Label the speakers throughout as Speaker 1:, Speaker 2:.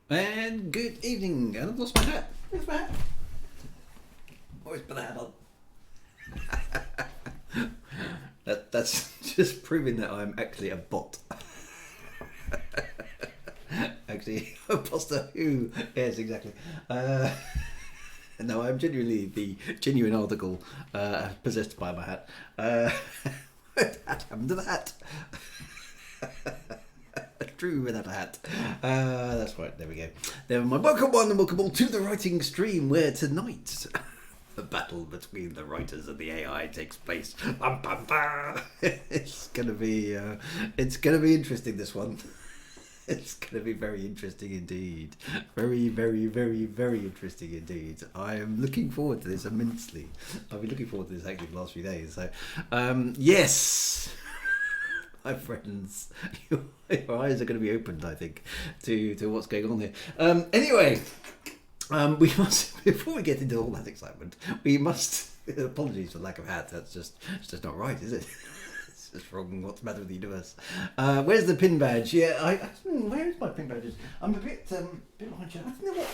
Speaker 1: And good evening. And I've lost my hat. Where's my hat? Always put a hat on. That's just proving that I'm actually a bot. Actually, imposter who? Yes, exactly. No, I'm genuinely the genuine article possessed by my hat. What happened to the hat? True without a hat. That's right, there we go. Never mind. Welcome one and welcome all to the writing stream where tonight the battle between the writers and the AI takes place. Bum, bum, bum. It's gonna be interesting, this one. It's going to be very interesting indeed. Very, very, very, very interesting indeed. I am looking forward to this immensely. I've been looking forward to this actually for the last few days. So, yes, my friends, your eyes are going to be opened, I think, to what's going on here. Anyway, we must, before we get into all that excitement, we must, apologies for lack of hat, it's just not right, is it? It's wrong. What's the matter with the universe? Where's the pin badge? Yeah, where is my pin badges? I'm a bit behind you. I don't know what.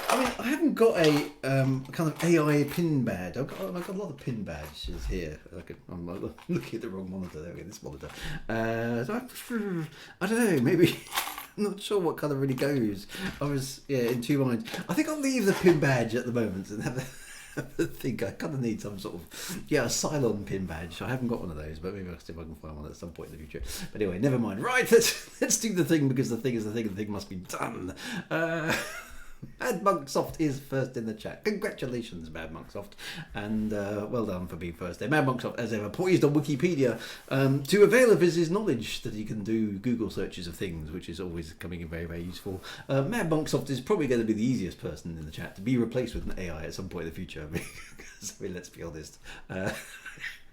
Speaker 1: I mean, I haven't got a kind of AI pin badge. I've got a lot of pin badges here. I'm looking at the wrong monitor. There we go. This monitor. So I don't know. Maybe. I'm not sure what colour really goes. I was in two minds. I think I'll leave the pin badge at the moment and have I think I kind of need some sort of a Cylon pin badge. I haven't got one of those, but maybe I'll see if I can find one at some point in the future. But anyway, never mind. Right, let's do the thing, because the thing is the thing. The thing must be done. Bad Monksoft is first in the chat. Congratulations, Bad Monksoft, and well done for being first there. Mad Monksoft, as ever, poised on Wikipedia to avail of his knowledge that he can do Google searches of things, which is always coming in very, very useful. Mad Monksoft is probably going to be the easiest person in the chat to be replaced with an AI at some point in the future. Because, I mean, let's be honest.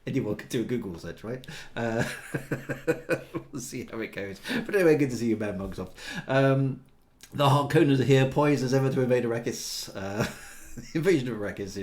Speaker 1: Anyone could do a Google search, right? We'll see how it goes. But anyway, good to see you, Mad Monksoft. The Harkonnens are here, poised as ever to invade Arrakis. The invasion of Arrakis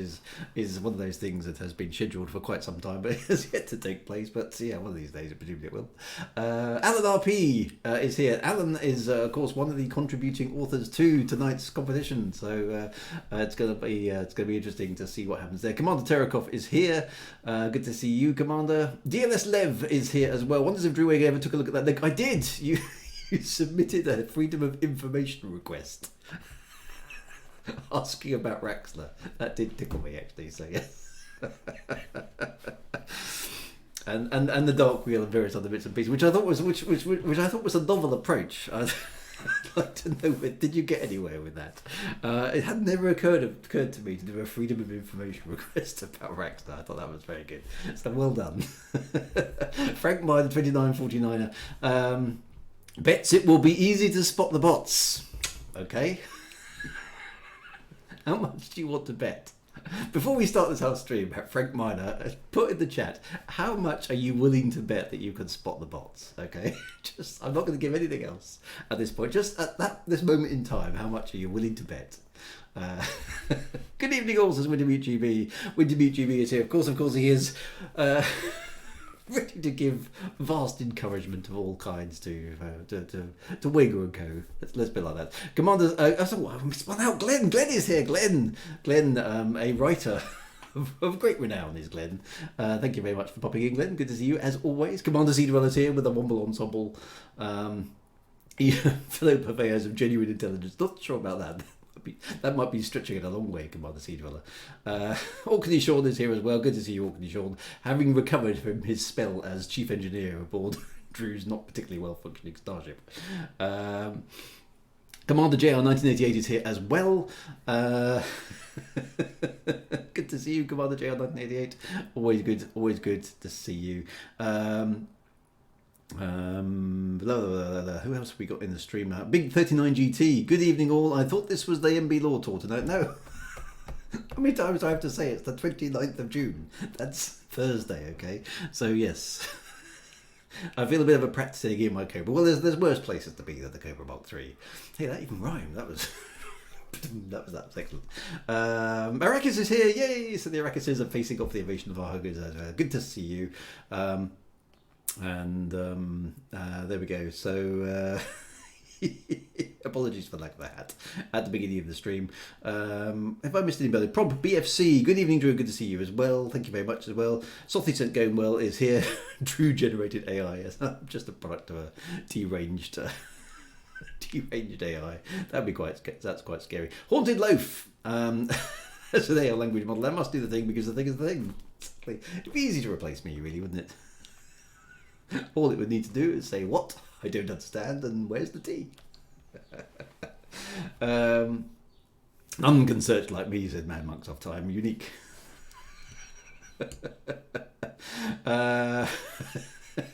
Speaker 1: is one of those things that has been scheduled for quite some time, but it has yet to take place. But yeah, one of these days, presumably it will. Alan RP is here. Alan is, of course, one of the contributing authors to tonight's competition. So it's going to be interesting to see what happens there. Commander Terakov is here. Good to see you, Commander. DLS Lev is here as well. Wonders if Drew ever took a look at that link. I did. You submitted a Freedom of Information request asking about Raxler. That did tickle me, actually, so yes. and the Dark Wheel and various other bits and pieces, which I thought was a novel approach. I'd like to know, did you get anywhere with that? It had never occurred to me to do a Freedom of Information request about Raxler. I thought that was very good. So well done. Frank Meyer, the 2949er. Bets it will be easy to spot the bots. Okay. How much do you want to bet? Before we start this whole stream, Frank Miner, put in the chat, how much are you willing to bet that you can spot the bots? Okay. I'm not going to give anything else at this point. Just at this moment in time, how much are you willing to bet? Good evening, all, says Wintermute GB. Wintermute GB is here. Of course, he is. Ready to give vast encouragement of all kinds to Wager and Co. Let's be like that. Commander, I spun out. Glenn is here. Glenn, a writer of great renown is Glenn. Thank you very much for popping in, Glenn. Good to see you as always. Commander Cedarwell is here with a Womble ensemble. Fellow purveyors of genuine intelligence. Not sure about that. That might be stretching it a long way, Commander Sea Dweller. Orkney Sean is here as well. Good to see you, Orkney Sean. Having recovered from his spell as chief engineer aboard Drew's not particularly well-functioning starship. Commander JR 1988 is here as well. Good to see you, Commander JR 1988. Always good to see you. Who else have we got in the stream now? Big 39GT. Good evening, all. I thought this was the MB Law Tour tonight. No. How many times do I have to say it's the 29th of June? That's Thursday, okay? So, yes. I feel a bit of a practicing in my Cobra. Well, there's worse places to be than the Cobra Mark III. Hey, that even rhymed. That was excellent. Arrakis is here. Yay! So the Arrakises are facing off the invasion of Arrakis. Good to see you. And there we go. So Apologies for lack of a hat at the beginning of the stream. If I missed anybody, probably BFC. Good evening, Drew. Good to see you as well. Thank you very much as well. Softly Sent Going Well is here. Drew generated AI. Yes, just a product of a deranged AI. That's quite scary. Haunted Loaf. That's an AI language model. That must do the thing because the thing is the thing. It'd be easy to replace me, really, wouldn't it? All it would need to do is say, what? I don't understand, and where's the tea? None can search like me, said Mad Monks off time. Unique.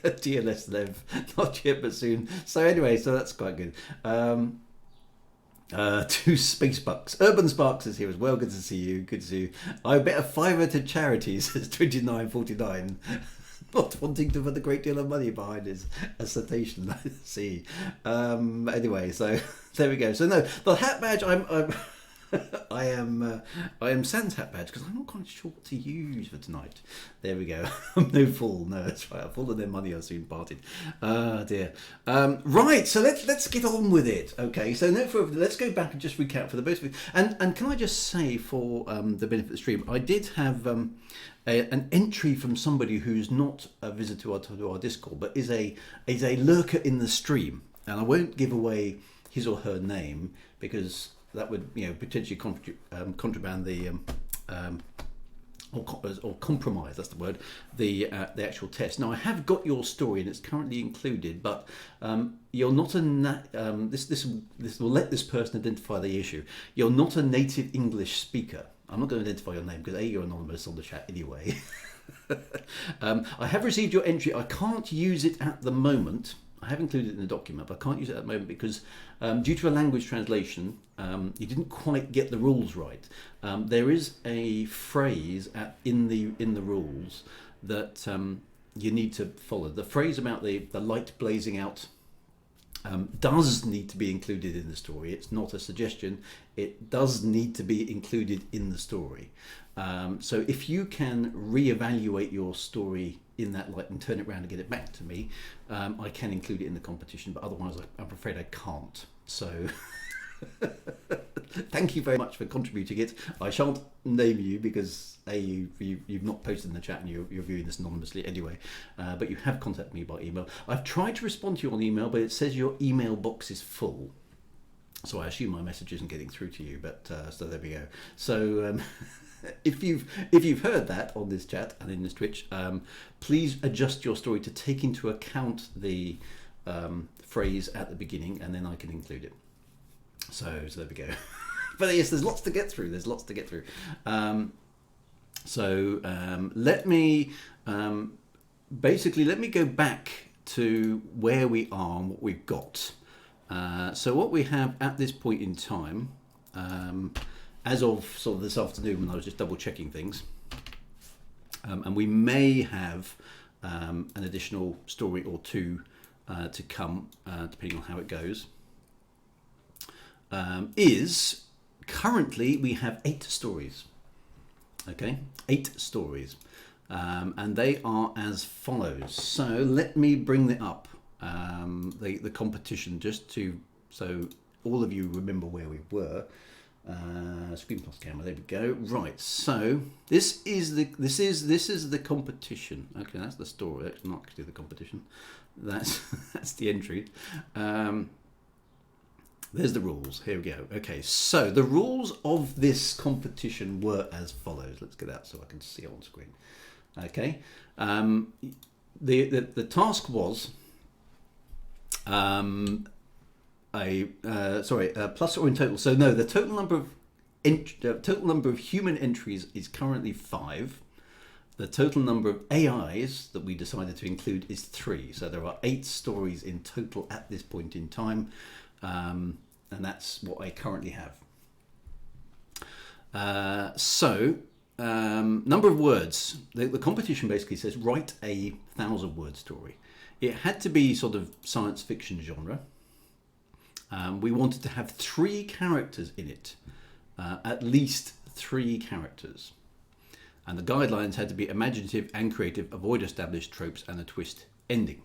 Speaker 1: TLS Lev, not yet but soon. So anyway, so that's quite good. Two Space Bucks. Urban Sparks is here as well. Good to see you. Good to see you. I bet a fiver to charity, says 2949. Not wanting to put a great deal of money behind his citation. I see. Anyway, so there we go. So no, the hat badge. I am Sans hat badge because I'm not quite sure what to use for tonight. There we go. I'm no fool. No, that's right. I've all of their money are soon parted. Ah dear. Right. So let's get on with it. Okay. So no further. Let's go back and just recap for the both of you. And can I just say for the benefit of the stream, I did have an entry from somebody who's not a visitor to our Discord, but is a lurker in the stream, and I won't give away his or her name because that would potentially contraband the or compromise, that's the word, the actual test. Now I have got your story and it's currently included, but you're not this will let this person identify the issue. You're not a native English speaker. I'm not going to identify your name because you're anonymous on the chat anyway. I have received your entry. I can't use it at the moment. I have included it in the document, but I can't use it at the moment because due to a language translation, you didn't quite get the rules right. There is a phrase in the rules that you need to follow. The phrase about the light blazing out does need to be included in the story. It's not a suggestion. It does need to be included in the story. So if you can reevaluate your story in that light and turn it around and get it back to me, I can include it in the competition, but otherwise I'm afraid I can't. So thank you very much for contributing it. I shan't name you because you've not posted in the chat and you're viewing this anonymously anyway, but you have contacted me by email. I've tried to respond to you on email, but it says your email box is full. So I assume my message isn't getting through to you, but so there we go. So if you've heard that on this chat and in this Twitch, please adjust your story to take into account the phrase at the beginning, and then I can include it. So there we go. But yes, there's lots to get through. Let me go back to where we are and what we've got. So what we have at this point in time, as of sort of this afternoon when I was just double checking things, and we may have an additional story or two to come, depending on how it goes, is currently we have 8 stories. Okay, 8 stories, and they are as follows. So let me bring it up, the competition, just so all of you remember where we were. Screen plus camera. There we go. Right. So this is the competition. Okay, that's the story. That's not actually the competition. That's the entry. There's the rules. Here we go. Okay, so the rules of this competition were as follows. Let's get out so I can see it on screen. Okay. The task was plus or in total. So no, the total number of human entries is currently 5. The total number of AIs that we decided to include is 3. So there are 8 stories in total at this point in time, and that's what I currently have. Number of words. The competition basically says write a 1,000-word story. It had to be sort of science fiction genre. We wanted to have 3 characters in it, at least 3 characters. And the guidelines had to be imaginative and creative, avoid established tropes, and a twist ending.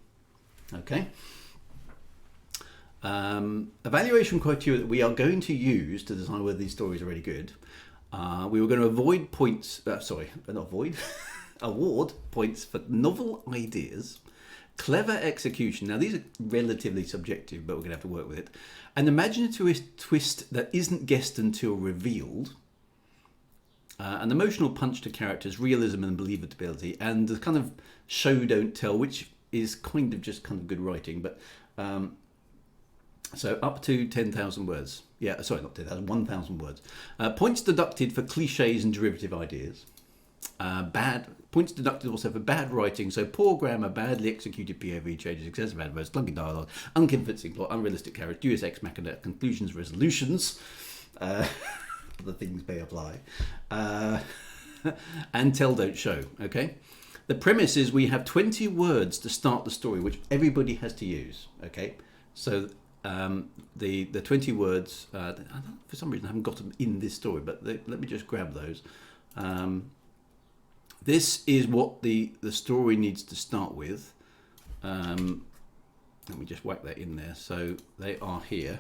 Speaker 1: Okay. Evaluation criteria that we are going to use to decide whether these stories are really good. We were going to avoid points, award points for novel ideas, clever execution. Now, these are relatively subjective, but we're going to have to work with it. An imaginative twist that isn't guessed until revealed. An emotional punch to characters, realism and believability, and the kind of show don't tell, which is kind of good writing, but so up to 10,000 words. Yeah, sorry, not 10,000, 1,000 words. Points deducted for cliches and derivative ideas. Points deducted also for bad writing, so poor grammar, badly executed POV changes, excessive adverbs, clunky dialogue, unconvincing plot, unrealistic characters, deus ex machina, conclusions, resolutions. The things may apply. And tell, don't show, okay? The premise is we have 20 words to start the story, which everybody has to use, okay? So the 20 words, for some reason I haven't got them in this story, but let me just grab those. This is what the story needs to start with. Let me just whack that in there. So they are here.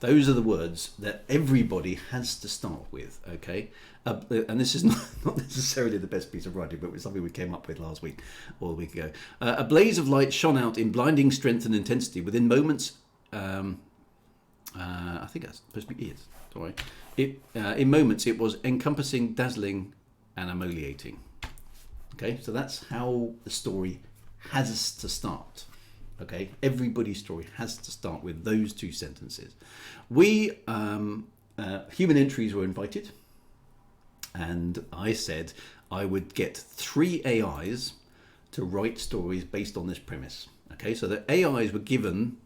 Speaker 1: Those are the words that everybody has to start with, okay? And this is not necessarily the best piece of writing, but it's something we came up with last week or a week ago. A blaze of light shone out in blinding strength and intensity. Within moments, I think that's supposed to be it. Sorry. In moments, it was encompassing, dazzling, and emoliating. Okay, so that's how the story has to start. Okay, everybody's story has to start with those two sentences. We, human entries were invited, and I said I would get 3 AIs to write stories based on this premise. Okay, so the AIs were given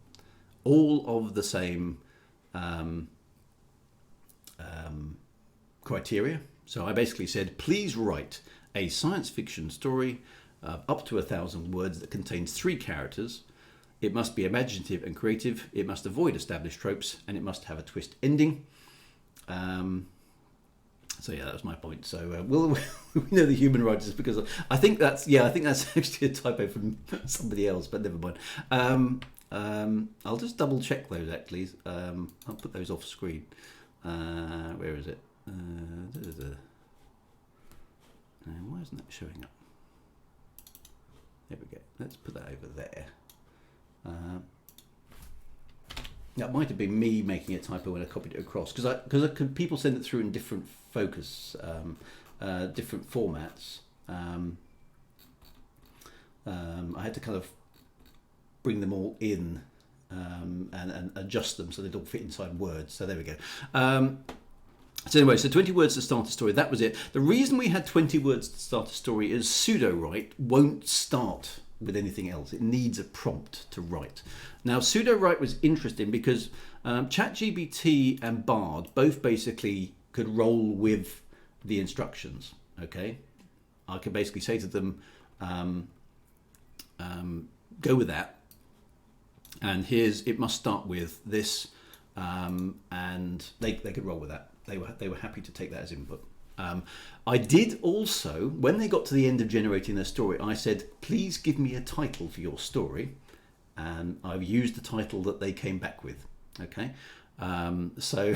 Speaker 1: all of the same criteria. So I basically said, please write a science fiction story up to 1,000 words that contains 3 characters. It must be imaginative and creative. It must avoid established tropes, and it must have a twist ending. So yeah, that was my point. So we know the human writers, because I think that's actually a typo from somebody else, but never mind. I'll just double check those actually. I'll put those off screen. Where is it? Why isn't that showing up? There we go. Let's put that over there. That might have been me making a typo when I copied it across, because people send it through in different focus, different formats. I had to kind of bring them all in and adjust them so they'd all fit inside words. So there we go. So anyway, so 20 words to start a story. That was it. The reason we had 20 words to start a story is pseudo-write won't start with anything else. It needs a prompt to write. Now, pseudo-write was interesting because ChatGPT and Bard both basically could roll with the instructions. Okay, I could basically say to them, go with that, and it must start with this, and they could roll with that. They were happy to take that as input. I did also, when they got to the end of generating their story, I said, please give me a title for your story. And I've used the title that they came back with. Okay, so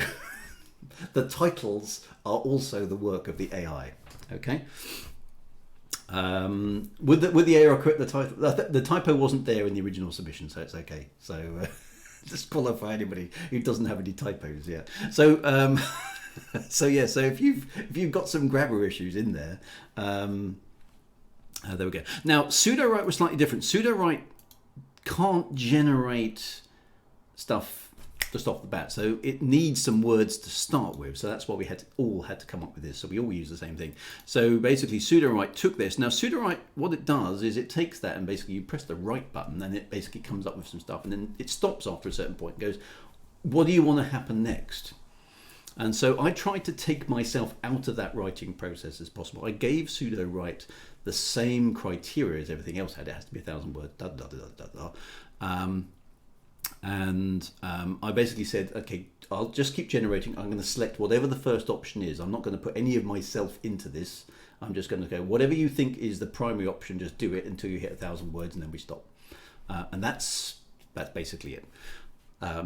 Speaker 1: the titles are also the work of the AI. Okay, with the AI correct, the typo wasn't there in the original submission, so it's okay. So just qualify anybody who doesn't have any typos. Yeah. So so yeah. So if you've got some grammar issues in there, there we go. Now pseudo-write was slightly different. Pseudo-write can't generate stuff just off the bat, so it needs some words to start with. So that's why we all had to come up with this. So we all use the same thing. So basically, pseudo-write took this. Now, pseudo-write, what it does is it takes that and basically you press the write button, and it basically comes up with some stuff, and then it stops after a certain point and goes, "What do you want to happen next?" And so I tried to take myself out of that writing process as possible. I gave pseudo-write the same criteria as everything else had. It has to be 1,000 words. I basically said, okay, I'll just keep generating. I'm going to select whatever the first option is. I'm not going to put any of myself into this. I'm just going to go, whatever you think is the primary option, just do it until you hit 1,000 words, and then we stop. And that's basically it.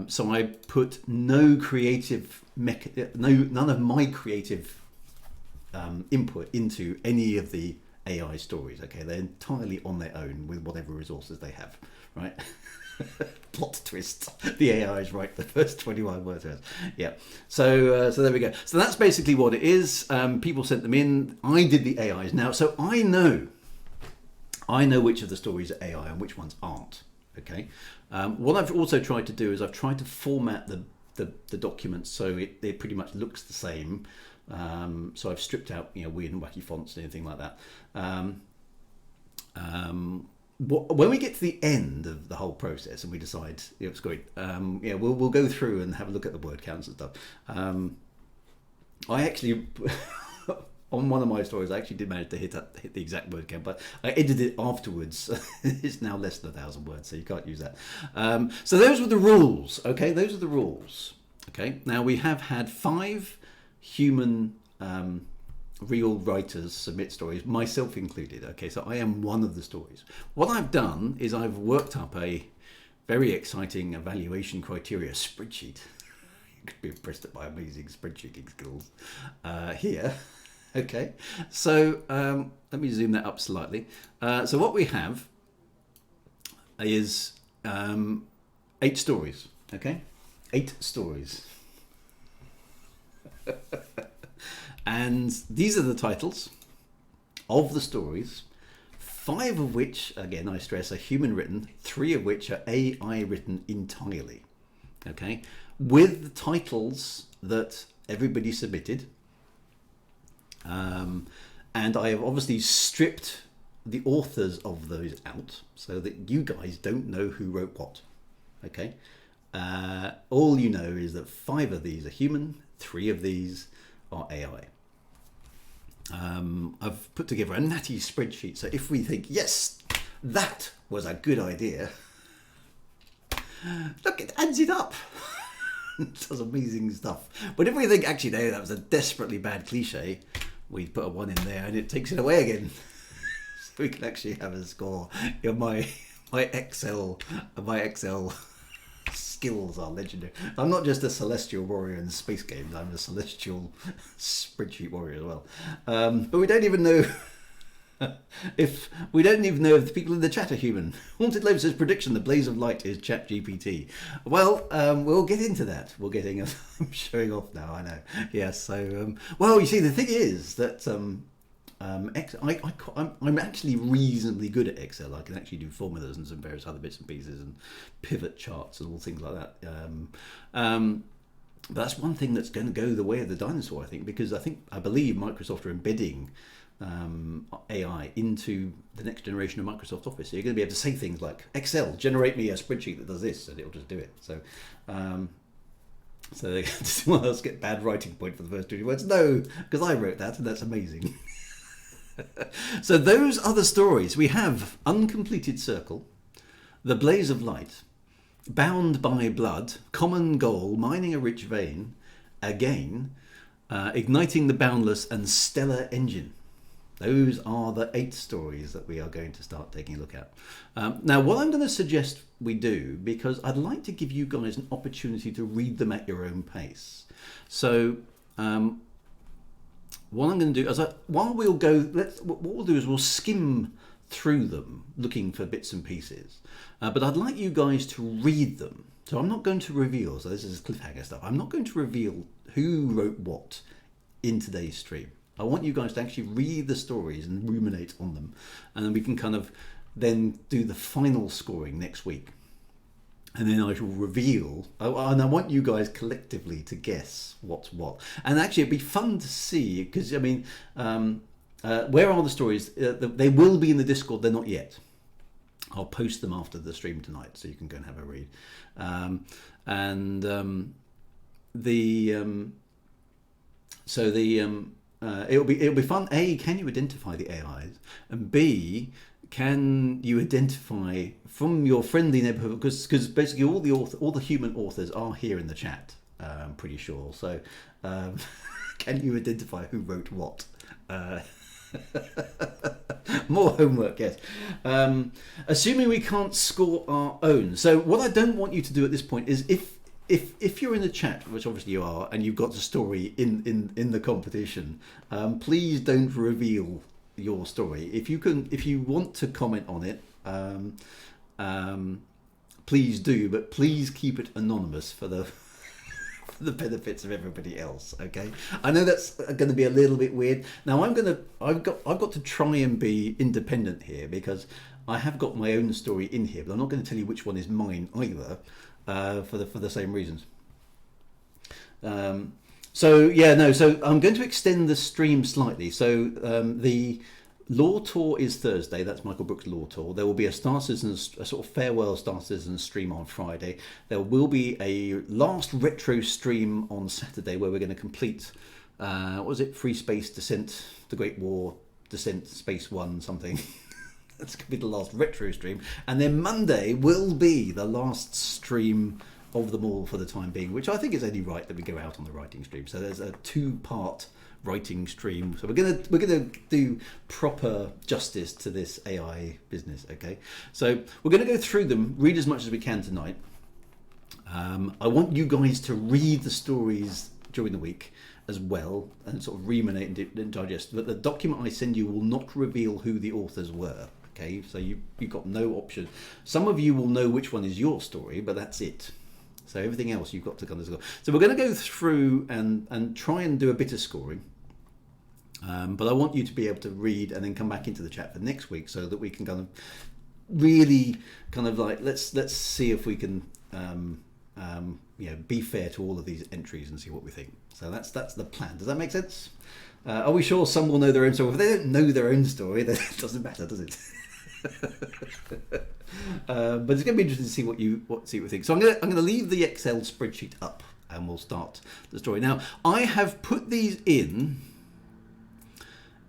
Speaker 1: So I put no creative, none of my creative input into any of the AI stories. Okay, they're entirely on their own with whatever resources they have, right? Plot twist: the AIs write the first 21 words. Yeah. So there we go. So that's basically what it is. People sent them in. I did the AIs now, so I know which of the stories are AI and which ones aren't. Okay. What I've also tried to do is I've tried to format the documents so it pretty much looks the same. So I've stripped out weird and wacky fonts and anything like that. When we get to the end of the whole process and we decide it's great, we'll go through and have a look at the word counts and stuff. I actually on one of my stories I actually did manage to hit the exact word count, but I edited it afterwards. It's now less than 1,000 words, so you can't use that. So those were the rules. Okay, those are the rules. Okay, now we have had 5 human real writers submit stories, myself included. Okay, so I am one of the stories. What I've done is I've worked up a very exciting evaluation criteria spreadsheet. You could be impressed at my amazing spreadsheeting skills here. Okay, so let me zoom that up slightly. So what we have is 8 stories. Okay, 8 stories. And these are the titles of the stories, 5 of which, again, I stress, are human written, 3 of which are AI written entirely. Okay, with the titles that everybody submitted. And I have obviously stripped the authors of those out so that you guys don't know who wrote what. Okay, all you know is that 5 of these are human, 3 of these are AI. I've put together a natty spreadsheet, so if we think, yes, that was a good idea, look, it adds it up. It does amazing stuff. But if we think, actually, no, that was a desperately bad cliche, we put a 1 in there and it takes it away again. So we can actually have a score. My Excel skills are legendary. I'm not just a celestial warrior in space games, I'm a celestial spreadsheet warrior as well. But we don't even know if the people in the chat are human. Haunted Loaf says prediction: the blaze of light is ChatGPT. Well, we'll get into that. I'm showing off now. I know. Yes. So well, you see, the thing is that I'm actually reasonably good at Excel. I can actually do formulas and some various other bits and pieces and pivot charts and all things like that. But that's one thing that's going to go the way of the dinosaur, I think, because I believe Microsoft are embedding AI into the next generation of Microsoft Office. So you're going to be able to say things like, Excel, generate me a spreadsheet that does this, and it'll just do it. So does someone else get bad writing point for the first 2 words? No, because I wrote that, and that's amazing. So those other stories, we have Uncompleted Circle, The Blaze of Light, Bound by Blood, Common Goal, Mining a Rich Vein, Again, Igniting the Boundless, and Stellar Engine. Those are the 8 stories that we are going to start taking a look at. Now, what I'm going to suggest we do, because I'd like to give you guys an opportunity to read them at your own pace. So what I'm going to do is, what we'll do is we'll skim through them, looking for bits and pieces. But I'd like you guys to read them. So I'm not going to reveal. So this is cliffhanger stuff. I'm not going to reveal who wrote what in today's stream. I want you guys to actually read the stories and ruminate on them, and then we can kind of then do the final scoring next week. And then I shall reveal, and I want you guys collectively to guess what's what. And actually, it'd be fun to see, because, I mean, where are the stories? They will be in the Discord, they're not yet. I'll post them after the stream tonight, so you can go and have a read. It'll be fun. A, can you identify the AIs? And B, can you identify from your friendly neighborhood, because basically all the human authors are here in the chat, I'm pretty sure. So can you identify who wrote what? More homework, yes. Assuming we can't score our own. So what I don't want you to do at this point is if you're in the chat, which obviously you are, and you've got the story in the competition, please don't reveal your story. If you want to comment on it, please do, but please keep it anonymous for the the benefits of everybody else. Okay, I know that's going to be a little bit weird. Now I've got to try and be independent here, because I have got my own story in here, but I'm not going to tell you which one is mine either, for the same reasons. So I'm going to extend the stream slightly. So the Law Tour is Thursday. That's Michael Brooks' Law Tour. There will be a Star Citizens, a sort of farewell Star Citizens stream on Friday. There will be a last retro stream on Saturday where we're going to complete, what was it? Free Space Descent, The Great War, Descent, Space One, something. That's going to be the last retro stream. And then Monday will be the last stream of them all for the time being, which I think is only right that we go out on the writing stream. So there's a 2-part writing stream. So we're gonna do proper justice to this AI business. Okay, so we're gonna go through them, read as much as we can tonight. I want you guys to read the stories during the week as well and sort of ruminate and digest. But the document I send you will not reveal who the authors were. Okay, so you've got no option. Some of you will know which one is your story, but that's it. So everything else you've got to kind of score. So we're going to go through and try and do a bit of scoring. But I want you to be able to read and then come back into the chat for next week, so that we can kind of really kind of like let's see if we can be fair to all of these entries and see what we think. So that's the plan. Does that make sense? Are we sure some will know their own story? If they don't know their own story, then it doesn't matter, does it? But it's going to be interesting to see what you think. So I'm going to leave the Excel spreadsheet up, and we'll start the story. Now I have put these in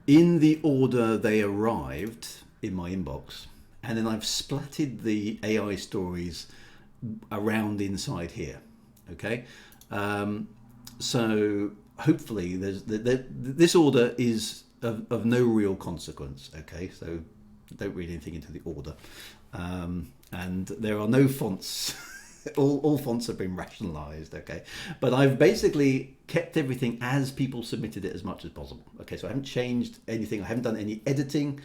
Speaker 1: the order they arrived in my inbox, and then I've splatted the AI stories around inside here. Okay, so hopefully this order is of no real consequence. Okay, so don't read anything into the order, and there are no fonts. all fonts have been rationalized. Okay, but I've basically kept everything as people submitted it as much as possible. Okay, so I haven't changed anything. I haven't done any editing.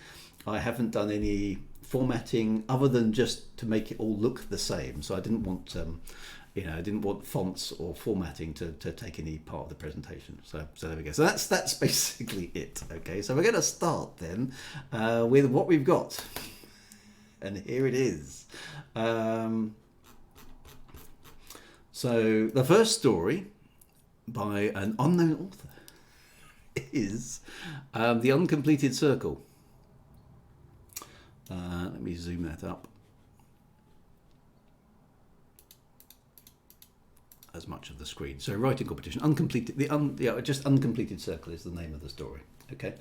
Speaker 1: I haven't done any formatting other than just to make it all look the same. So I didn't want I didn't want fonts or formatting to take any part of the presentation. So there we go. So that's basically it. Okay, so we're going to start then with what we've got, and here it is. So the first story by an unknown author is The Uncompleted Circle. Let me zoom that up as much of the screen. So writing competition, uncompleted. Just Uncompleted Circle is the name of the story. Okay.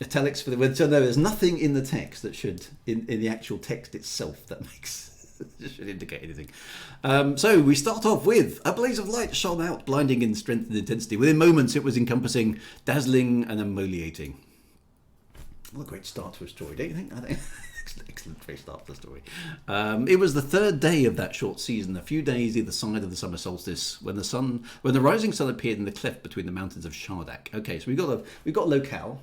Speaker 1: Italics for the word. So no, there's nothing in the text that should in the actual text itself that makes. Should indicate anything. So we start off with a blaze of light shone out, blinding in strength and intensity. Within moments, it was encompassing, dazzling, and emoliating. What a great start to a story, don't you think? I think excellent great start to the story. It was the third day of that short season, a few days either side of the summer solstice, when the rising sun appeared in the cleft between the mountains of Shardak. Okay, so we've got locale.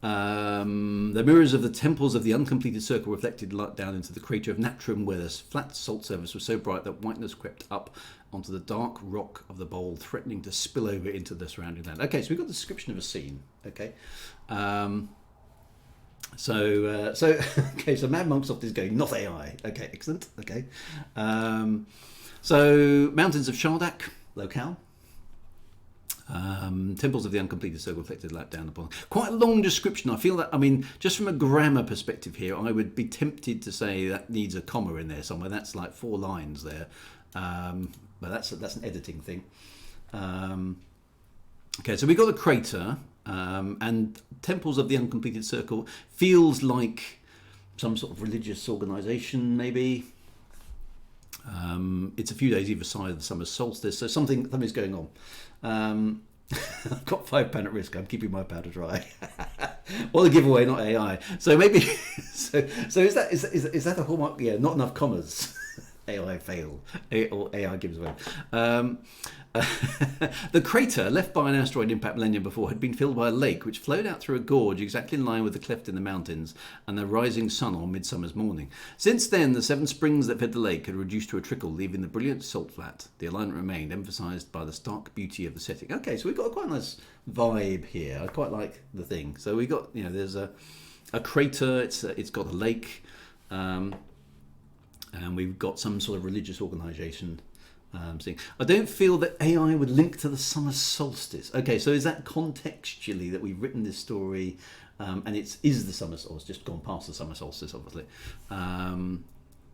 Speaker 1: The mirrors of the temples of the uncompleted circle reflected light down into the crater of Natrum, where the flat salt surface was so bright that whiteness crept up onto the dark rock of the bowl, threatening to spill over into the surrounding land. Okay, so we've got the description of a scene. Okay, so Mad Monksoft is going, not AI. Okay, excellent. Okay, so mountains of Shardak, locale. Temples of the uncompleted circle reflected light down upon. Quite a long description. I feel that, just from a grammar perspective here, I would be tempted to say that needs a comma in there somewhere. That's like 4 lines there, but that's an editing thing. Okay, so we got a crater, and temples of the uncompleted circle feels like some sort of religious organisation, maybe. It's a few days either side of the summer solstice, so something's going on. I've got £5 at risk. I'm keeping my powder dry. Well, a giveaway, not AI. So maybe. So is that a hallmark? Yeah, not enough commas. AI fail. Or AI gives away. The crater left by an asteroid impact millennia before had been filled by a lake which flowed out through a gorge exactly in line with the cleft in the mountains and the rising sun on midsummer's morning. Since then, the 7 springs that fed the lake had reduced to a trickle, leaving the brilliant salt flat. The alignment remained, emphasised by the stark beauty of the setting. Okay, so we've got a quite nice vibe here. I quite like the thing. So we got, there's a crater. It's got a lake, and we've got some sort of religious organisation. I don't feel that AI would link to the summer solstice. Okay, so is that contextually that we've written this story, and is the summer solstice, just gone past the summer solstice, obviously.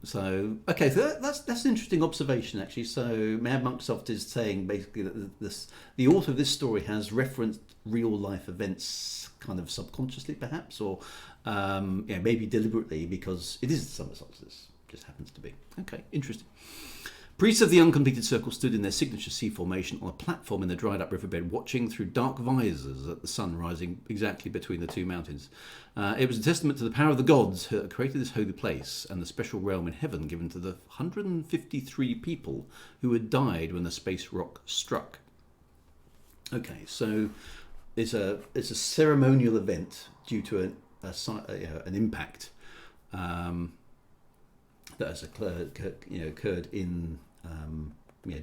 Speaker 1: So that's an interesting observation, actually. So Mad Monksoft is saying basically that the author of this story has referenced real life events, kind of subconsciously, perhaps, or maybe deliberately, because it is the summer solstice. Just happens to be. Okay, interesting. Priests of the uncompleted circle stood in their signature C formation on a platform in the dried up riverbed, watching through dark visors at the sun rising exactly between the two mountains. It was a testament to the power of the gods who created this holy place and the special realm in heaven given to the 153 people who had died when the space rock struck. Okay, so it's a ceremonial event due to an impact that has occurred in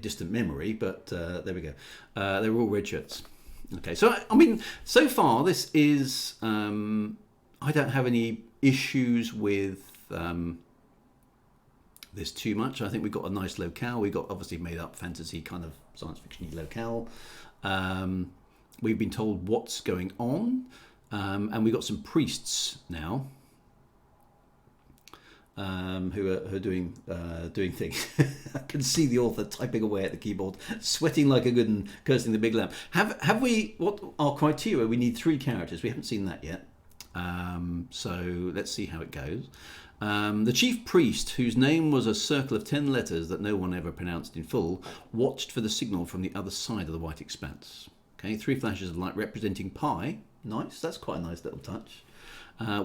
Speaker 1: distant memory, but there we go. They were all red shirts. Okay, so I mean, so far this is I don't have any issues with this too much. I think we've got a nice locale. We've got obviously made up fantasy kind of science fiction-y locale. We've been told what's going on, and we've got some priests now. Who are doing things. I can see the author typing away at the keyboard, sweating like a good and cursing the big lamp. Have we? What our criteria? We need 3 characters. We haven't seen that yet. So let's see how it goes. The chief priest, whose name was a circle of 10 letters that no one ever pronounced in full, watched for the signal from the other side of the white expanse. Okay, 3 flashes of light representing pi. Nice. That's quite a nice little touch.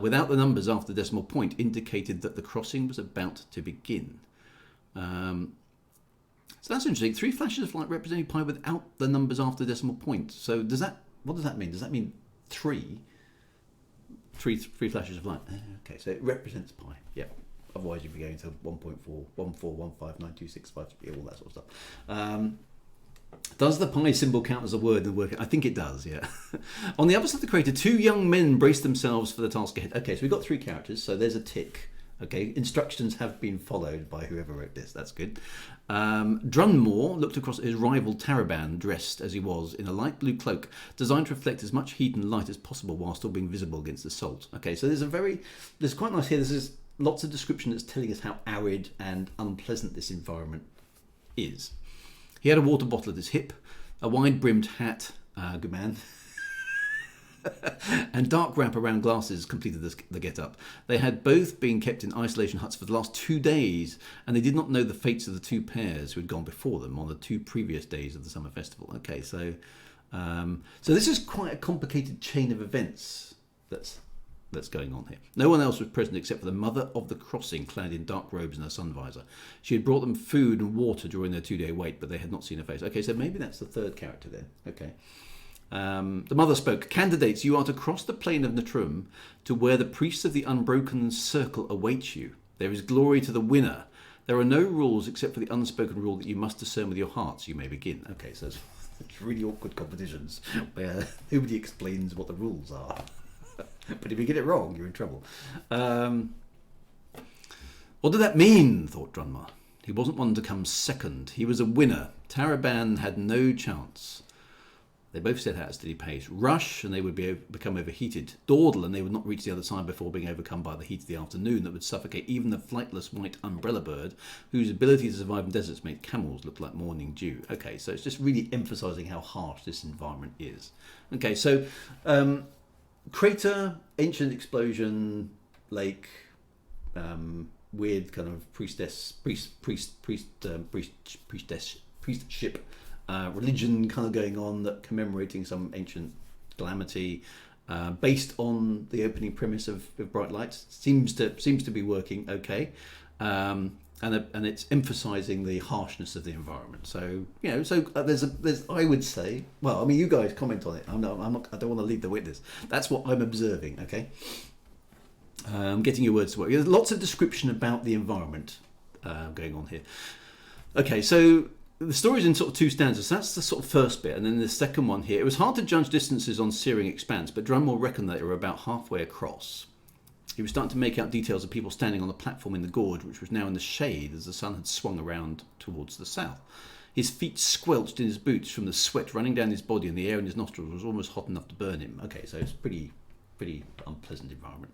Speaker 1: Without the numbers after the decimal point, indicated that the crossing was about to begin. So that's interesting. 3 flashes of light representing pi without the numbers after the decimal point. So what does that mean? Does that mean 3? 3 flashes of light. Okay, so it represents pi. Yeah. Otherwise you'd be going to 1.4, 1.4159265, all that sort of stuff. Does the pi symbol count as a word in the work? I think it does, yeah. On the other side of the crater, 2 young men braced themselves for the task ahead. Okay, so we've got 3 characters, so there's a tick. Okay, instructions have been followed by whoever wrote this. That's good. Drunmore looked across at his rival Taraban, dressed as he was in a light blue cloak, designed to reflect as much heat and light as possible while still being visible against the salt. Okay, so there's quite nice here. There's lots of description that's telling us how arid and unpleasant this environment is. He had a water bottle at his hip, a wide-brimmed hat, good man, and dark wrap-around glasses completed the get-up. They had both been kept in isolation huts for the last 2 days, and they did not know the fates of the 2 pairs who had gone before them on the 2 previous days of the summer festival. Okay, so this is quite a complicated chain of events that's going on here. No one else was present except for the mother of the crossing, clad in dark robes and a sun visor. She had brought them food and water during their 2-day wait, but they had not seen her face. Okay, so maybe that's the 3rd character then. Okay. The mother spoke. Candidates, you are to cross the plain of Natrum to where the priests of the unbroken circle await you. There is glory to the winner. There are no rules except for the unspoken rule that you must discern with your hearts. You may begin. Okay, so it's really awkward competitions where nobody explains what the rules are. But if you get it wrong, you're in trouble. What did that mean, thought Drunmar. He wasn't one to come second. He was a winner. Taraban had no chance. They both set out at a steady pace. Rush, and they would become overheated. Dawdle, and they would not reach the other side before being overcome by the heat of the afternoon that would suffocate even the flightless white umbrella bird, whose ability to survive in deserts made camels look like morning dew. Okay, so it's just really emphasising how harsh this environment is. Okay, so crater, ancient explosion, lake, priestship. religion kind of going on that commemorating some ancient calamity, based on the opening premise of Bright Lights. Seems to be working okay. And it's emphasising the harshness of the environment. So there's I would say, well, I mean, you guys comment on it. I don't want to lead the witness. That's what I'm observing. Okay, getting your words to work. There's lots of description about the environment going on here. Okay, so the story's in sort of two stanzas. So that's the sort of first bit, and then the second one here. It was hard to judge distances on searing expanse, but Drunmore reckoned that they were about halfway across. He was starting to make out details of people standing on the platform in the gorge, which was now in the shade as the sun had swung around towards the south. His feet squelched in his boots from the sweat running down his body, and the air in his nostrils was almost hot enough to burn him. Okay, so it's pretty unpleasant environment.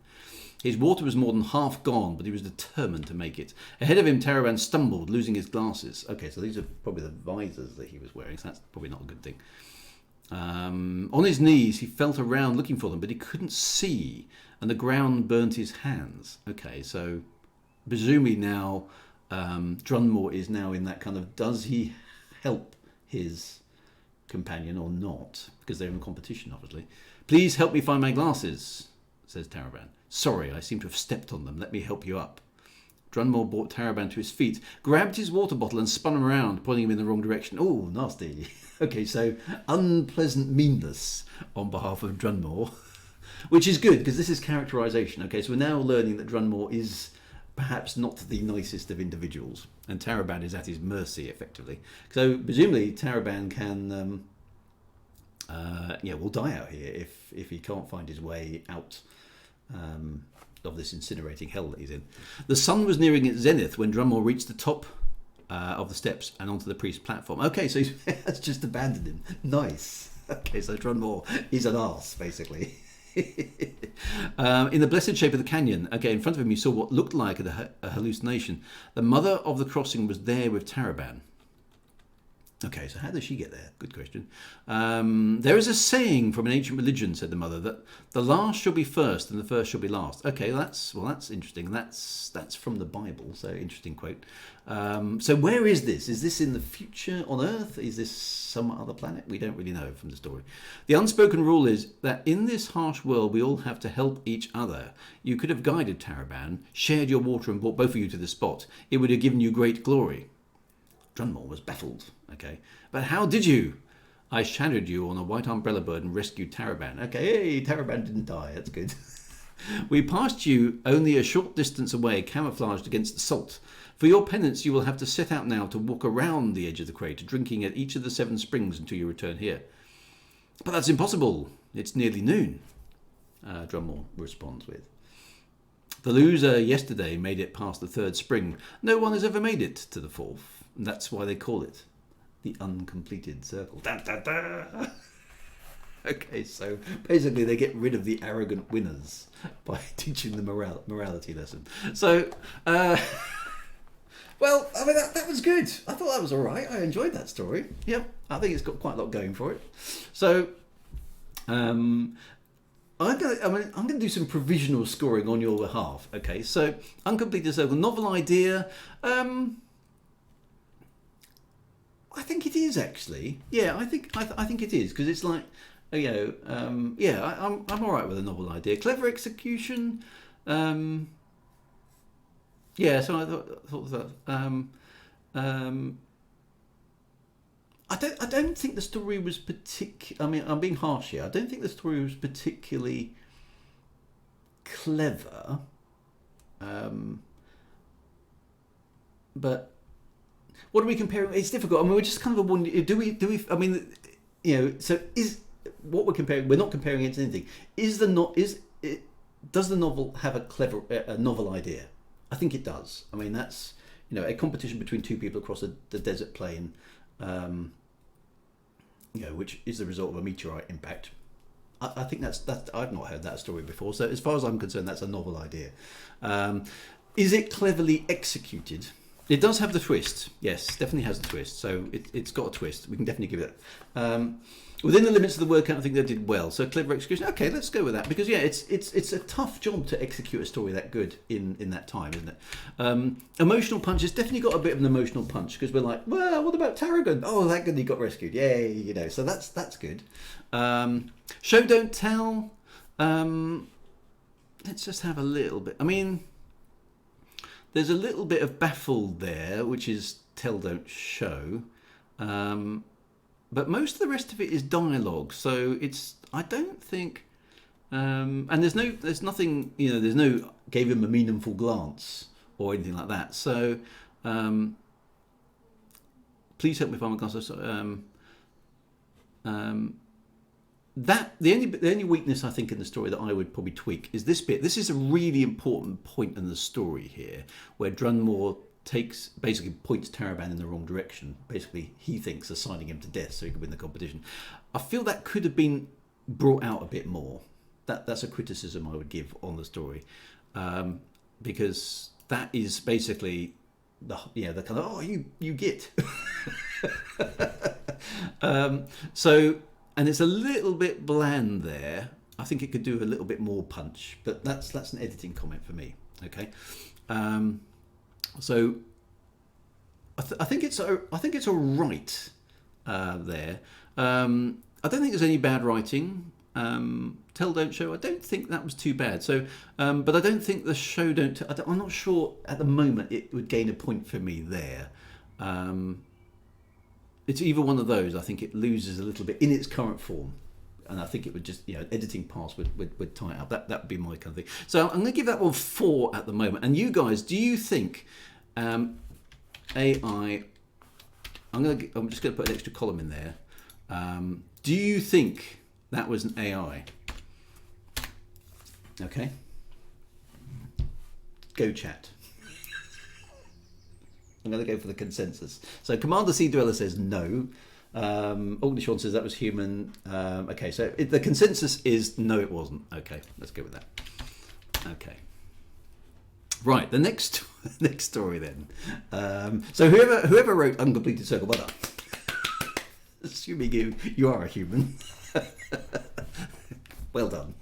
Speaker 1: His water was more than half gone, but he was determined to make it. Ahead of him, Taraban stumbled, losing his glasses. Okay, so these are probably the visors that he was wearing, so that's probably not a good thing. On his knees, he felt around looking for them, but he couldn't see, and the ground burnt his hands. Okay, so presumably now Drunmore is now in that kind of, does he help his companion or not? Because they're in competition, obviously. Please help me find my glasses, says Taraban. Sorry, I seem to have stepped on them. Let me help you up. Drunmore brought Taraban to his feet, grabbed his water bottle and spun him around, pointing him in the wrong direction. Oh, nasty. Okay, so unpleasant meanness on behalf of Drunmore, which is good because this is characterization. Okay, so we're now learning that Drunmore is perhaps not the nicest of individuals, and Taraban is at his mercy, effectively. So presumably Taraban can, will die out here if he can't find his way out of this incinerating hell that he's in. The sun was nearing its zenith when Drunmore reached the top of the steps and onto the priest's platform. Okay, so he has just abandoned him. Nice. Okay, so Drunmore is an arse, basically. In the blessed shape of the canyon, okay, in front of him he saw what looked like a hallucination. The mother of the crossing was there with Taraban. Okay, so how does she get there? Good question. There is a saying from an ancient religion, said the mother, that the last shall be first and the first shall be last. Okay, that's interesting. That's from the Bible, so interesting quote. So where is this? Is this in the future on Earth? Is this some other planet? We don't really know from the story. The unspoken rule is that in this harsh world we all have to help each other. You could have guided Taraban, shared your water and brought both of you to the spot. It would have given you great glory. Drunmore was baffled. Okay, but how did you? I shadowed you on a white umbrella bird and rescued Taraban. Okay, hey, Taraban didn't die. That's good. We passed you only a short distance away, camouflaged against the salt. For your penance, you will have to set out now to walk around the edge of the crater, drinking at each of the 7 springs until you return here. But that's impossible. It's nearly noon, Drunmore responds with. The loser yesterday made it past the 3rd spring. No one has ever made it to the 4th. And that's why they call it the uncompleted circle. Da, da, da. Okay, so basically they get rid of the arrogant winners by teaching the morality lesson. So, well, I mean, that was good. I thought that was all right. I enjoyed that story. Yep, I think it's got quite a lot going for it. So, I'm going to do some provisional scoring on your behalf. Okay, so uncompleted circle, novel idea. I think it is actually. Yeah, I think it is because it's like, I'm all right with a novel idea. Clever execution. So I thought that. I don't think the story was I mean, I'm being harsh here. I don't think the story was particularly clever. But what are we comparing? It's difficult. I mean, we're just kind of wondering, do we? I mean, so is what we're comparing? We're not comparing it to anything. Does the novel have a novel idea? I think it does. I mean, that's a competition between 2 people across the desert plain, which is the result of a meteorite impact. I think that's I've not heard that story before. So as far as I'm concerned, that's a novel idea. Is it cleverly executed? It does have the twist. Yes, definitely has the twist. So it's got a twist. We can definitely give it that. Within the limits of the word count, I think they did well. So clever execution. Okay, let's go with that because yeah, it's a tough job to execute a story that good in that time, isn't it? Emotional punch. It's definitely got a bit of an emotional punch because we're like, well, what about Tarragon? Oh, that good, he got rescued. Yay, you know. So that's good. Show don't tell. Let's just have a little bit. I mean, there's a little bit of baffled there, which is tell don't show. But most of the rest of it is dialogue, so I don't think, and there's nothing, you know, there's no gave him a meaningful glance or anything like that. So, please help me if I'm a glass. That the only weakness I think in the story that I would probably tweak is this bit. This is a really important point in the story here, where Drunmore basically points Taraban in the wrong direction. Basically, he thinks assigning him to death so he could win the competition. I feel that could have been brought out a bit more. That's a criticism I would give on the story, because that is basically the kind of you get. So, and it's a little bit bland there. I think it could do a little bit more punch, but that's an editing comment for me. Okay. So I think it's all right there. I don't think there's any bad writing. Tell don't show. I don't think that was too bad. So, but I don't think the show don't. I'm not sure at the moment it would gain a point for me there. It's either one of those. I think it loses a little bit in its current form. And I think it would just, editing pass would tie it up. That would be my kind of thing. So I'm going to give that one 4 at the moment. And you guys, do you think AI? I'm just going to put an extra column in there. Do you think that was an AI? Okay. Go chat. I'm going to go for the consensus. So Commander Sea Dweller says no. Ognishawn says that was human. Okay, so the consensus is no, it wasn't. Okay, let's go with that. Okay. Right, the next story then. So whoever wrote Uncompleted Circle, well done. Assuming you are a human. Well done.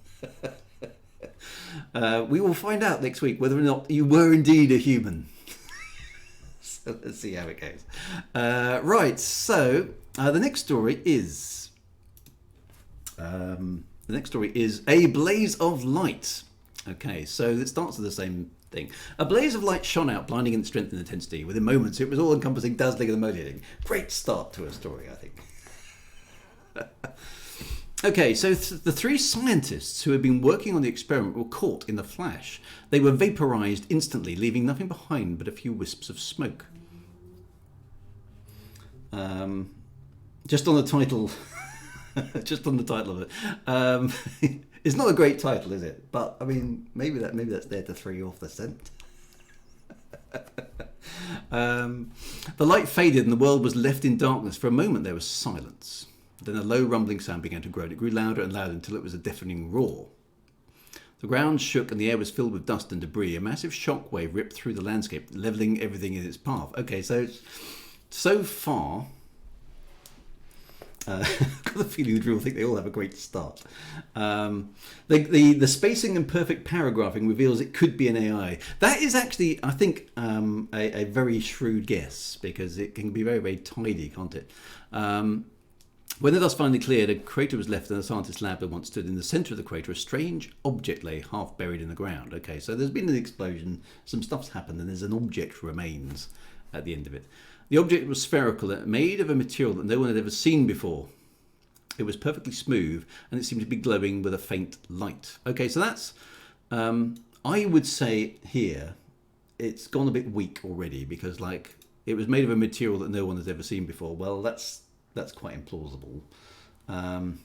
Speaker 1: We will find out next week whether or not you were indeed a human. So let's see how it goes. Right, so the next story is A Blaze of Light. Okay, so it starts with the same thing. A blaze of light shone out, blinding in its strength and intensity. Within moments, it was all-encompassing, dazzling, and emoting. Great start to a story, I think. Okay, so the 3 scientists who had been working on the experiment were caught in the flash. They were vaporized instantly, leaving nothing behind but a few wisps of smoke. Just on the title, of it. It's not a great title, is it? But I mean, maybe that's there to throw you off the scent. The light faded and the world was left in darkness. For a moment, there was silence. Then a low rumbling sound began to grow. It grew louder and louder until it was a deafening roar. The ground shook and the air was filled with dust and debris. A massive shock wave ripped through the landscape, levelling everything in its path. Okay, so far, I've got the feeling the Drill think they all have a great start. The spacing and perfect paragraphing reveals it could be an AI. That is actually, I think, a very shrewd guess, because it can be very, very tidy, can't it? When the dust finally cleared, a crater was left in the scientist's lab that once stood. In the centre of the crater, a strange object lay half buried in the ground. Okay, so there's been an explosion, some stuff's happened, and there's an object remains at the end of it. The object was spherical, made of a material that no one had ever seen before. It was perfectly smooth, and it seemed to be glowing with a faint light. Okay, so that's, I would say here, it's gone a bit weak already, because it was made of a material that no one has ever seen before. Well, that's quite implausible, and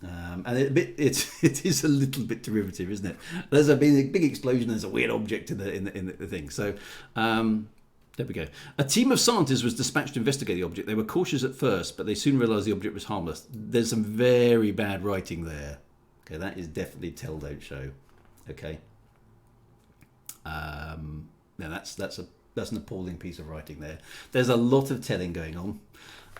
Speaker 1: it is a little bit derivative, isn't it? There's been a big explosion. There's a weird object in the thing. So there we go. A team of scientists was dispatched to investigate the object. They were cautious at first, but they soon realised the object was harmless. There's some very bad writing there. Okay, that is definitely tell don't show. Okay. Now that's a That's an appalling piece of writing there. There's a lot of telling going on.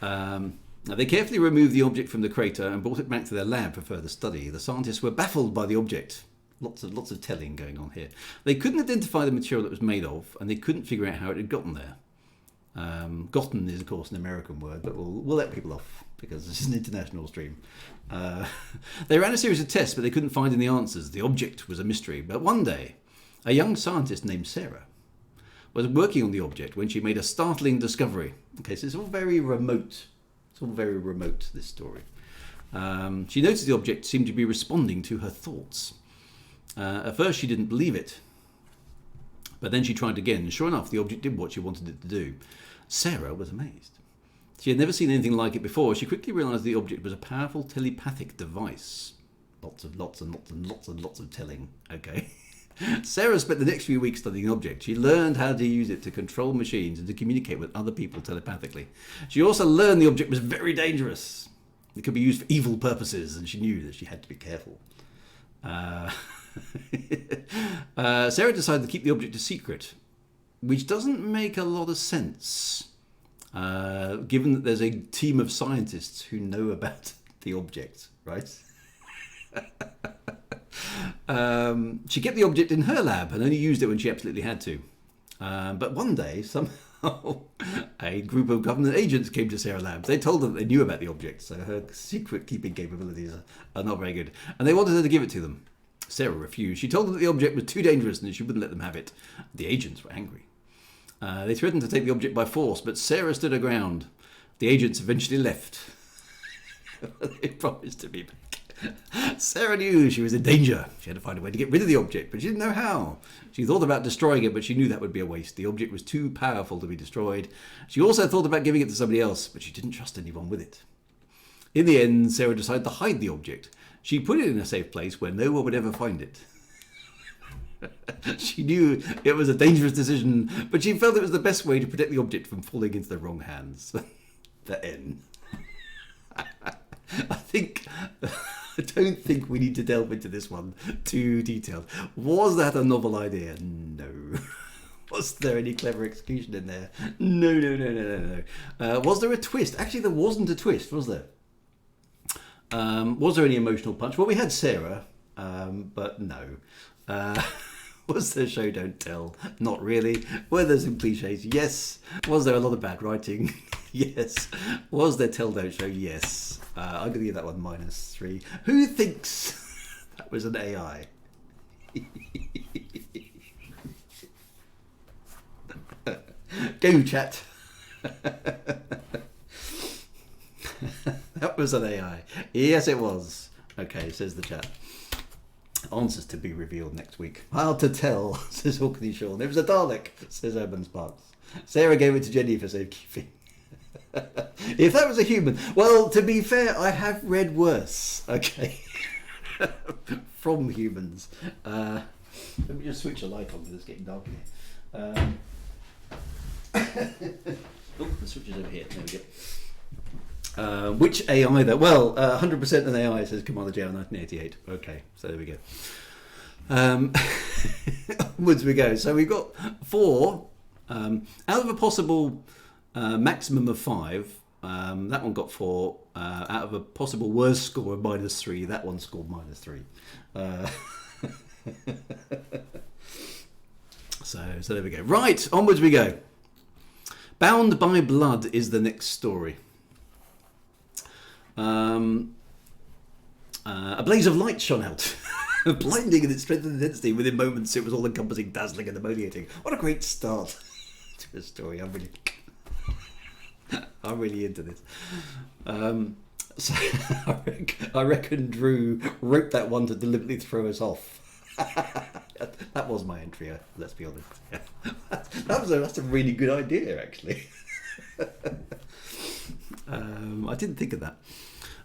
Speaker 1: Now they carefully removed the object from the crater and brought it back to their lab for further study. The scientists were baffled by the object. Lots of telling going on here. They couldn't identify the material it was made of, and they couldn't figure out how it had gotten there. Gotten is, of course, an American word, but we'll let people off because this is an international stream. They ran a series of tests, but they couldn't find any answers. The object was a mystery. But one day, a young scientist named Sarah was working on the object when she made a startling discovery. Okay, so it's all very remote. It's all very remote, this story. She noticed the object seemed to be responding to her thoughts. At first, she didn't believe it. But then she tried again, and sure enough, the object did what she wanted it to do. Sarah was amazed. She had never seen anything like it before. She quickly realised the object was a powerful telepathic device. Lots of telling. Okay. Sarah spent the next few weeks studying the object. She learned how to use it to control machines and to communicate with other people telepathically. She also learned the object was very dangerous. It could be used for evil purposes, and she knew that she had to be careful. Sarah decided to keep the object a secret, which doesn't make a lot of sense, given that there's a team of scientists who know about the object, right? She kept the object in her lab and only used it when she absolutely had to. But one day, somehow, a group of government agents came to Sarah Labs. They told her that they knew about the object, so her secret-keeping capabilities are not very good. And they wanted her to give it to them. Sarah refused. She told them that the object was too dangerous and she wouldn't let them have it. The agents were angry. They threatened to take the object by force, but Sarah stood her ground. The agents eventually left. They promised to be back. Sarah knew she was in danger. She had to find a way to get rid of the object, but she didn't know how. She thought about destroying it, but she knew that would be a waste. The object was too powerful to be destroyed. She also thought about giving it to somebody else, but she didn't trust anyone with it. In the end, Sarah decided to hide the object. She put it in a safe place where no one would ever find it. She knew it was a dangerous decision, but she felt it was the best way to protect the object from falling into the wrong hands. The end. I don't think we need to delve into this one too detailed. Was that a novel idea? No. Was there any clever execution in there? No. Was there a twist? Actually, there wasn't a twist, was there? Was there any emotional punch? Well, we had Sarah, but no. Was there show don't tell? Not really. Were there some cliches? Yes. Was there a lot of bad writing? Yes. Was there tell don't show? Yes. I'm going to give that one -3. Who thinks that was an AI? Go, chat. That was an AI. Yes, it was. Okay, says the chat. Answers to be revealed next week. Hard to tell, says Hawkney Sean. It was a Dalek, says Urban Sparks. Sarah gave it to Jenny for safekeeping. If that was a human. Well, to be fair, I have read worse. Okay. From humans. Let me just switch a light on because it's getting dark in here. Oh, the switch is over here. There we go. Which AI though? Well, 100% an AI, says Commander J 1988. Okay, so there we go. Onwards we go. So we've got 4 out of a possible maximum of 5. That one got 4. Out of a possible worst score of -3, that one scored -3. So there we go. Right, onwards we go. Bound by Blood is the next story. A blaze of light shone out, blinding in its strength and intensity. Within moments, it was all-encompassing, dazzling, and emollinating. What a great start to a story! I'm really into this. So I reckon Drew wrote that one to deliberately throw us off. That was my entry. Let's be honest. That's a really good idea, actually. I didn't think of that.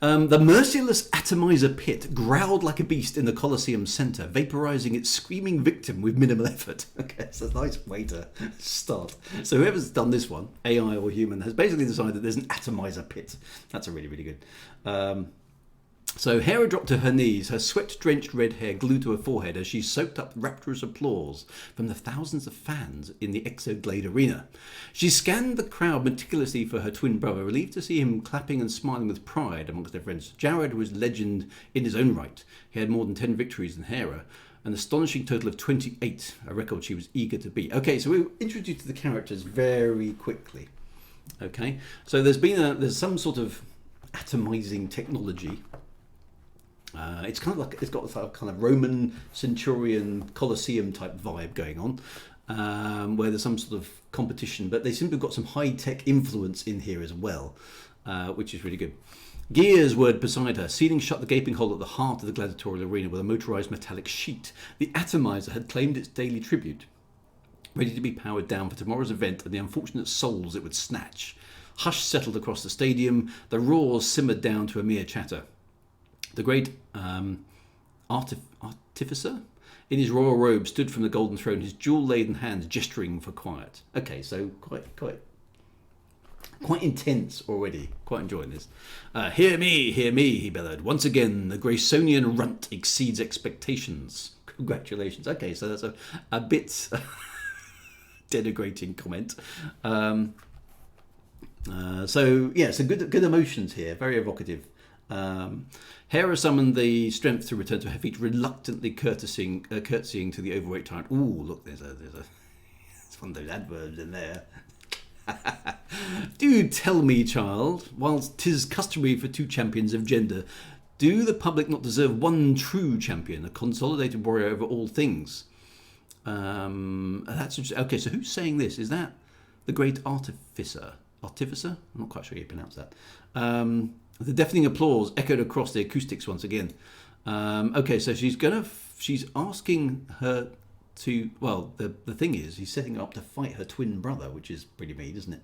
Speaker 1: The merciless atomizer pit growled like a beast in the Colosseum centre, vaporising its screaming victim with minimal effort. Okay, it's a nice way to start. So whoever's done this one, AI or human, has basically decided that there's an atomizer pit. That's a really, really good. So Hera dropped to her knees, her sweat-drenched red hair glued to her forehead as she soaked up rapturous applause from the thousands of fans in the Exoglade arena. She scanned the crowd meticulously for her twin brother, relieved to see him clapping and smiling with pride amongst their friends. Jared was legend in his own right. He had more than 10 victories than Hera, an astonishing total of 28, a record she was eager to beat. Okay, so we were introduced to the characters very quickly. Okay, so there's some sort of atomizing technology. It's kind of like, it's got a kind of Roman centurion Colosseum type vibe going on, where there's some sort of competition, but they seem to have got some high-tech influence in here as well, which is really good. Gears whirred beside her, sealing shut the gaping hole at the heart of the gladiatorial arena with a motorised metallic sheet. The atomizer had claimed its daily tribute, ready to be powered down for tomorrow's event and the unfortunate souls it would snatch. Hush settled across the stadium, the roars simmered down to a mere chatter. The great artificer in his royal robe stood from the golden throne, his jewel-laden hands gesturing for quiet. Okay, so quite intense already. Quite enjoying this. Hear me, he bellowed. Once again, the Graysonian runt exceeds expectations. Congratulations. Okay, so that's a bit denigrating comment. So good emotions here. Very evocative. Hera summoned the strength to return to her feet, reluctantly curtsying to the overweight tyrant. Ooh, look, there's it's one of those adverbs in there. Do tell me, child, whilst 'tis customary for two champions of gender, do the public not deserve one true champion, a consolidated warrior over all things? That's interesting. Okay, so who's saying this? Is that the great artificer? Artificer? I'm not quite sure how you pronounce that. The deafening applause echoed across the acoustics once again. Okay, so she's asking her to. Well, the thing is, he's setting her up to fight her twin brother, which is pretty mean, isn't it?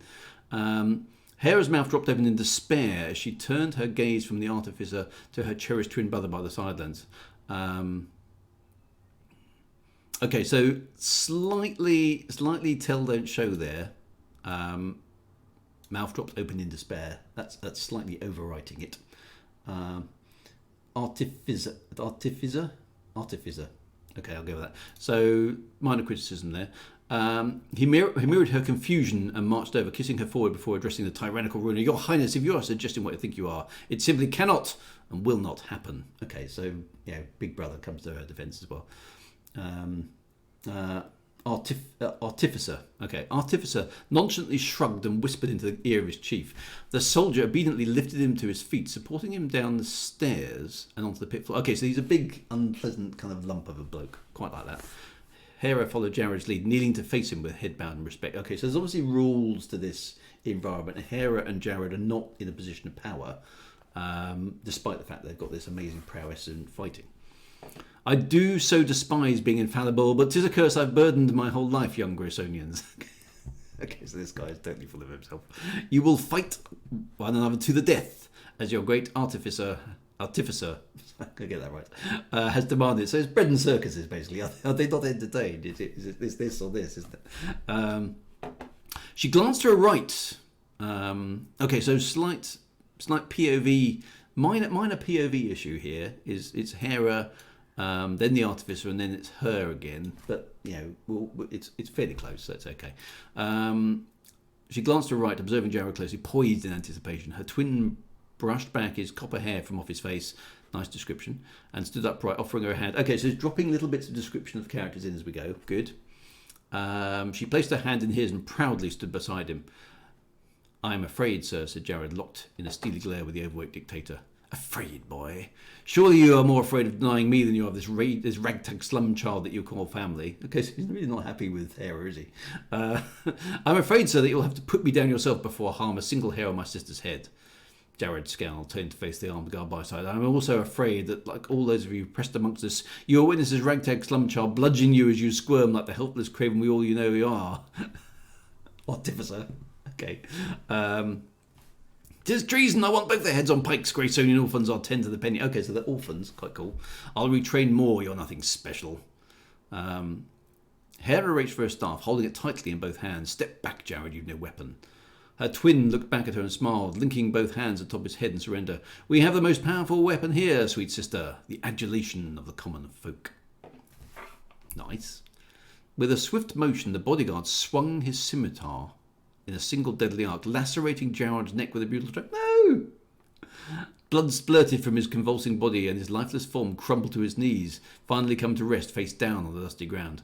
Speaker 1: Hera's mouth dropped open in despair as she turned her gaze from the artificer to her cherished twin brother by the sidelines. Okay, so slightly tell don't show there. Mouth dropped open in despair. That's slightly overwriting it. Artificer. Okay, I'll go with that. So minor criticism there. He mirrored her confusion and marched over, kissing her forward before addressing the tyrannical ruler. Your Highness, if you are suggesting what you think you are, it simply cannot and will not happen. Okay, so Big Brother comes to her defence as well. Artificer. Okay, Artificer nonchalantly shrugged and whispered into the ear of his chief. The soldier obediently lifted him to his feet, supporting him down the stairs and onto the pit floor. Okay, so he's a big, unpleasant kind of lump of a bloke. Quite like that. Hera followed Jared's lead, kneeling to face him with head bowed in respect. Okay, so there's obviously rules to this environment. Hera and Jared are not in a position of power, despite the fact they've got this amazing prowess in fighting. I do so despise being infallible, but 'tis a curse I've burdened my whole life, young Graysonians. Okay, so this guy is totally full of himself. You will fight one another to the death, as your great artificer, I can get that right, has demanded. So it's bread and circuses, basically. Are they not entertained? Is this or this, isn't it? She glanced to her right. Okay, so slight POV, minor POV issue here. It's Hera, then the artificer, and then it's her again. But it's fairly close, so it's okay. She glanced to her right, observing Jared closely, poised in anticipation. Her twin brushed back his copper hair from off his face, nice description, and stood upright, offering her a hand. Okay, so it's dropping little bits of description of characters in as we go. Good. She placed her hand in his and proudly stood beside him. I am afraid, sir, said Jared, locked in a steely glare with the overweight dictator. Afraid, boy? Surely you are more afraid of denying me than you are of this ragtag slum child that you call family. Okay, so he's really not happy with Hera, is he? I'm afraid, sir, that you'll have to put me down yourself before I harm a single hair on my sister's head. Jared scowled, turned to face the armed guard by his side. I'm also afraid that, like all those of you pressed amongst us, you are witnesses ragtag slum child bludgeon you as you squirm like the helpless craven we all you know you are. Artificer. Okay. 'Tis treason. I want both their heads on pikes. Graysonian orphans are 10 to the penny. Okay, so they're orphans. Quite cool. I'll retrain more. You're nothing special. Hera reached for her staff, holding it tightly in both hands. Step back, Jared. You've no weapon. Her twin looked back at her and smiled, linking both hands atop his head in surrender. We have the most powerful weapon here, sweet sister, the adulation of the common folk. Nice. With a swift motion, the bodyguard swung his scimitar in a single deadly arc, lacerating Jared's neck with a brutal stroke. No! Blood splurted from his convulsing body, and his lifeless form crumpled to his knees, finally come to rest face down on the dusty ground.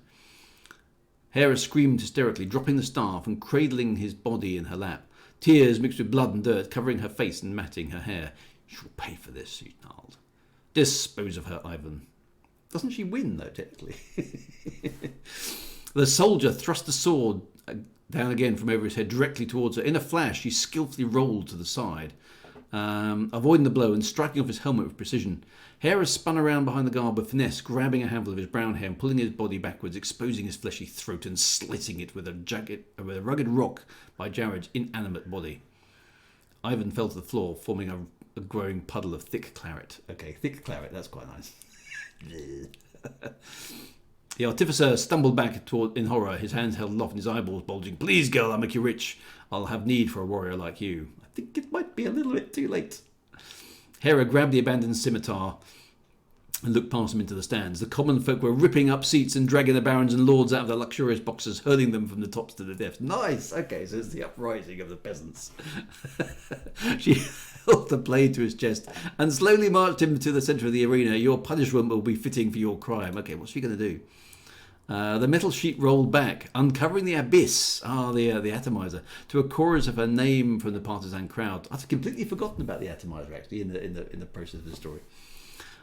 Speaker 1: Hera screamed hysterically, dropping the staff and cradling his body in her lap. Tears mixed with blood and dirt covering her face and matting her hair. She'll pay for this, she snarled. Dispose of her, Ivan. Doesn't she win, though, technically? The soldier thrust the sword down again from over his head directly towards her. In a flash, she skillfully rolled to the side, avoiding the blow and striking off his helmet with precision. Hera spun around behind the guard with finesse, grabbing a handful of his brown hair and pulling his body backwards, exposing his fleshy throat and slitting it with a rugged rock by Jared's inanimate body. Ivan fell to the floor, forming a growing puddle of thick claret. Okay, thick claret, that's quite nice. The artificer stumbled back in horror, his hands held aloft and his eyeballs bulging. Please, girl, I'll make you rich. I'll have need for a warrior like you. I think it might be a little bit too late. Hera grabbed the abandoned scimitar and looked past him into the stands. The common folk were ripping up seats and dragging the barons and lords out of their luxurious boxes, hurling them from the tops to the depths. Nice! Okay, so it's the uprising of the peasants. She held the blade to his chest and slowly marched him to the centre of the arena. Your punishment will be fitting for your crime. Okay, what's she going to do? The metal sheet rolled back, uncovering the abyss, the atomizer, to a chorus of her name from the partisan crowd. I'd completely forgotten about the atomizer, actually, in the process of the story.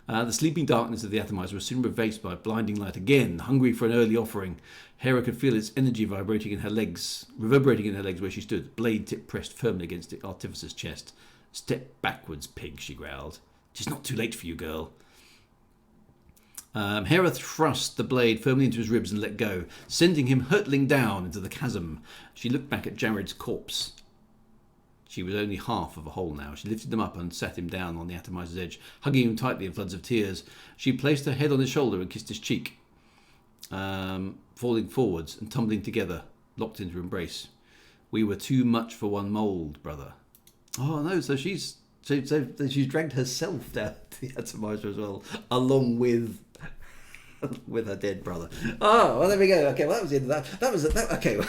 Speaker 1: The sleeping darkness of the atomizer was soon replaced by blinding light again, hungry for an early offering. Hera could feel its energy reverberating in her legs where she stood, blade tip pressed firmly against the artificer's chest. Step backwards, pig, she growled. It's not too late for you, girl. Hera thrust the blade firmly into his ribs and let go, sending him hurtling down into the chasm. She looked back at Jared's corpse. She was only half of a whole now. She lifted him up and sat him down on the atomizer's edge, hugging him tightly in floods of tears. She placed her head on his shoulder and kissed his cheek, falling forwards and tumbling together, locked into embrace. We were too much for one mould, brother. Oh no! So she's dragged herself down to the atomizer as well, along with her dead brother. Oh, well, there we go. Okay, well, that was the end of that. That was okay.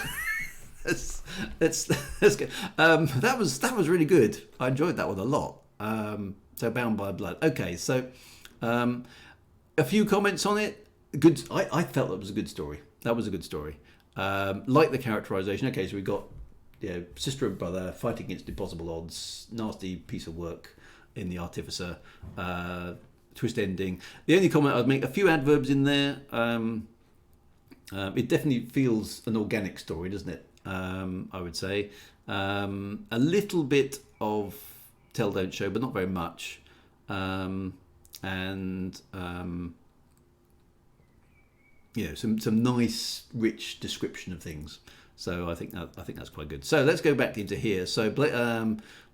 Speaker 1: Let's go. That was really good. I enjoyed that one a lot. So Bound by Blood. Okay, so a few comments on it. Good. I felt that was a good story. That was a good story. Like the characterization. Okay, so we got sister and brother fighting against impossible odds. Nasty piece of work in the Artificer. Twist ending. The only comment I'd make, a few adverbs in there. It definitely feels an organic story, doesn't it? I would say. A little bit of tell don't show, but not very much. Some nice rich description of things. So I think that's quite good. So let's go back into here. So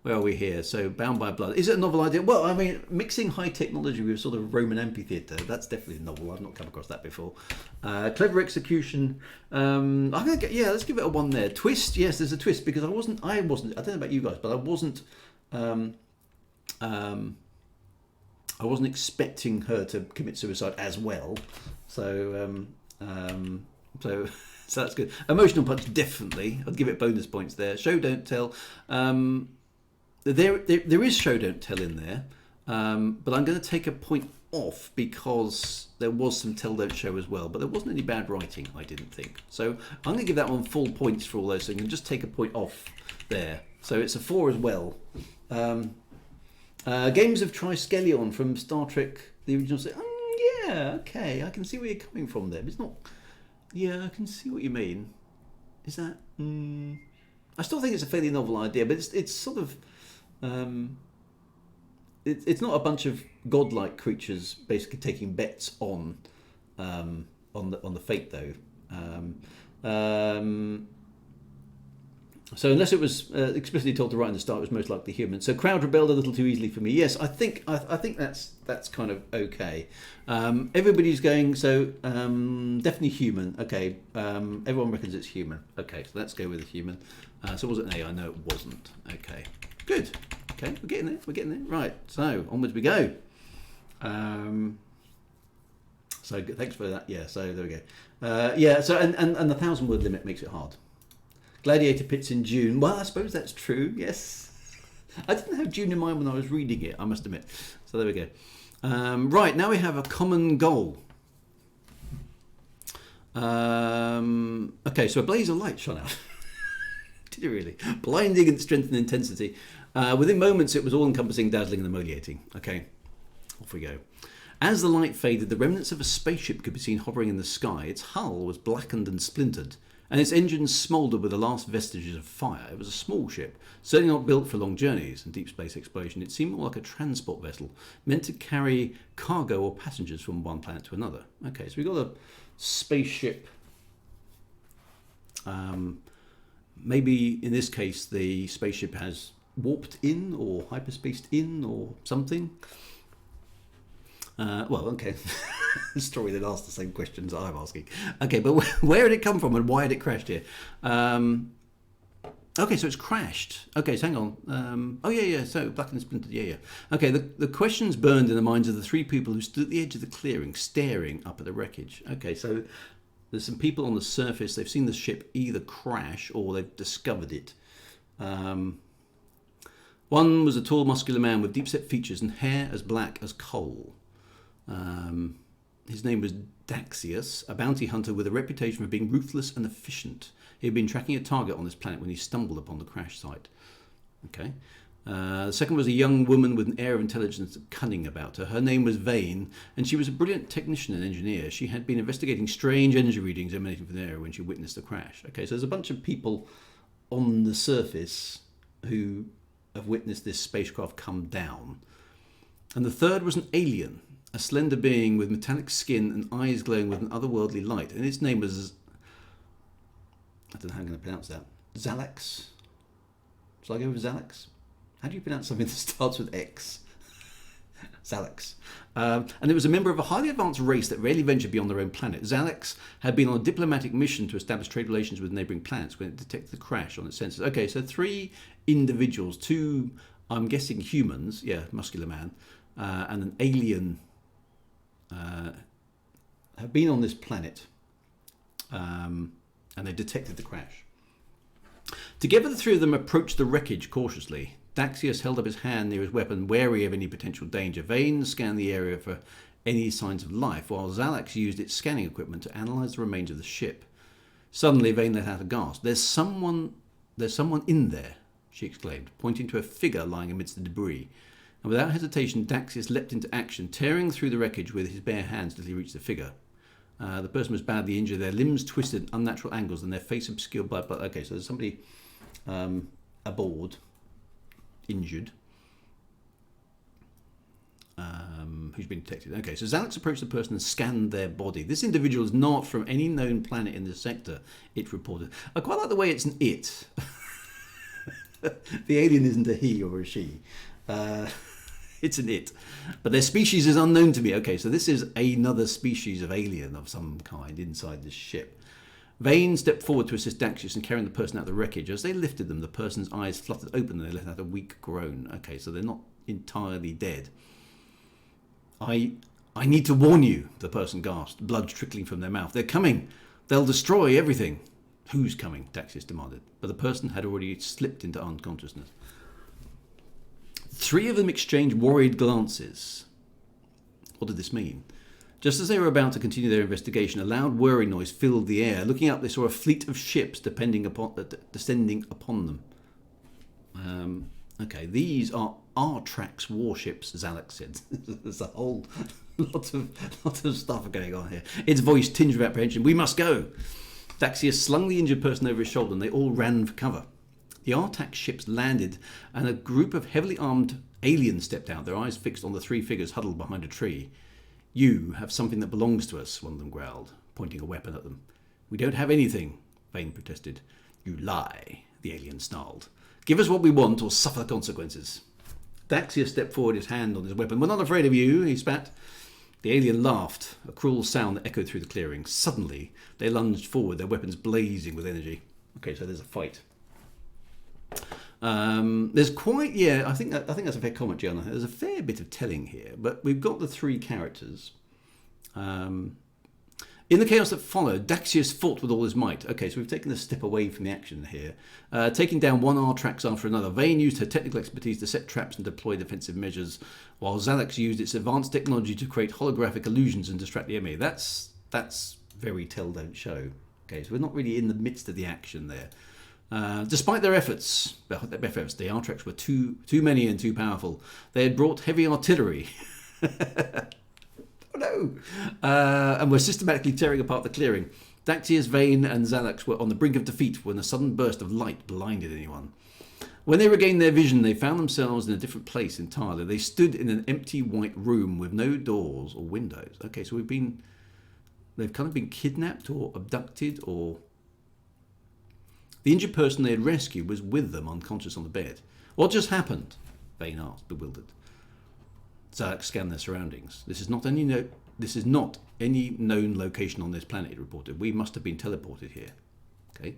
Speaker 1: where are we here? So Bound by Blood. Is it a novel idea? Well, I mean, mixing high technology with sort of Roman amphitheatre, that's definitely a novel. I've not come across that before. Clever execution. I'm gonna let's give it a 1 there. Twist. Yes, there's a twist because I wasn't. I don't know about you guys, but I wasn't. I wasn't expecting her to commit suicide as well. So that's good. Emotional punch, definitely. I'd give it bonus points there. Show don't tell. There is show don't tell in there, but I'm going to take a point off because there was some tell don't show as well, but there wasn't any bad writing, I didn't think. So I'm going to give that one full points for all those, so you can just take a point off there. So it's a 4 as well. Games of Triskelion from Star Trek, the original. Yeah, okay, I can see where you're coming from there. But it's not. Yeah, I can see what you mean. Is that? I still think it's a fairly novel idea, but it's sort of. It's not a bunch of godlike creatures basically taking bets on the fate though. So unless it was explicitly told to right in the start, it was most likely human. So crowd rebelled a little too easily for me. Yes, I think that's kind of okay. Everybody's going so definitely human. Okay, everyone reckons it's human. Okay, so let's go with the human. So was it an AI? No, it wasn't. Okay, good. Okay, we're getting there. We're getting there. Right. So onwards we go. So thanks for that. Yeah. So there we go. Yeah. So and the 1,000-word limit makes it hard. Gladiator pits in June. Well, I suppose that's true. Yes. I didn't have June in mind when I was reading it, I must admit. So there we go. Right, now we have a common goal. Okay, so a blaze of light shone out. Did it really? Blinding in strength and intensity. Within moments, it was all-encompassing, dazzling and emoliating. Okay, off we go. As the light faded, the remnants of a spaceship could be seen hovering in the sky. Its hull was blackened and splintered, and its engines smouldered with the last vestiges of fire. It was a small ship, certainly not built for long journeys and deep space exploration. It seemed more like a transport vessel, meant to carry cargo or passengers from one planet to another. Okay, so we've got a spaceship. Maybe in this case, the spaceship has warped in or hyperspaced in or something. Well, okay. The story that asked the same questions I'm asking. Okay, but where did it come from and why had it crashed here? Okay, so it's crashed. Okay, so hang on. Oh, yeah. So black and splintered. Yeah. Okay, the questions burned in the minds of the three people who stood at the edge of the clearing, staring up at the wreckage. Okay, so there's some people on the surface. They've seen the ship either crash or they've discovered it. One was a tall, muscular man with deep-set features and hair as black as coal. His name was Daxius, a bounty hunter with a reputation for being ruthless and efficient. He had been tracking a target on this planet when he stumbled upon the crash site. Okay. The second was a young woman with an air of intelligence and cunning about her. Her name was Vane, and she was a brilliant technician and engineer. She had been investigating strange energy readings emanating from the area when she witnessed the crash. Okay, so there's a bunch of people on the surface who have witnessed this spacecraft come down. And the third was an alien, a slender being with metallic skin and eyes glowing with an otherworldly light. And its name was, I don't know how I'm going to pronounce that, Zalax? Shall I go with Zalax? How do you pronounce something that starts with X? Zalax. And it was a member of a highly advanced race that rarely ventured beyond their own planet. Zalax had been on a diplomatic mission to establish trade relations with neighbouring planets when it detected the crash on its sensors. Okay, so three individuals, two, I'm guessing humans, yeah, muscular man, and an alien have been on this planet, and they detected the crash. Together, the three of them approached the wreckage cautiously. Daxius held up his hand near his weapon, wary of any potential danger. Vane scanned the area for any signs of life, while Zalax used its scanning equipment to analyse the remains of the ship. Suddenly, Vane let out a gasp. There's someone in there, she exclaimed, pointing to a figure lying amidst the debris. And without hesitation, Daxius leapt into action, tearing through the wreckage with his bare hands till he reached the figure. The person was badly injured, their limbs twisted at unnatural angles and their face obscured by blood. Okay, so there's somebody aboard, injured, who's been detected. Okay, so Zalax approached the person and scanned their body. This individual is not from any known planet in the sector, it reported. I quite like the way it's an it. The alien isn't a he or a she. It's an it. But their species is unknown to me. Okay, so this is another species of alien of some kind inside this ship. Vane stepped forward to assist Daxius in carrying the person out of the wreckage. As they lifted them, the person's eyes fluttered open and they let out a weak groan. Okay, so they're not entirely dead. I need to warn you, the person gasped, blood trickling from their mouth. They're coming. They'll destroy everything. Who's coming? Daxius demanded. But the person had already slipped into unconsciousness. Three of them exchanged worried glances. What did this mean? Just as they were about to continue their investigation, a loud whirring noise filled the air. Looking up, they saw a fleet of ships descending upon them. Okay, these are Artrax warships, Zalax said. There's a whole lot of stuff going on here. Its voice tinged with apprehension. We must go. Daxius slung the injured person over his shoulder and they all ran for cover. The Artax ships landed and a group of heavily armed aliens stepped out, their eyes fixed on the three figures huddled behind a tree. You have something that belongs to us, one of them growled, pointing a weapon at them. We don't have anything, Vane protested. You lie, the alien snarled. Give us what we want or suffer the consequences. Daxius stepped forward, his hand on his weapon. We're not afraid of you, he spat. The alien laughed, a cruel sound that echoed through the clearing. Suddenly, they lunged forward, their weapons blazing with energy. Okay, so there's a fight. There's quite, yeah, I think that's a fair comment, Gianna. There's a fair bit of telling here, but we've got the three characters. In the chaos that followed, Daxius fought with all his might. Okay, so we've taken a step away from the action here. Taking down one Artrax after another, Vayne used her technical expertise to set traps and deploy defensive measures, while Zalax used its advanced technology to create holographic illusions and distract the enemy. That's very tell, don't show. Okay, so we're not really in the midst of the action there. Despite their efforts, the Artrax were too many and too powerful. They had brought heavy artillery. No. And were systematically tearing apart the clearing. Daxius, Vayne, and Zalax were on the brink of defeat when a sudden burst of light blinded anyone. When they regained their vision, they found themselves in a different place entirely. They stood in an empty white room with no doors or windows. Okay, so they've kind of been kidnapped or abducted, or the injured person they had rescued was with them, unconscious on the bed. What just happened? Vayne asked, bewildered. Zalax scanned their surroundings. This is not any known location on this planet, it reported. We must have been teleported here. Okay.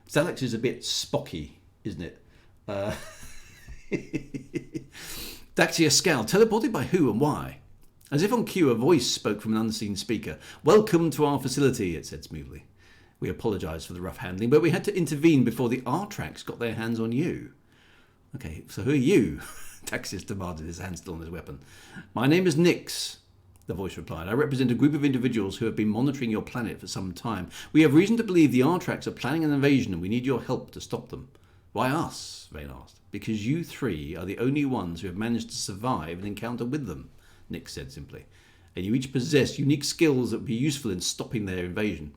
Speaker 1: Zalax is a bit spocky, isn't it? Daxia scowled. Teleported by who and why? As if on cue, a voice spoke from an unseen speaker. Welcome to our facility, it said smoothly. We apologise for the rough handling, but we had to intervene before the Artrax got their hands on you. Okay, so who are you? Daxius demanded, his hand still on his weapon. My name is Nyx, the voice replied. I represent a group of individuals who have been monitoring your planet for some time. We have reason to believe the Artrax are planning an invasion and we need your help to stop them. Why us? Vayne asked. Because you three are the only ones who have managed to survive an encounter with them, Nyx said simply. And you each possess unique skills that would be useful in stopping their invasion.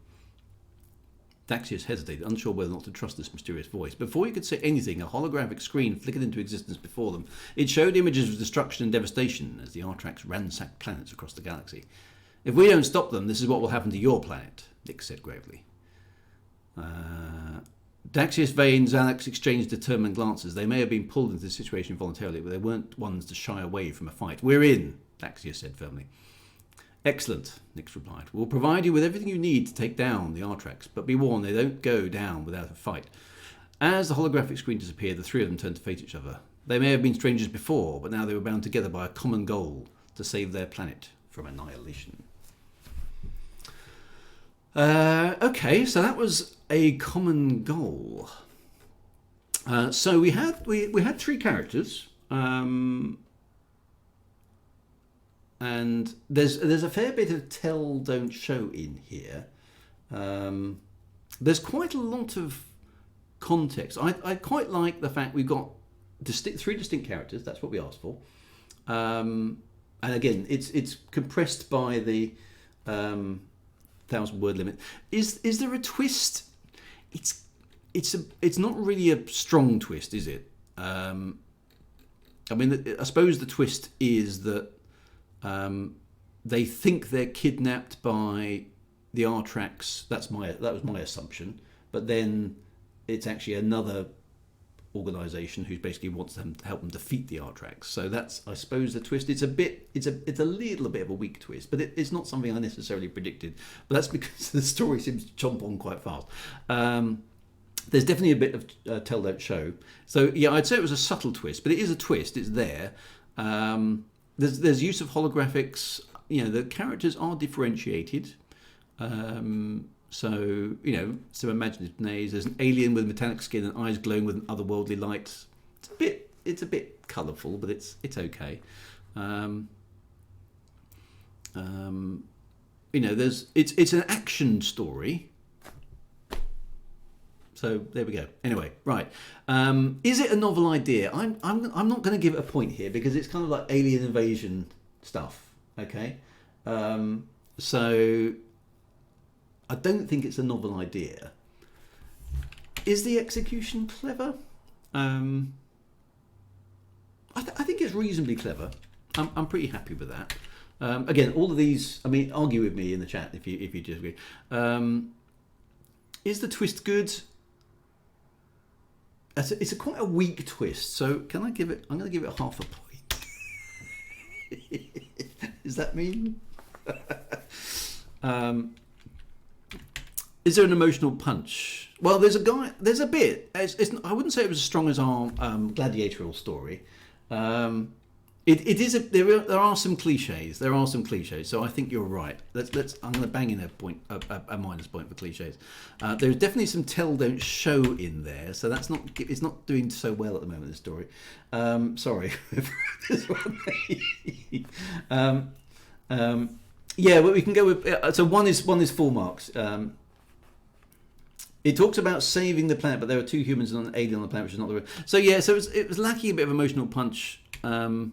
Speaker 1: Daxius hesitated, unsure whether or not to trust this mysterious voice. Before he could say anything, a holographic screen flickered into existence before them. It showed images of destruction and devastation as the Artrax ransacked planets across the galaxy. If we don't stop them, this is what will happen to your planet, Nyx said gravely. Daxius, Vayne, Zalax exchanged determined glances. They may have been pulled into this situation voluntarily, but they weren't ones to shy away from a fight. We're in, Daxius said firmly. Excellent, Nyx replied. We'll provide you with everything you need to take down the Artrax, but be warned, they don't go down without a fight. As the holographic screen disappeared, the three of them turned to face each other. They may have been strangers before, but now they were bound together by a common goal, to save their planet from annihilation. Okay, so that was a common goal. So we had three characters. And there's a fair bit of tell, don't show in here. There's quite a lot of context. I quite like the fact we've got three distinct characters. That's what we asked for. And again, it's compressed by the 1,000-word limit. Is there a twist? It's not really a strong twist, is it? I mean, I suppose the twist is that they think they're kidnapped by the Artrax. That was my assumption. But then it's actually another organisation who basically wants them to help them defeat the Artrax. So that's, I suppose, the twist. It's a little bit of a weak twist, but it's not something I necessarily predicted. But that's because the story seems to chomp on quite fast. There's definitely a bit of tell, don't show. So yeah, I'd say it was a subtle twist, but it is a twist. It's there. There's use of holographics. You know, the characters are differentiated. So, you know, some imaginative names. There's an alien with metallic skin and eyes glowing with an otherworldly light. It's a bit colourful, but it's okay. You know, it's an action story. So there we go. Anyway, right. Is it a novel idea? I'm not going to give it a point here because it's kind of like alien invasion stuff. Okay. So I don't think it's a novel idea. Is the execution clever? I think it's reasonably clever. I'm pretty happy with that. Again, all of these. I mean, argue with me in the chat if you disagree. Is the twist good? It's quite a weak twist. So can I give it? I'm going to give it half a point. Is that mean? Is there an emotional punch? Well, there's a guy. There's a bit. I wouldn't say it was as strong as our gladiatorial story. It is. There are some cliches. There are some cliches. So I think you're right. Let's. I'm going to bang in a minus point for cliches. There's definitely some tell don't show in there. So that's not. It's not doing so well at the moment. This story. Sorry. This one. Yeah, well, we can go with. So one is full marks. It talks about saving the planet, but there are two humans and an alien on the planet, which is not the. So yeah, so it was lacking a bit of emotional punch. I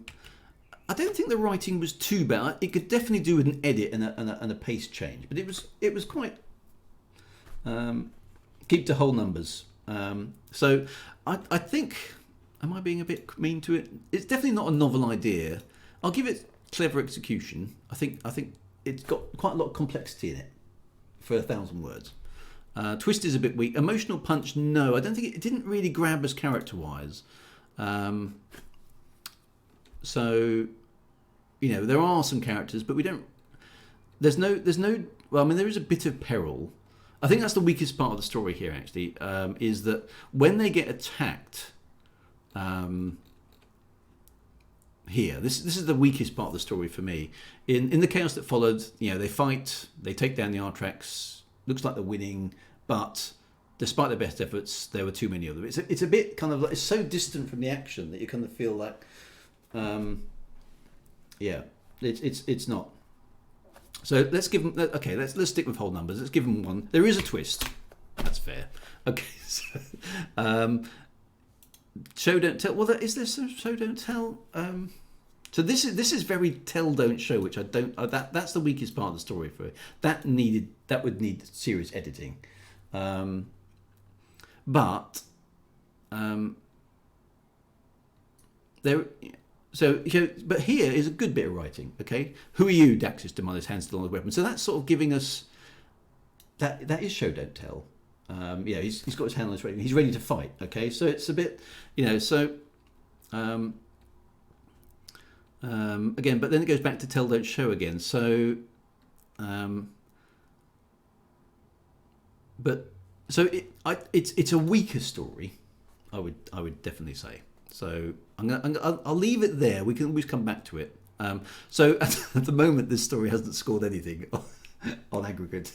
Speaker 1: don't think the writing was too bad. It could definitely do with an edit and a pace change, but it was quite keep to whole numbers. So I think, am I being a bit mean to it? It's definitely not a novel idea. I'll give it clever execution. I think it's got quite a lot of complexity in it for 1,000 words. Twist is a bit weak. Emotional punch, no. I don't think it didn't really grab us character-wise. So, there are some characters, but we don't. There's no. Well, I mean, there is a bit of peril. I think that's the weakest part of the story here. Actually, is that when they get attacked. Here, this is the weakest part of the story for me. In the chaos that followed, they fight, they take down the Artrex. Looks like they're winning, but despite their best efforts, there were too many of them. It's a bit kind of like, it's so distant from the action that you kind of feel like. It's not. So let's give them. Okay, let's stick with whole numbers. Let's give them one. There is a twist. That's fair. Okay. So, show don't tell. Well, is there some show don't tell? So this is very tell don't show, which I don't. That's the weakest part of the story for it. That would need serious editing. But there. So, but here is a good bit of writing. Okay, who are you? Daxis demands, his hand still on his weapon. So that's sort of giving us that is show don't tell. He's got his hand on his weapon. He's ready to fight. Okay, so it's a bit, so. Again, but then it goes back to tell don't show again. So, it's a weaker story. I would definitely say. So I'll leave it there. We can always come back to it. So at the moment, this story hasn't scored anything on aggregate.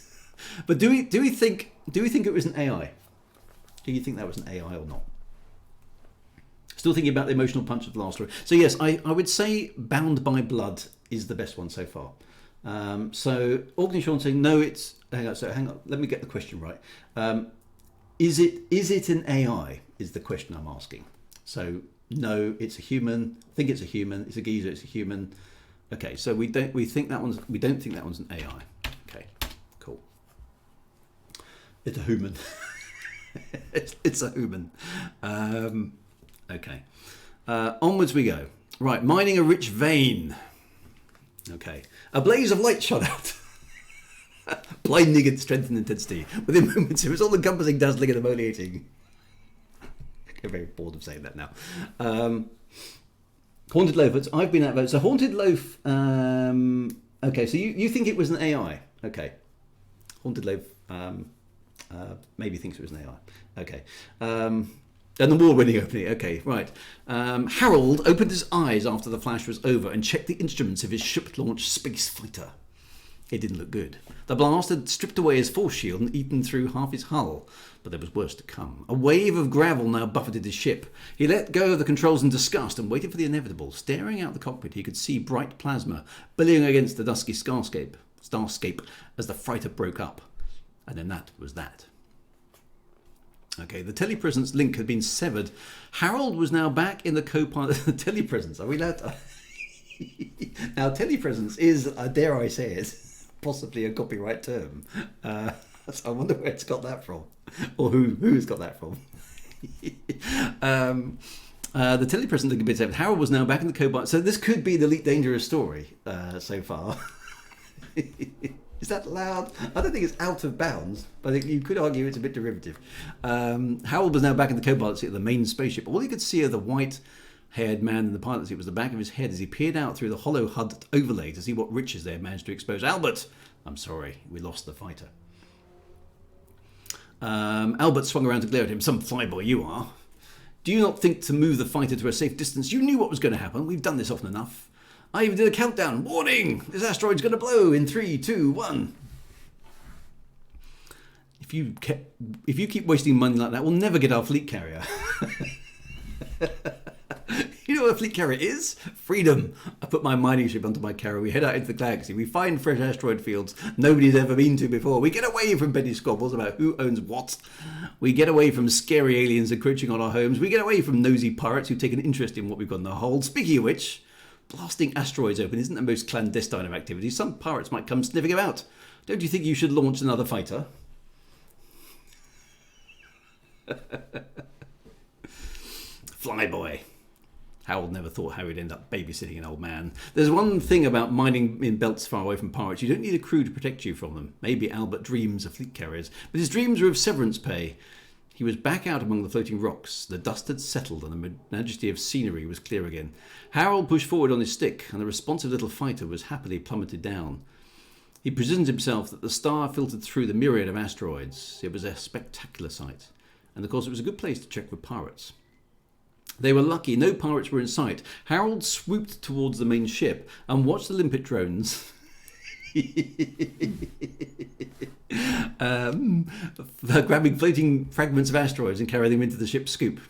Speaker 1: But do we think it was an AI? Do you think that was an AI or not? Still thinking about the emotional punch of the last story. So yes, I would say Bound by Blood is the best one so far. So Orkney Sean saying no, it's hang on. Let me get the question right. Is it an AI? Is the question I'm asking. So no, it's a human. I think it's a human. It's a geezer. It's a human. Okay, so we don't think that one's an AI. Okay, cool. It's a human. it's a human. Okay. Onwards we go. Right, mining a rich vein. Okay. A blaze of light shot out. Blinding in strength and intensity. Within moments it was all encompassing, dazzling and emoliating. I'm very bored of saying that now. Haunted Loaf. I've been outvoted. So Haunted Loaf. Okay, so you think it was an AI. Okay. Haunted Loaf maybe thinks it was an AI. Okay. And the war winning opening. Okay, right. Harold opened his eyes after the flash was over and checked the instruments of his ship-launched space fighter. It didn't look good. The blast had stripped away his force shield and eaten through half his hull, but there was worse to come. A wave of gravel now buffeted his ship. He let go of the controls in disgust and waited for the inevitable. Staring out the cockpit, he could see bright plasma billowing against the dusky starscape as the freighter broke up. And then that was that. Okay, the telepresence link had been severed. Harold was now back in the co-pilot. Telepresence, are we allowed to... Now, telepresence is, dare I say it, possibly a copyright term. So I wonder where it's got that from, or who's got that from. The telepresence link had been severed. Harold was now back in the co-pilot. So this could be the Elite Dangerous story so far. Is that loud? I don't think it's out of bounds, but I think you could argue it's a bit derivative. Harold was now back in the co-pilot seat of the main spaceship. All he could see of the white-haired man in the pilot seat was the back of his head as he peered out through the hollow HUD overlay to see what riches they had managed to expose. Albert! I'm sorry, we lost the fighter. Albert swung around to glare at him. Some flyboy you are. Do you not think to move the fighter to a safe distance? You knew what was going to happen. We've done this often enough. I even did a countdown. Warning! This asteroid's going to blow in 3, 2, 1. If you keep wasting money like that, we'll never get our fleet carrier. You know what a fleet carrier is? Freedom. I put my mining ship onto my carrier. We head out into the galaxy. We find fresh asteroid fields nobody's ever been to before. We get away from petty squabbles about who owns what. We get away from scary aliens encroaching on our homes. We get away from nosy pirates who take an interest in what we've got in the hold. Speaking of which, blasting asteroids open isn't the most clandestine of activities. Some pirates might come sniffing about. Don't you think you should launch another fighter? Flyboy. Harold never thought how he'd end up babysitting an old man. There's one thing about mining in belts far away from pirates. You don't need a crew to protect you from them. Maybe Albert dreams of fleet carriers, but his dreams were of severance pay. He was back out among the floating rocks. The dust had settled and the majesty of scenery was clear again. Harold pushed forward on his stick and the responsive little fighter was happily plummeted down. He presented himself that the star filtered through the myriad of asteroids. It was a spectacular sight. And of course it was a good place to check for pirates. They were lucky, no pirates were in sight. Harold swooped towards the main ship and watched the limpet drones grabbing floating fragments of asteroids and carrying them into the ship's scoop.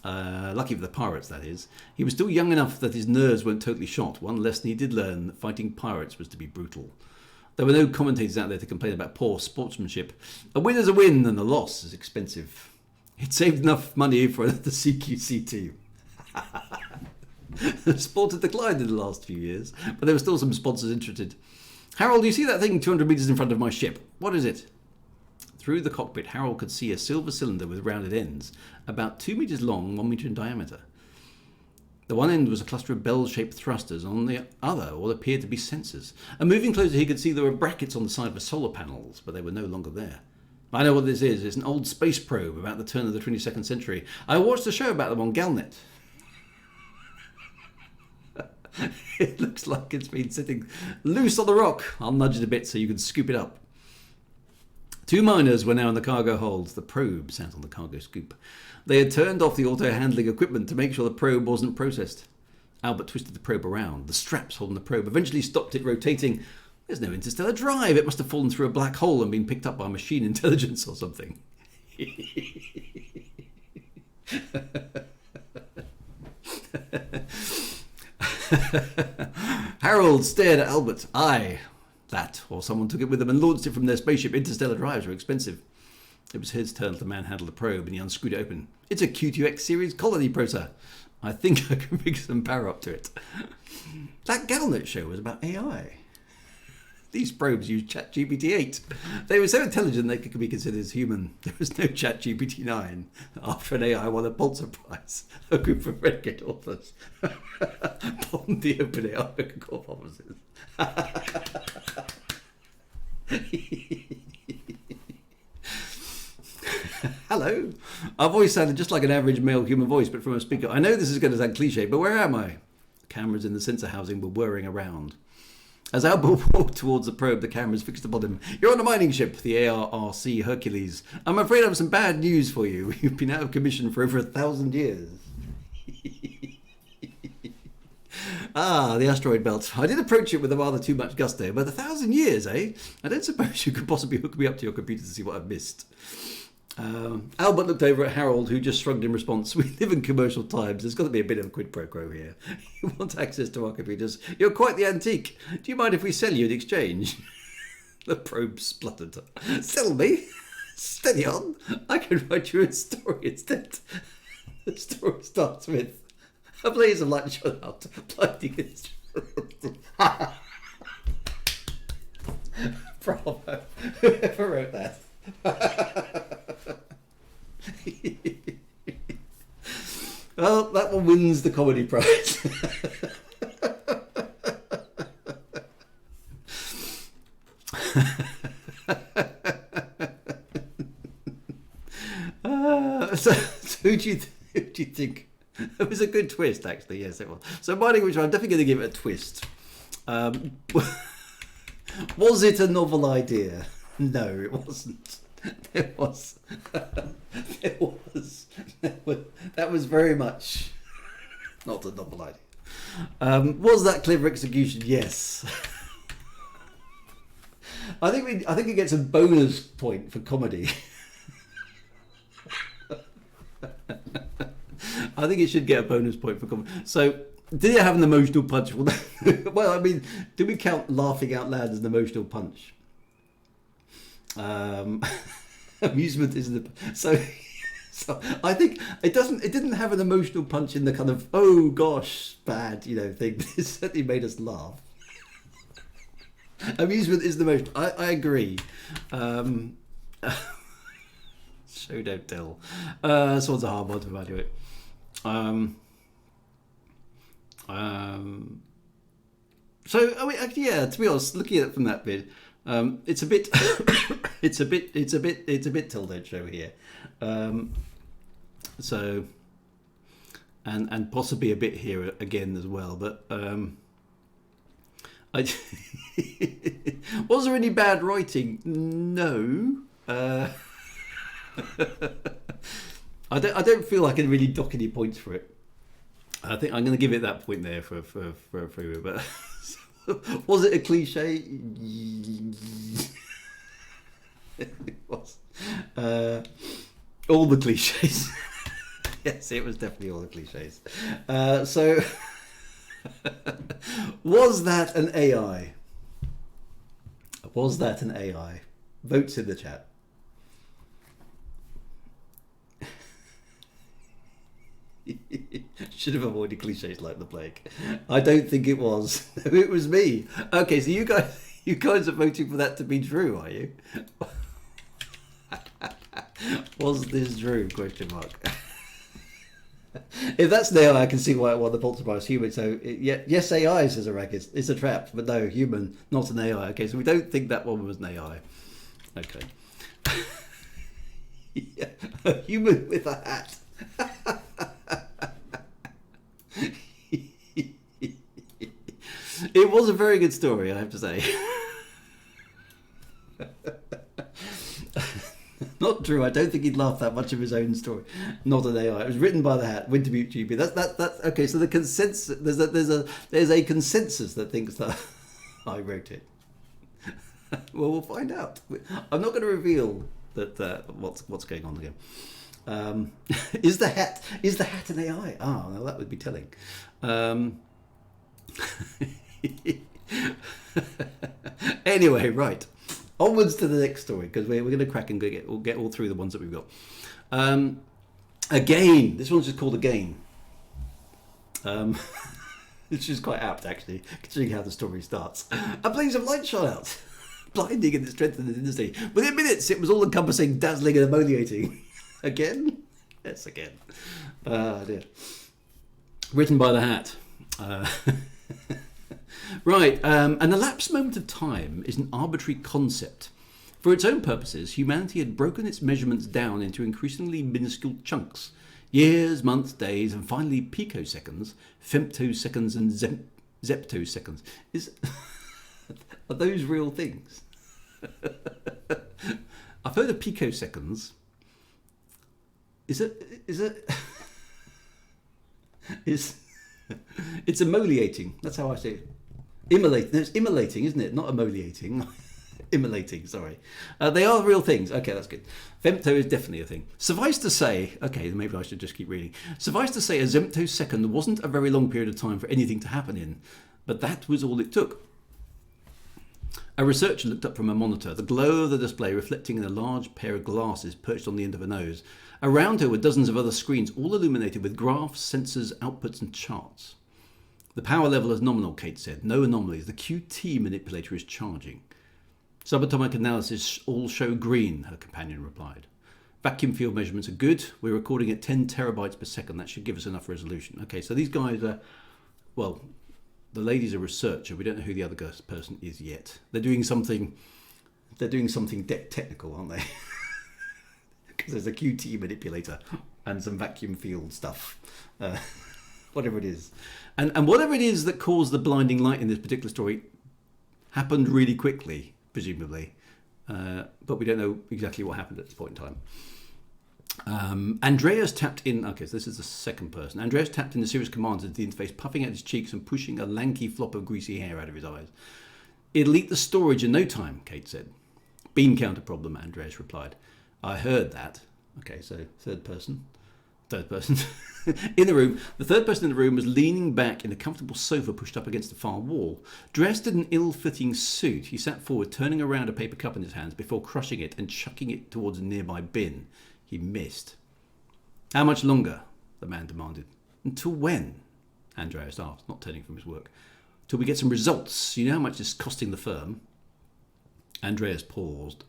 Speaker 1: Lucky for the pirates, that is. He was still young enough that his nerves weren't totally shot. One lesson he did learn, that fighting pirates was to be brutal. There were no commentators out there to complain about poor sportsmanship. A win is a win and a loss is expensive. It saved enough money for the CQC team. The sport had declined in the last few years, but there were still some sponsors interested. Harold, you see that thing 200 metres in front of my ship? What is it? Through the cockpit, Harold could see a silver cylinder with rounded ends, about 2 metres long, 1 metre in diameter. The one end was a cluster of bell-shaped thrusters, and on the other all appeared to be sensors. And moving closer, he could see there were brackets on the side of solar panels, but they were no longer there. I know what this is. It's an old space probe about the turn of the 22nd century. I watched a show about them on Galnet. It looks like it's been sitting loose on the rock. I'll nudge it a bit so you can scoop it up. 2 miners were now in the cargo holds. The probe sat on the cargo scoop. They had turned off the auto-handling equipment to make sure the probe wasn't processed. Albert twisted the probe around. The straps holding the probe eventually stopped it rotating. There's no interstellar drive. It must have fallen through a black hole and been picked up by machine intelligence or something. Harold stared at Albert. Aye, that, or someone took it with them and launched it from their spaceship. Interstellar drives were expensive. It was his turn to manhandle the probe and he unscrewed it open. It's a Q2X series colony processor. I think I can rig some power up to it. That Galnet show was about AI. These probes used ChatGPT-8. They were so intelligent they could be considered as human. There was no ChatGPT-9. After an AI won a Pulitzer Prize, a group of renegade authors bombed the open AI Corp offices. Hello. Our voice sounded just like an average male human voice, but from a speaker. I know this is going to sound cliche, but where am I? The cameras in the sensor housing were whirring around. As Albert walked towards the probe, the cameras fixed upon him. You're on a mining ship, the ARRC Hercules. I'm afraid I have some bad news for you. You've been out of commission for over 1,000 years. The asteroid belt. I did approach it with a rather too much gusto, but 1,000 years, eh? I don't suppose you could possibly hook me up to your computer to see what I've missed. Albert looked over at Harold, who just shrugged in response. We live in commercial times. There's got to be a bit of a quid pro quo here. You want access to our computers? You're quite the antique. Do you mind if we sell you in exchange? The probe spluttered. Sell me? Steady on. I can write you a story instead. The story starts with a blaze of light shot out, blinding instruments. Bravo. Whoever wrote that. Well, that one wins the comedy prize. So who do you think? It was a good twist, actually. Yes, it was. So mining, which I'm definitely going to give it a twist. Was it a novel idea? No, it wasn't. there was, that was very much not a novel idea. Was that clever execution? Yes. I think it gets a bonus point for comedy. I think it should get a bonus point for comedy. So, did it have an emotional punch? Well, I mean, do we count laughing out loud as an emotional punch? Amusement isn't so. I think it doesn't. It didn't have an emotional punch in the kind of oh gosh bad thing. It certainly made us laugh. Amusement is the most. I agree. Show don't tell. This one's a hard one to evaluate. So I mean, yeah. To be honest, looking at it from that bit, it's a bit, it's a bit tilted show here. So, and possibly a bit here again as well, but was there any bad writing? No. I don't feel I can really dock any points for it. I think I'm going to give it that point there for but was it a cliche? It was. All the cliches. Yes, it was definitely all the cliches. So, was that an AI? Was that an AI? Votes in the chat. Should have avoided cliches like the plague. I don't think it was. It was me. Okay, so you guys are voting for that to be true, are you? Was this true? Question mark. If that's an AI, I can see why it won the Pulitzer Prize. Human. So yes, AI says a racket. It's a trap, but no, human, not an AI. Okay, so we don't think that one was an AI. Okay. Yeah, a human with a hat. It was a very good story, I have to say. Not true. I don't think he'd laugh that much of his own story. Not an AI. It was written by the hat. Wintermute GP. That's okay. So the consensus. There's a consensus that thinks that I wrote it. Well, we'll find out. I'm not going to reveal that what's going on again. Is the hat an AI? Ah, well, that would be telling. Anyway, right. Onwards to the next story, because we're going to crack and get all through the ones that we've got. Again, this one's just called Again. Which is quite apt, actually, considering how the story starts. A blaze of light shone out, blinding and strengthening the industry. Within minutes, it was all-encompassing, dazzling and emoliating. Again? Yes, again. Dear. Written by the hat. Right, an elapsed moment of time is an arbitrary concept. For its own purposes, humanity had broken its measurements down into increasingly minuscule chunks. Years, months, days, and finally picoseconds, femtoseconds and zeptoseconds. Are those real things? I've heard of picoseconds. Is it it's emoliating. That's how I say it. Immolating. No, it's immolating, isn't it? Not emoliating. Immolating, sorry. They are real things. Okay, that's good. Femto is definitely a thing. Suffice to say, okay, maybe I should just keep reading. Suffice to say, a zeptosecond wasn't a very long period of time for anything to happen in, but that was all it took. A researcher looked up from a monitor, the glow of the display reflecting in a large pair of glasses perched on the end of her nose. Around her were dozens of other screens, all illuminated with graphs, sensors, outputs, and charts. The power level is nominal, Kate said. No anomalies. The QT manipulator is charging. Subatomic analysis all show green, her companion replied. Vacuum field measurements are good. We're recording at 10 terabytes per second. That should give us enough resolution. Okay, so these guys are, well, the lady's a researcher. We don't know who the other person is yet. They're doing something technical, aren't they? Because there's a QT manipulator and some vacuum field stuff. Whatever it is. And whatever it is that caused the blinding light in this particular story happened really quickly, presumably. but we don't know exactly what happened at this point in time. Andreas tapped in. Okay, so this is the second person. Andreas tapped in the Sirius commander to the interface, puffing out his cheeks and pushing a lanky flop of greasy hair out of his eyes. It'll eat the storage in no time, Kate said. Bean counter problem, Andreas replied. I heard that. Okay, so third person. In the room, the third person in the room was leaning back in a comfortable sofa pushed up against the far wall. Dressed in an ill-fitting suit, he sat forward, turning around a paper cup in his hands before crushing it and chucking it towards a nearby bin. He missed. How much longer? The man demanded. Until when? Andreas asked, not turning from his work. Till we get some results. You know how much this is costing the firm? Andreas paused.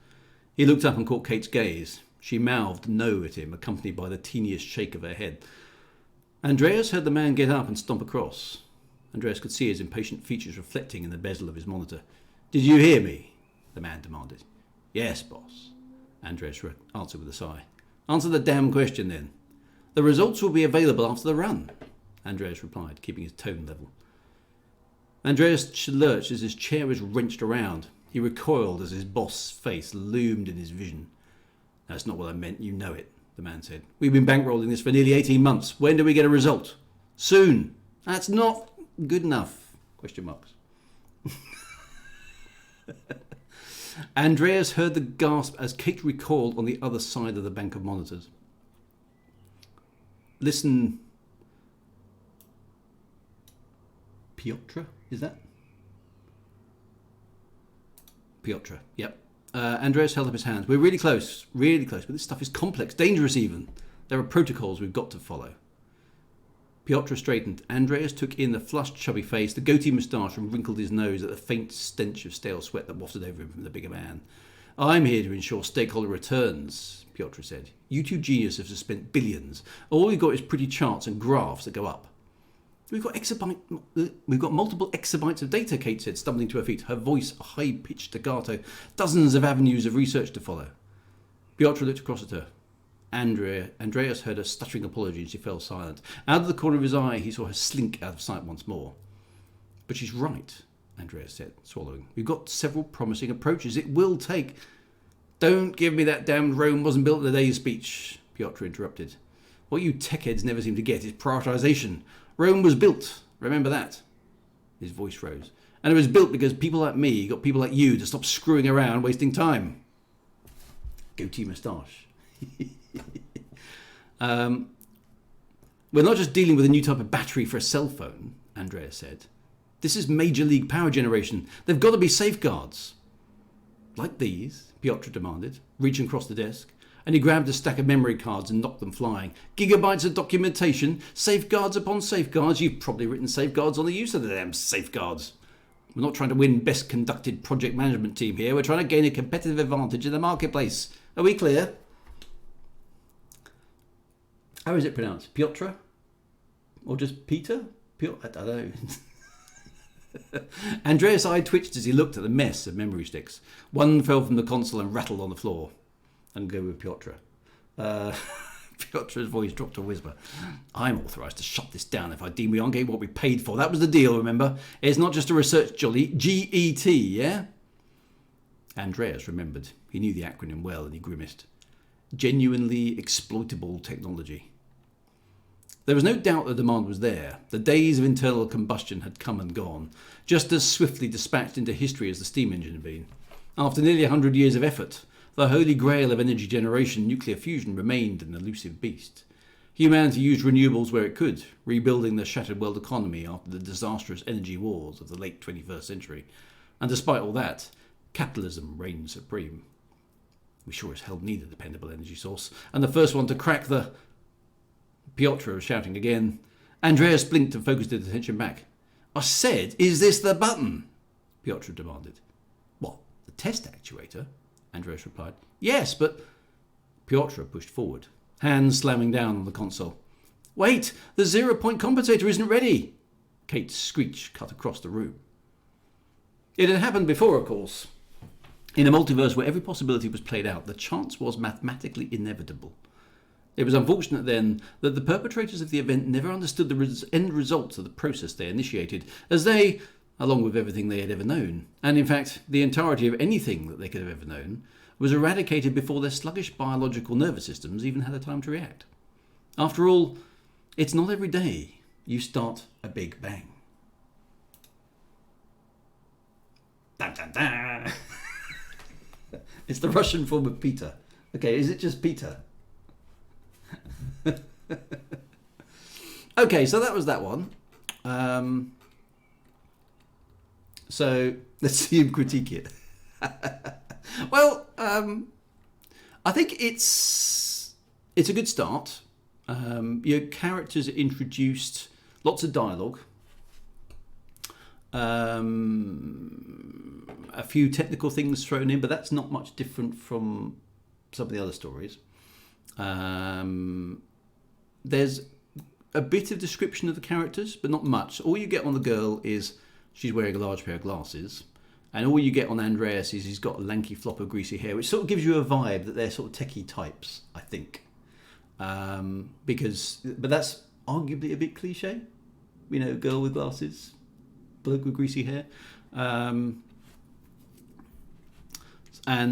Speaker 1: He looked up and caught Kate's gaze. She mouthed no at him, accompanied by the teeniest shake of her head. Andreas heard the man get up and stomp across. Andreas could see his impatient features reflecting in the bezel of his monitor. Did you hear me? The man demanded. Yes, boss. Andreas answered with a sigh. Answer the damn question then. The results will be available after the run, Andreas replied, keeping his tone level. Andreas lurched as his chair was wrenched around. He recoiled as his boss's face loomed in his vision. That's not what I meant, you know it, the man said. We've been bankrolling this for nearly 18 months. When do we get a result? Soon. That's not good enough. Question marks. Andreas heard the gasp as Kate recoiled on the other side of the bank of monitors. Listen. Pt2, is that? Pt2, yep. Andreas held up his hands. We're really close, but this stuff is complex, dangerous even. There are protocols we've got to follow. Pt2 straightened. Andreas took in the flushed, chubby face, the goatee moustache, and wrinkled his nose at the faint stench of stale sweat that wafted over him from the bigger man. I'm here to ensure stakeholder returns, Pt2 said. You two geniuses have spent billions. All we've got is pretty charts and graphs that go up. We've got multiple exabytes of data, Kate said, stumbling to her feet, her voice a high-pitched staccato. Dozens of avenues of research to follow. Pt2 looked across at her. Andreas heard a stuttering apology and she fell silent. Out of the corner of his eye, he saw her slink out of sight once more. But she's right, Andreas said, swallowing. We've got several promising approaches. It will take... Don't give me that damned Rome wasn't built in a day's speech, Pt2 interrupted. What you tech-heads never seem to get is prioritisation. Rome was built. Remember that. His voice rose. And it was built because people like me got people like you to stop screwing around wasting time. Goatee moustache. We're not just dealing with a new type of battery for a cell phone, Andreas said. This is major league power generation. There've got to be safeguards. Like these, Pt2 demanded, reaching across the desk. And he grabbed a stack of memory cards and knocked them flying. Gigabytes of documentation, safeguards upon safeguards. You've probably written safeguards on the use of the damn safeguards. We're not trying to win best conducted project management team here. We're trying to gain a competitive advantage in the marketplace. Are we clear? How is it pronounced? Pt2? Or just Peter? I don't know. Andreas' eye twitched as he looked at the mess of memory sticks. One fell from the console and rattled on the floor. And go with Pt2. Pt2's voice dropped to a whisper. I'm authorised to shut this down if I deem we aren't getting what we paid for. That was the deal, remember? It's not just a research jolly. GET, yeah? Andreas remembered. He knew the acronym well and he grimaced. Genuinely exploitable technology. There was no doubt the demand was there. The days of internal combustion had come and gone, just as swiftly dispatched into history as the steam engine had been. After nearly 100 years of effort, the holy grail of energy generation, nuclear fusion, remained an elusive beast. Humanity used renewables where it could, rebuilding the shattered world economy after the disastrous energy wars of the late 21st century. And despite all that, capitalism reigned supreme. We sure as hell need a dependable energy source. And the first one to crack the... Pt2 was shouting again. Andreas blinked and focused his attention back. I said, is this the button? Pt2 demanded. What, the test actuator? Andreas replied. Yes, but... Pt2 pushed forward, hands slamming down on the console. Wait, the 0-point compensator isn't ready! Kate's screech cut across the room. It had happened before, of course. In a multiverse where every possibility was played out, the chance was mathematically inevitable. It was unfortunate then that the perpetrators of the event never understood the end results of the process they initiated, as they, along with everything they had ever known. And in fact, the entirety of anything that they could have ever known was eradicated before their sluggish biological nervous systems even had the time to react. After all, it's not every day you start a big bang. Dun, dun, dun. It's the Russian form of Peter. Okay, is it just Peter? Okay, so that was that one. So let's see him critique it. Well, I think it's a good start. Your characters are introduced, lots of dialogue, a few technical things thrown in, but that's not much different from some of the other stories. There's a bit of description of the characters, but not much. All you get on the girl is she's wearing a large pair of glasses, and all you get on Andreas is he's got a lanky flop of greasy hair, which sort of gives you a vibe that they're sort of techie types, I think. But that's arguably a bit cliche, you know, girl with glasses, bloke with greasy hair, and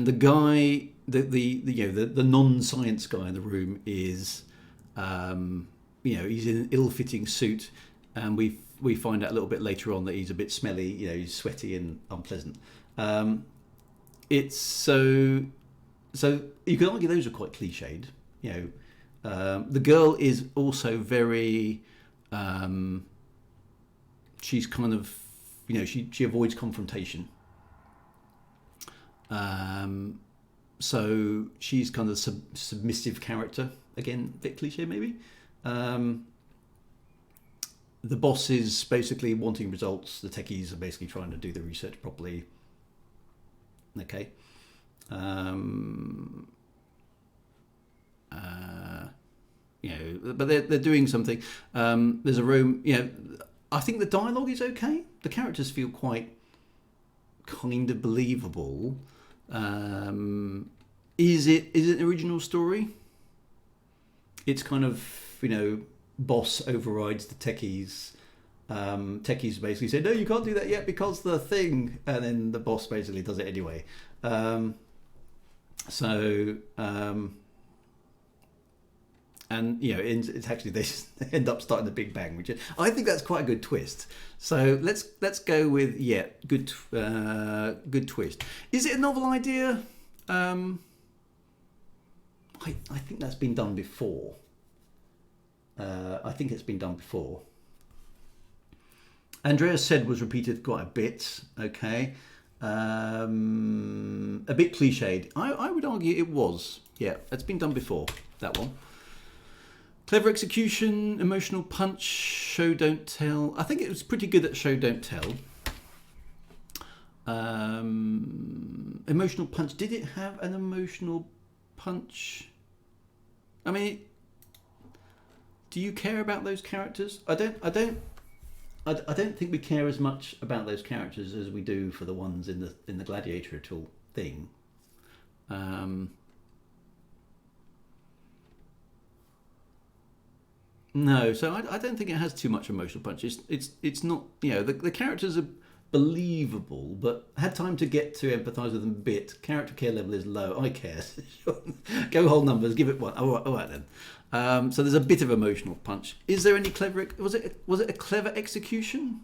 Speaker 1: the guy, the non-science guy in the room is, he's in an ill-fitting suit, and we find out a little bit later on that he's a bit smelly, he's sweaty and unpleasant. It's so you could argue those are quite cliched, The girl is also very, she's kind of, she avoids confrontation. So she's kind of submissive character, again, a bit cliche maybe. The boss is basically wanting results. The techies are basically trying to do the research properly. Okay. But they're doing something. There's a room. I think the dialogue is okay. The characters feel quite kind of believable. Is it an original story? It's kind of, boss overrides the techies. Techies basically say, no, you can't do that yet because the thing, and then the boss basically does it anyway. It's actually they end up starting the Big Bang, which I think that's quite a good twist. So let's go with good twist. Is it a novel idea? I think that's been done before. I think it's been done before. Andreas said was repeated quite a bit. Okay, a bit cliched. I would argue it was. Yeah, it's been done before. That one. Clever execution, emotional punch, show don't tell. I think it was pretty good at show don't tell. Emotional punch. Did it have an emotional punch? I mean, do you care about those characters? I don't think we care as much about those characters as we do for the ones in the Gladiator tool thing. No, so I don't think it has too much emotional punch. It's not, the characters are believable, but had time to get to empathise with them a bit. Character care level is low. I care. Go whole numbers, give it one. All right then. So there's a bit of emotional punch. Is there any clever? Was it a clever execution?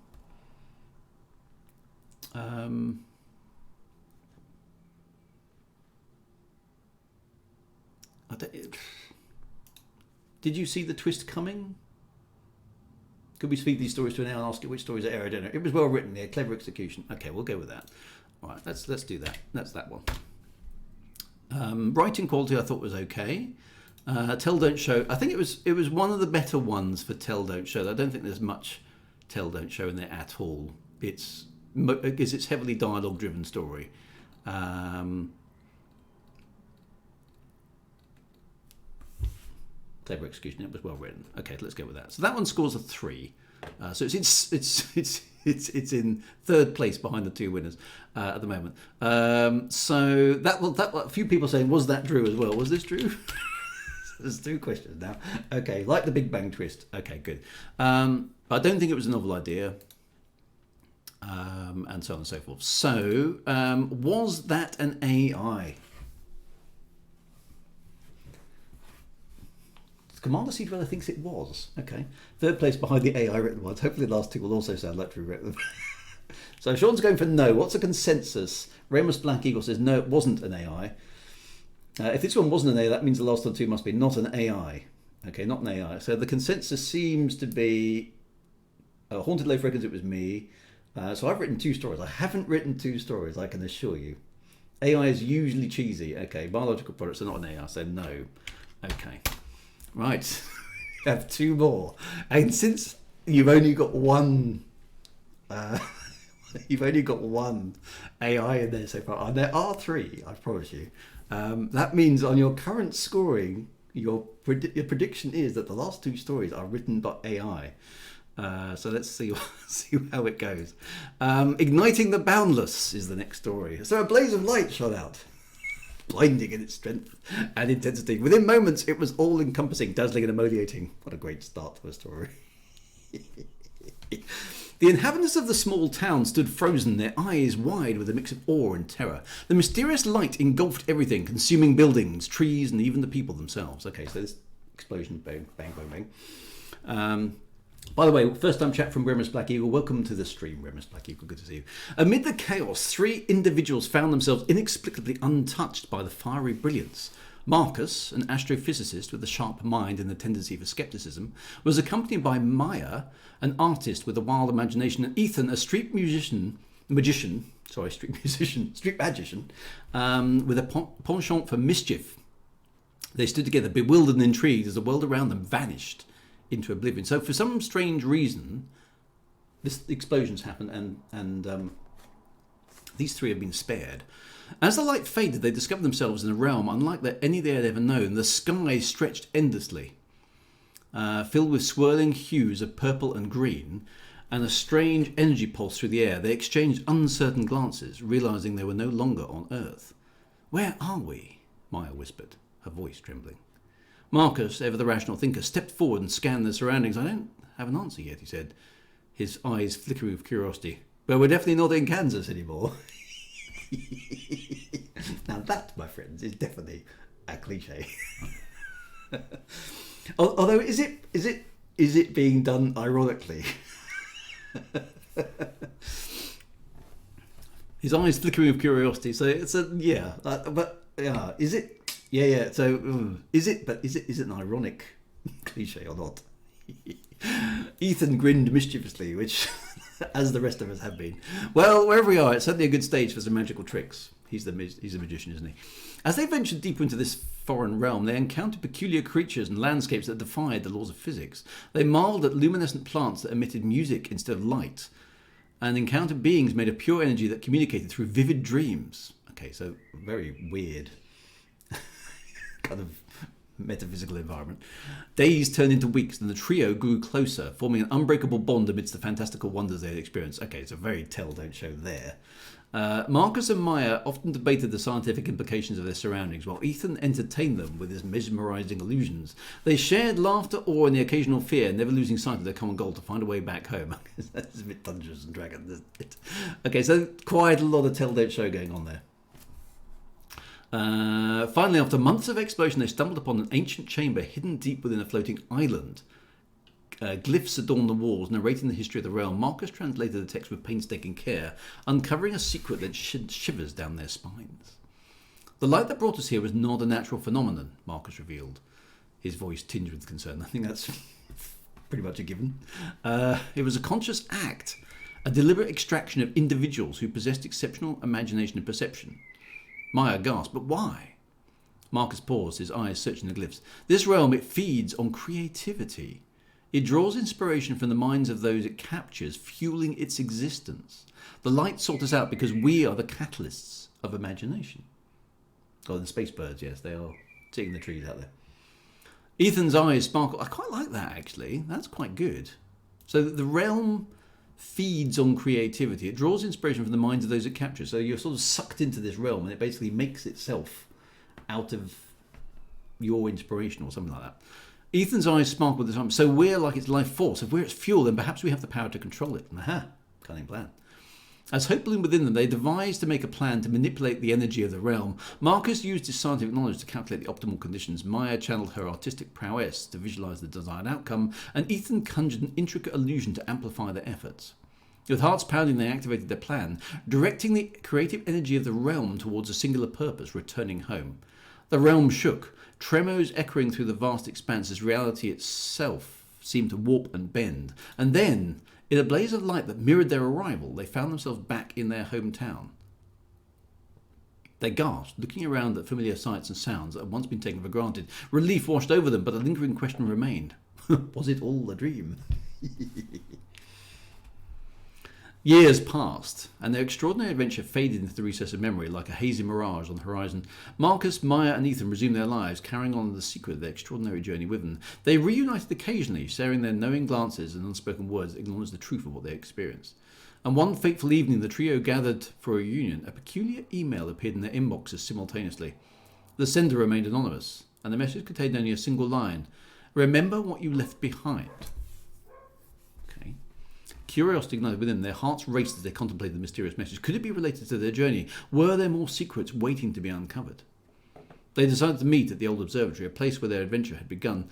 Speaker 1: Did you see the twist coming? Could we feed these stories to an hour and ask it which stories are I don't know. It was well written there, clever execution. Okay, we'll go with that. All right, let's do that. That's that one. Writing quality I thought was okay. Tell Don't Show. I think it was one of the better ones for Tell Don't Show. I don't think there's much Tell Don't Show in there at all. It's heavily dialogue driven story. Clever execution. It was well written. Okay, let's go with that. So that one scores a 3. So it's in third place behind the two winners at the moment. So that a few people saying, was that Drew as well? Was this Drew? There's 2 questions now. Okay, like the Big Bang twist. Okay, good. I don't think it was a novel idea. and so on and so forth. So, was that an AI? Commander C. Dweller thinks it was. Okay. Third place behind the AI written ones. Hopefully the last two will also sound like true written. So Sean's going for no. What's a consensus? Remus Black Eagle says no, it wasn't an AI. If this one wasn't an AI, that means the last one two must be not an AI. Okay, not an AI. So the consensus seems to be Haunted Loaf reckons it was me. So I've written 2 stories. I haven't written 2 stories, I can assure you. AI is usually cheesy. Okay, biological products are not an AI, so no. Okay. Right. You have 2 more. And since you've only got one you've only got one AI in there so far, and there are 3, I promise you. That means on your current scoring, your prediction is that the last 2 stories are written by AI. So let's see how it goes. Igniting the Boundless is the next story. So a blaze of light shot out, blinding in its strength and intensity. Within moments, it was all-encompassing, dazzling and emollurating. What a great start to a story. The inhabitants of the small town stood frozen, their eyes wide with a mix of awe and terror. The mysterious light engulfed everything, consuming buildings, trees, and even the people themselves. Okay, so this explosion, bang, bang, bang, bang. By the way, first time chat from Remus Black Eagle. Welcome to the stream, Remus Black Eagle. Good to see you. Amid the chaos, 3 individuals found themselves inexplicably untouched by the fiery brilliance. Marcus, an astrophysicist with a sharp mind and a tendency for skepticism, was accompanied by Maya, an artist with a wild imagination, and Ethan, a street magician, with a penchant for mischief. They stood together, bewildered and intrigued, as the world around them vanished into oblivion. So for some strange reason, this explosions happen, and these 3 have been spared. As the light faded, they discovered themselves in a realm unlike any they had ever known. The sky stretched endlessly, filled with swirling hues of purple and green, and a strange energy pulsed through the air. They exchanged uncertain glances, realizing they were no longer on Earth. "Where are we?" Maya whispered, her voice trembling. Marcus, ever the rational thinker, stepped forward and scanned their surroundings. "I don't have an answer yet," he said, his eyes flickering with curiosity. "But we're definitely not in Kansas anymore." Now that, my friends, is definitely a cliche. Although, is it being done ironically? His eyes flickering with curiosity. So it's a is it? Yeah. So is it an ironic cliche or not? Ethan grinned mischievously, which, as the rest of us have been. Well, wherever we are, it's certainly a good stage for some magical tricks. He's a magician, isn't he? As they ventured deeper into this foreign realm, they encountered peculiar creatures and landscapes that defied the laws of physics. They marveled at luminescent plants that emitted music instead of light, and encountered beings made of pure energy that communicated through vivid dreams. Okay, so very weird kind of metaphysical environment. Days turned into weeks, and the trio grew closer, forming an unbreakable bond amidst the fantastical wonders they had experienced. Okay, it's a very tell, don't show there. Marcus and Maya often debated the scientific implications of their surroundings, while Ethan entertained them with his mesmerising illusions. They shared laughter, awe, and the occasional fear, never losing sight of their common goal to find a way back home. That's a bit Dungeons and Dragons, isn't it? Okay, so quite a lot of tell, don't show going on there. Finally, after months of exploration, they stumbled upon an ancient chamber hidden deep within a floating island. Glyphs adorned the walls, narrating the history of the realm. Marcus translated the text with painstaking care, uncovering a secret that shed shivers down their spines. The light that brought us here was not a natural phenomenon, Marcus revealed, his voice tinged with concern. I think that's pretty much a given. It was a conscious act, a deliberate extraction of individuals who possessed exceptional imagination and perception. Maya gasped, "But why?" Marcus paused, his eyes searching the glyphs. "This realm, it feeds on creativity. It draws inspiration from the minds of those it captures, fueling its existence. The light sought us out because we are the catalysts of imagination." Oh, the space birds, yes, they are sitting in the trees out there. Ethan's eyes sparkled. I quite like that, actually. That's quite good. So the realm feeds on creativity. It draws inspiration from the minds of those it captures. So you're sort of sucked into this realm, and it basically makes itself out of your inspiration or something like that. Ethan's eyes sparkled this time. So we're like its life force. If we're its fuel, then perhaps we have the power to control it. Aha, cunning plan. As hope bloomed within them, they devised to make a plan to manipulate the energy of the realm. Marcus used his scientific knowledge to calculate the optimal conditions. Maya channeled her artistic prowess to visualize the desired outcome, and Ethan conjured an intricate illusion to amplify their efforts. With hearts pounding, they activated their plan, directing the creative energy of the realm towards a singular purpose, returning home. The realm shook, tremors echoing through the vast expanse as reality itself seemed to warp and bend. And then, in a blaze of light that mirrored their arrival, they found themselves back in their hometown. They gasped, looking around at familiar sights and sounds that had once been taken for granted. Relief washed over them, but a lingering question remained. Was it all a dream? Years passed, and their extraordinary adventure faded into the recess of memory like a hazy mirage on the horizon. Marcus, Maya, and Ethan resumed their lives, carrying on the secret of their extraordinary journey with them. They reunited occasionally, sharing their knowing glances and unspoken words that acknowledged the truth of what they experienced. And one fateful evening, the trio gathered for a reunion. A peculiar email appeared in their inboxes simultaneously. The sender remained anonymous, and the message contained only a single line: "Remember what you left behind." Curiosity ignited within them. Their hearts raced as they contemplated the mysterious message. Could it be related to their journey? Were there more secrets waiting to be uncovered? They decided to meet at the old observatory, a place where their adventure had begun.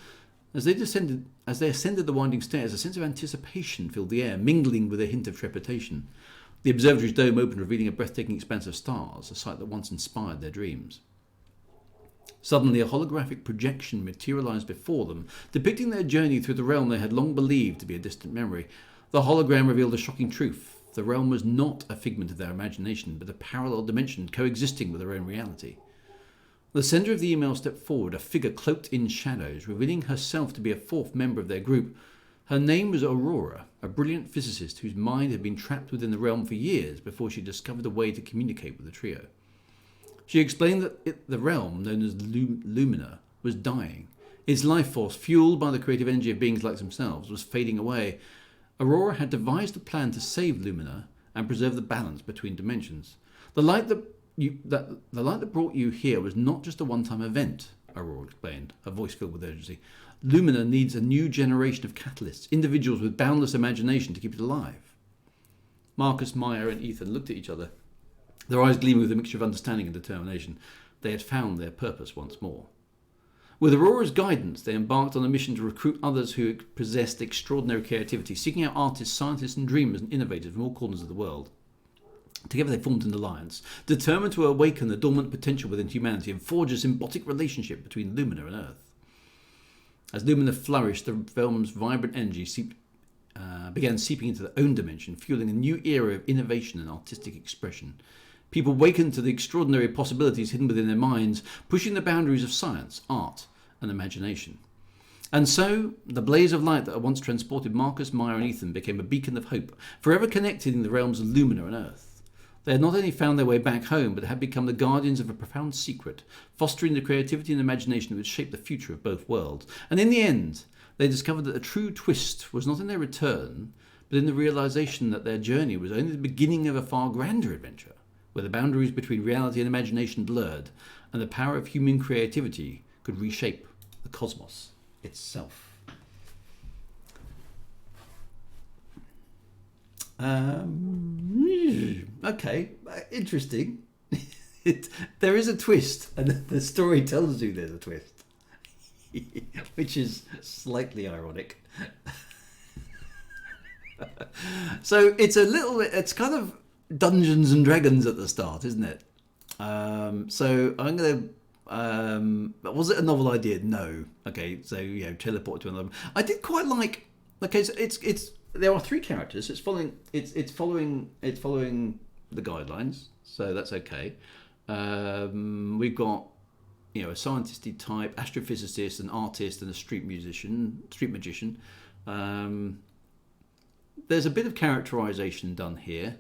Speaker 1: As they ascended the winding stairs, a sense of anticipation filled the air, mingling with a hint of trepidation. The observatory's dome opened, revealing a breathtaking expanse of stars, a sight that once inspired their dreams. Suddenly, a holographic projection materialized before them, depicting their journey through the realm they had long believed to be a distant memory. The hologram revealed a shocking truth. The realm was not a figment of their imagination, but a parallel dimension coexisting with their own reality. The sender of the email stepped forward, a figure cloaked in shadows, revealing herself to be a fourth member of their group. Her name was Aurora, a brilliant physicist whose mind had been trapped within the realm for years before she discovered a way to communicate with the trio. She explained that the realm, known as Lumina, was dying. Its life force, fueled by the creative energy of beings like themselves, was fading away. Aurora had devised a plan to save Lumina and preserve the balance between dimensions. The light that brought you here was not just a one-time event, Aurora explained, her voice filled with urgency. Lumina needs a new generation of catalysts, individuals with boundless imagination to keep it alive. Marcus, Maya, and Ethan looked at each other, their eyes gleaming with a mixture of understanding and determination. They had found their purpose once more. With Aurora's guidance, they embarked on a mission to recruit others who possessed extraordinary creativity, seeking out artists, scientists, and dreamers and innovators from all corners of the world. Together they formed an alliance, determined to awaken the dormant potential within humanity and forge a symbiotic relationship between Lumina and Earth. As Lumina flourished, the realm's vibrant energy began seeping into their own dimension, fueling a new era of innovation and artistic expression. People awakened to the extraordinary possibilities hidden within their minds, pushing the boundaries of science, art, and imagination. And so, the blaze of light that had once transported Marcus, Maya, and Ethan became a beacon of hope, forever connected in the realms of Lumina and Earth. They had not only found their way back home, but had become the guardians of a profound secret, fostering the creativity and imagination that would shape the future of both worlds. And in the end, they discovered that the true twist was not in their return, but in the realization that their journey was only the beginning of a far grander adventure, where the boundaries between reality and imagination blurred, and the power of human creativity could reshape the cosmos itself. Okay, interesting. There is a twist, and the story tells you there's a twist, which is slightly ironic. So it's a little bit, it's kind of Dungeons and Dragons at the start, isn't it? So I'm going to... was it a novel idea? No. Okay, so teleport to another. I did quite like. Okay, so it's there are three characters. It's following the guidelines, so that's okay. We've got a scientisty type, astrophysicist, an artist, and a street magician. There's a bit of characterization done here.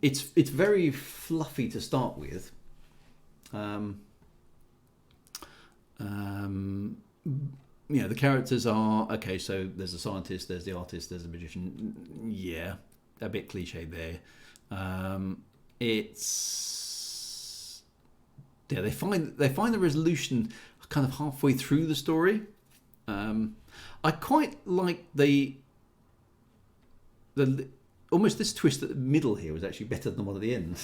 Speaker 1: It's very fluffy to start with. The characters are okay. So there's a scientist, there's the artist, there's a magician. Yeah, a bit cliche there. They find the resolution kind of halfway through the story. I quite like the almost this twist at the middle here was actually better than the one at the end.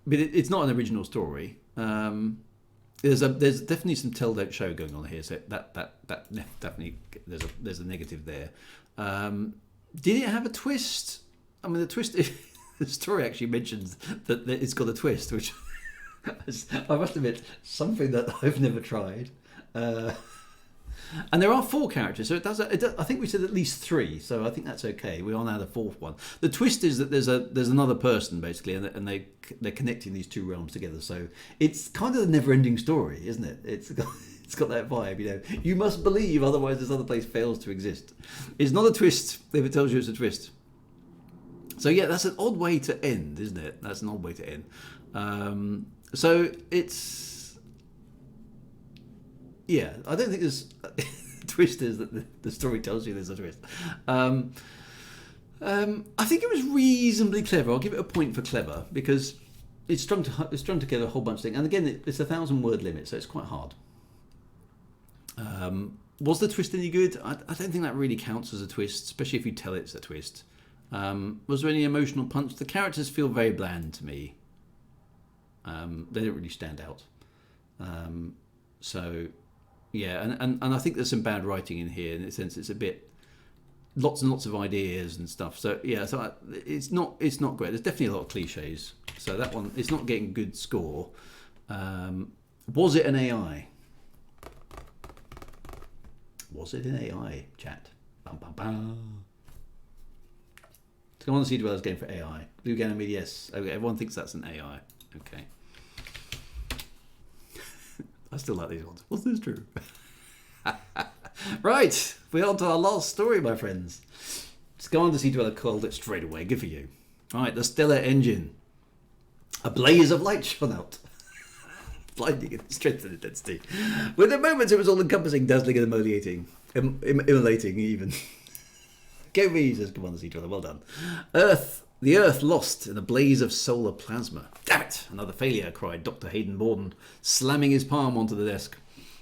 Speaker 1: But it's not an original story. There's definitely some tell don't show going on here, so that definitely there's a negative there. Did it have a twist? I mean, the twist. The story actually mentions that it's got a twist, which I must admit something that I've never tried. And there are 4 characters, so it does. I think we said at least 3, so I think that's okay. We are now the 4th one. The twist is that there's another person basically, and they're connecting these 2 realms together. So it's kind of a never-ending story, isn't it? It's got that vibe, you know. You must believe, otherwise this other place fails to exist. It's not a twist if it tells you it's a twist. So yeah, that's an odd way to end, isn't it? That's an odd way to end. So it's. Yeah, I don't think there's twist is that the story tells you there's a twist. I think it was reasonably clever. I'll give it a point for clever because it's strung together a whole bunch of things. And again, it's a 1,000-word limit, so it's quite hard. Was the twist any good? I don't think that really counts as a twist, especially if you tell it's a twist. Was there any emotional punch? The characters feel very bland to me. They don't really stand out. So. Yeah, and I think there's some bad writing in here in the sense it's a bit lots and lots of ideas and stuff. So yeah, so it's not great. There's definitely a lot of cliches. So that one, it's not getting a good score. Was it an AI? Was it an AI, chat? Bum, bum, bum. Come on, Sea Dwellers game for AI. Blue Ganymede, yes. Okay, everyone thinks that's an AI. Okay. I still like these ones. Was this true? Right, we're on to our last story, my friends. Let's go on to Sea Dweller called it straight away. Good for you. All right, the stellar engine. A blaze of light shone out. Blinding in strength and intensity. With the moments it was all-encompassing, dazzling and immolating even. Go me, says Commander Sea Dweller. Well done. The Earth lost in a blaze of solar plasma. Damn it! Another failure, cried Dr. Hayden Borden, slamming his palm onto the desk.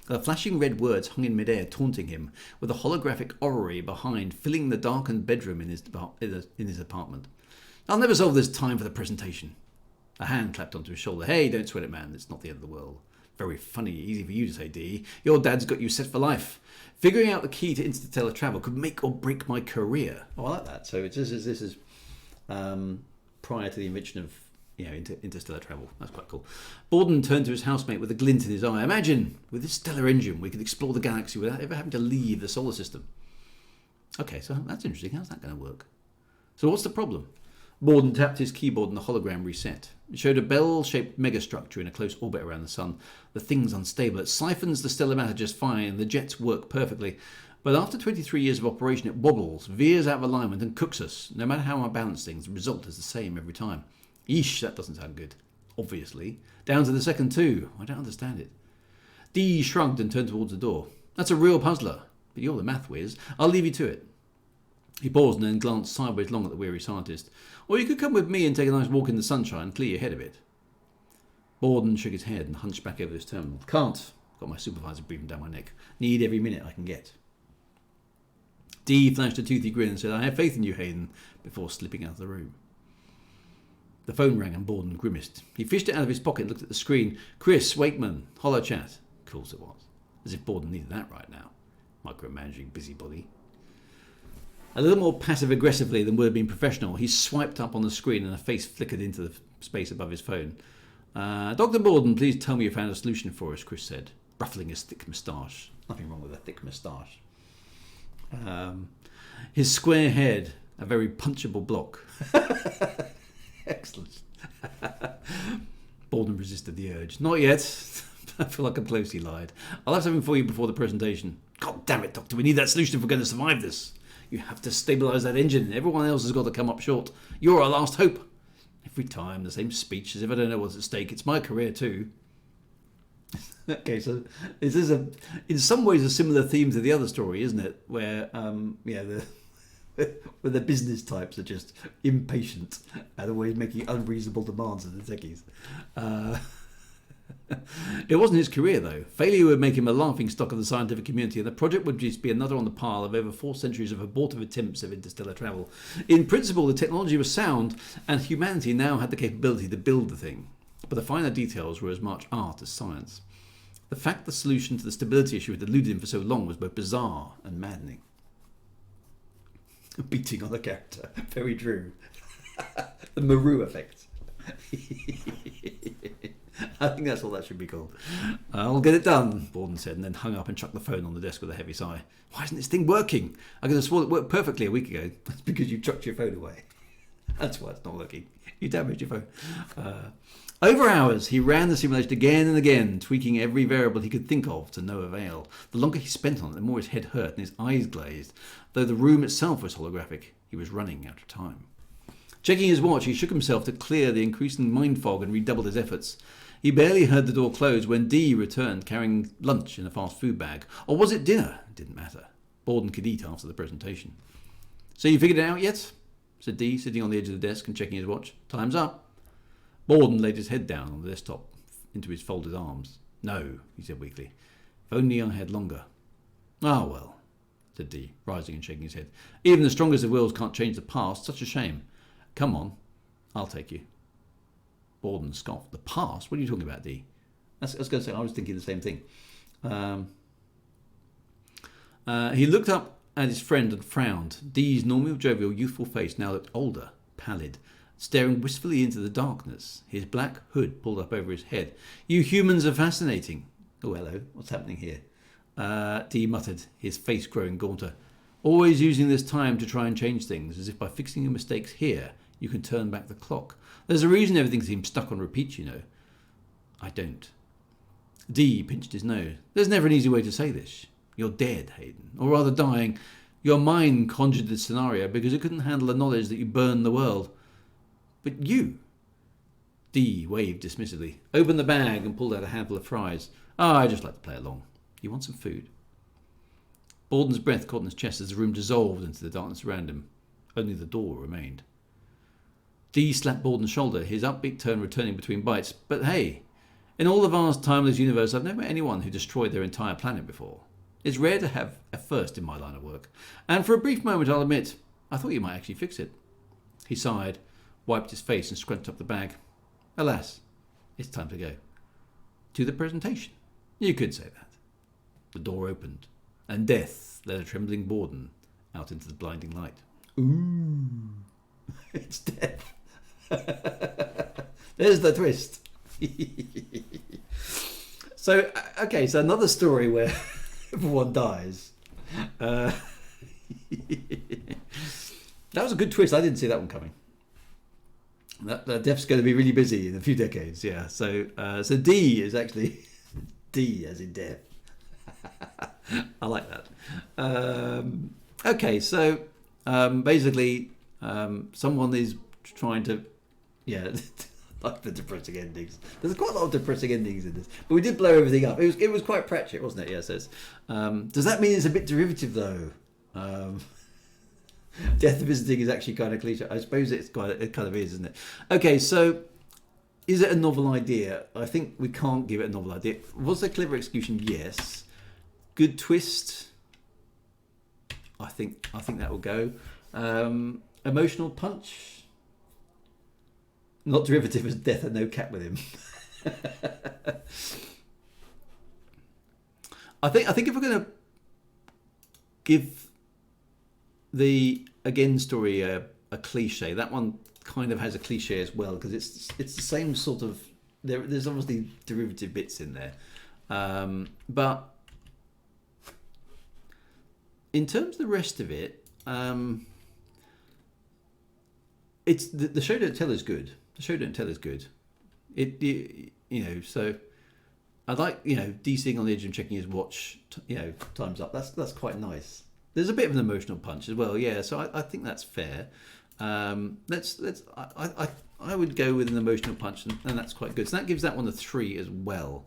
Speaker 1: The flashing red words hung in midair, taunting him, with a holographic orrery behind, filling the darkened bedroom in his apartment. I'll never solve this time for the presentation. A hand clapped onto his shoulder. Hey, don't sweat it, man. It's not the end of the world. Very funny, easy for you to say, D. Your dad's got you set for life. Figuring out the key to interstellar travel could make or break my career. Oh, I like that. So this is prior to the invention of interstellar travel. That's quite cool. Borden turned to his housemate with a glint in his eye. Imagine, with this stellar engine, we could explore the galaxy without ever having to leave the solar system. Okay, so that's interesting. How's that going to work? So what's the problem? Borden tapped his keyboard and the hologram reset. It showed a bell-shaped megastructure in a close orbit around the sun. The thing's unstable. It siphons the stellar matter just fine. The jets work perfectly. But after 23 years of operation, it wobbles, veers out of alignment and cooks us. No matter how I balance things, the result is the same every time. Eesh, that doesn't sound good. Obviously. Down to the second too. I don't understand it. Dee shrugged and turned towards the door. That's a real puzzler. But you're the math whiz. I'll leave you to it. He paused and then glanced sideways long at the weary scientist. Or you could come with me and take a nice walk in the sunshine and clear your head a bit. Borden shook his head and hunched back over his terminal. Can't. Got my supervisor breathing down my neck. Need every minute I can get. Dee flashed a toothy grin and said, I have faith in you, Hayden, before slipping out of the room. The phone rang and Borden grimaced. He fished it out of his pocket and looked at the screen. Chris Wakeman, hollow chat. Of course it was. As if Borden needed that right now. Micromanaging busybody. A little more passive-aggressively than would have been professional, he swiped up on the screen and a face flickered into the space above his phone. Dr. Borden, please tell me you found a solution for us, Chris said, ruffling his thick moustache. Nothing wrong with a thick moustache. His square head, a very punchable block. Excellent. Borden resisted the urge. Not yet. I feel like I'm closely lied. I'll have something for you before the presentation. God damn it, Doctor. We need that solution if we're going to survive this. You have to stabilise that engine. Everyone else has got to come up short. You're our last hope. Every time, the same speech, as if I don't know what's at stake. It's my career too. Okay, so this is in some ways a similar theme to the other story, isn't it? Where where the business types are just impatient and always making unreasonable demands of the techies. It wasn't his career, though. Failure would make him a laughing stock of the scientific community, and the project would just be another on the pile of over 4 centuries of abortive attempts of interstellar travel. In principle, the technology was sound, and humanity now had the capability to build the thing. But the finer details were as much art as science. The fact the solution to the stability issue had eluded him for so long was both bizarre and maddening. Beating on the character. Very true. The Maru effect. I think that's what that should be called. I'll get it done, Borden said, and then hung up and chucked the phone on the desk with a heavy sigh. Why isn't this thing working? I could have sworn it worked perfectly a week ago. That's because you chucked your phone away. That's why it's not working. You damaged your phone. Over hours, he ran the simulation again and again, tweaking every variable he could think of to no avail. The longer he spent on it, the more his head hurt and his eyes glazed. Though the room itself was holographic, he was running out of time. Checking his watch, he shook himself to clear the increasing mind fog and redoubled his efforts. He barely heard the door close when Dee returned carrying lunch in a fast food bag. Or was it dinner? It didn't matter. Borden could eat after the presentation. So you figured it out yet? Said Dee, sitting on the edge of the desk and checking his watch. Time's up. Borden laid his head down on the desktop into his folded arms. No, he said weakly. If only I had longer. Ah, well, said Dee, rising and shaking his head. Even the strongest of wills can't change the past. Such a shame. Come on, I'll take you. Borden scoffed. The past? What are you talking about, Dee? I was going to say, I was thinking the same thing. He looked up at his friend and frowned. Dee's normal, jovial, youthful face now looked older, pallid, staring wistfully into the darkness, his black hood pulled up over his head. You humans are fascinating. Oh, hello. What's happening here? Dee muttered, his face growing gaunter. Always using this time to try and change things, as if by fixing your mistakes here, you can turn back the clock. There's a reason everything seems stuck on repeat, you know. I don't. Dee pinched his nose. There's never an easy way to say this. You're dead, Hayden. Or rather dying. Your mind conjured this scenario because it couldn't handle the knowledge that you burned the world. But you... Dee waved dismissively, opened the bag and pulled out a handful of fries. I just like to play along. You want some food? Borden's breath caught in his chest as the room dissolved into the darkness around him. Only the door remained. Dee slapped Borden's shoulder, his upbeat tone returning between bites. But hey, in all the vast timeless universe, I've never met anyone who destroyed their entire planet before. It's rare to have a first in my line of work. And for a brief moment, I'll admit, I thought you might actually fix it. He sighed, wiped his face and scrunched up the bag. Alas, it's time to go. To the presentation. You could say that. The door opened, and death led a trembling Borden out into the blinding light. Ooh, it's death. There's the twist. So another story where everyone dies. That was a good twist. I didn't see that one coming. That death's going to be really busy in a few decades. Yeah. So D is actually D as in death. I like that. Basically, someone is trying to, like the depressing endings. There's quite a lot of depressing endings in this, but we did blow everything up. It was quite Pratchett, wasn't it? Yes. Does that mean it's a bit derivative though? Death visiting is actually kind of cliche. I suppose it kind of is, isn't it? Okay, so is it a novel idea? I think we can't give it a novel idea. Was there clever execution? Yes. Good twist. I think that will go. Emotional punch. Not derivative as death and no cat with him. I think if we're going to give the Again story a cliche, that one kind of has a cliche as well, because it's the same sort of, there's obviously derivative bits in there, but in terms of the rest of it, it's the show don't tell is good. The show don't tell is good. So I like D sitting on the edge and checking his watch. Time's up. That's quite nice. There's a bit of an emotional punch as well, yeah. So I think that's fair. I would go with an emotional punch, and that's quite good. So that gives that one a 3 as well.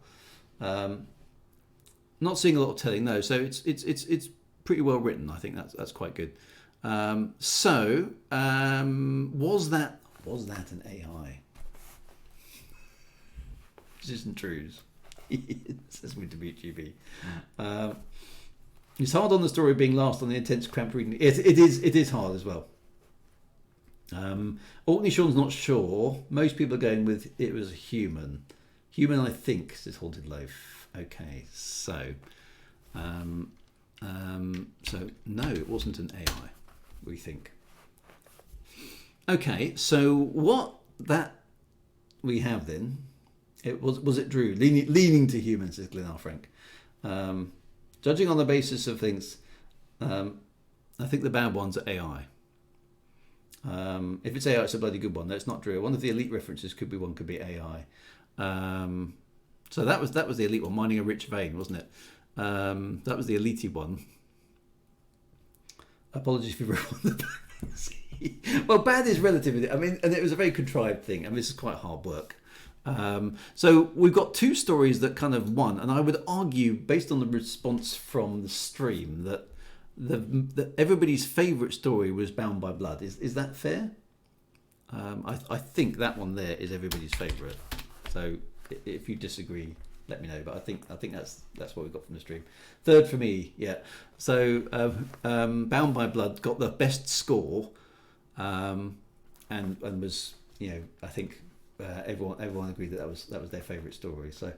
Speaker 1: Not seeing a lot of telling, no. So it's pretty well written. I think that's quite good. Was that an AI? This isn't Druids. Says with Dimitri. It's hard on the story being last on the intense cramped reading. It is hard as well. Orkney Sean's not sure. Most people are going with it was a human. Human, I think, says Haunted Loaf. Okay, so no, it wasn't an AI, we think. Okay, so what that we have then, it was it Drew leaning to humans, says Glenn R. Frank. Judging on the basis of things, I think the bad ones are AI. If it's AI, it's a bloody good one. That's not Drew. One of the elite references could be AI. So that was the elite one, mining a rich vein, wasn't it? That was the elite one. Apologies for everyone. Well, bad is relative. I mean, and it was a very contrived thing. I mean, this is quite hard work. So we've got two stories that kind of won, and I would argue, based on the response from the stream, that everybody's favourite story was Bound by Blood. Is that fair? I think that one there is everybody's favourite. So if you disagree, let me know. But I think that's what we got from the stream. Third for me, yeah. So Bound by Blood got the best score, and was, I think everyone agreed that was their favourite story. So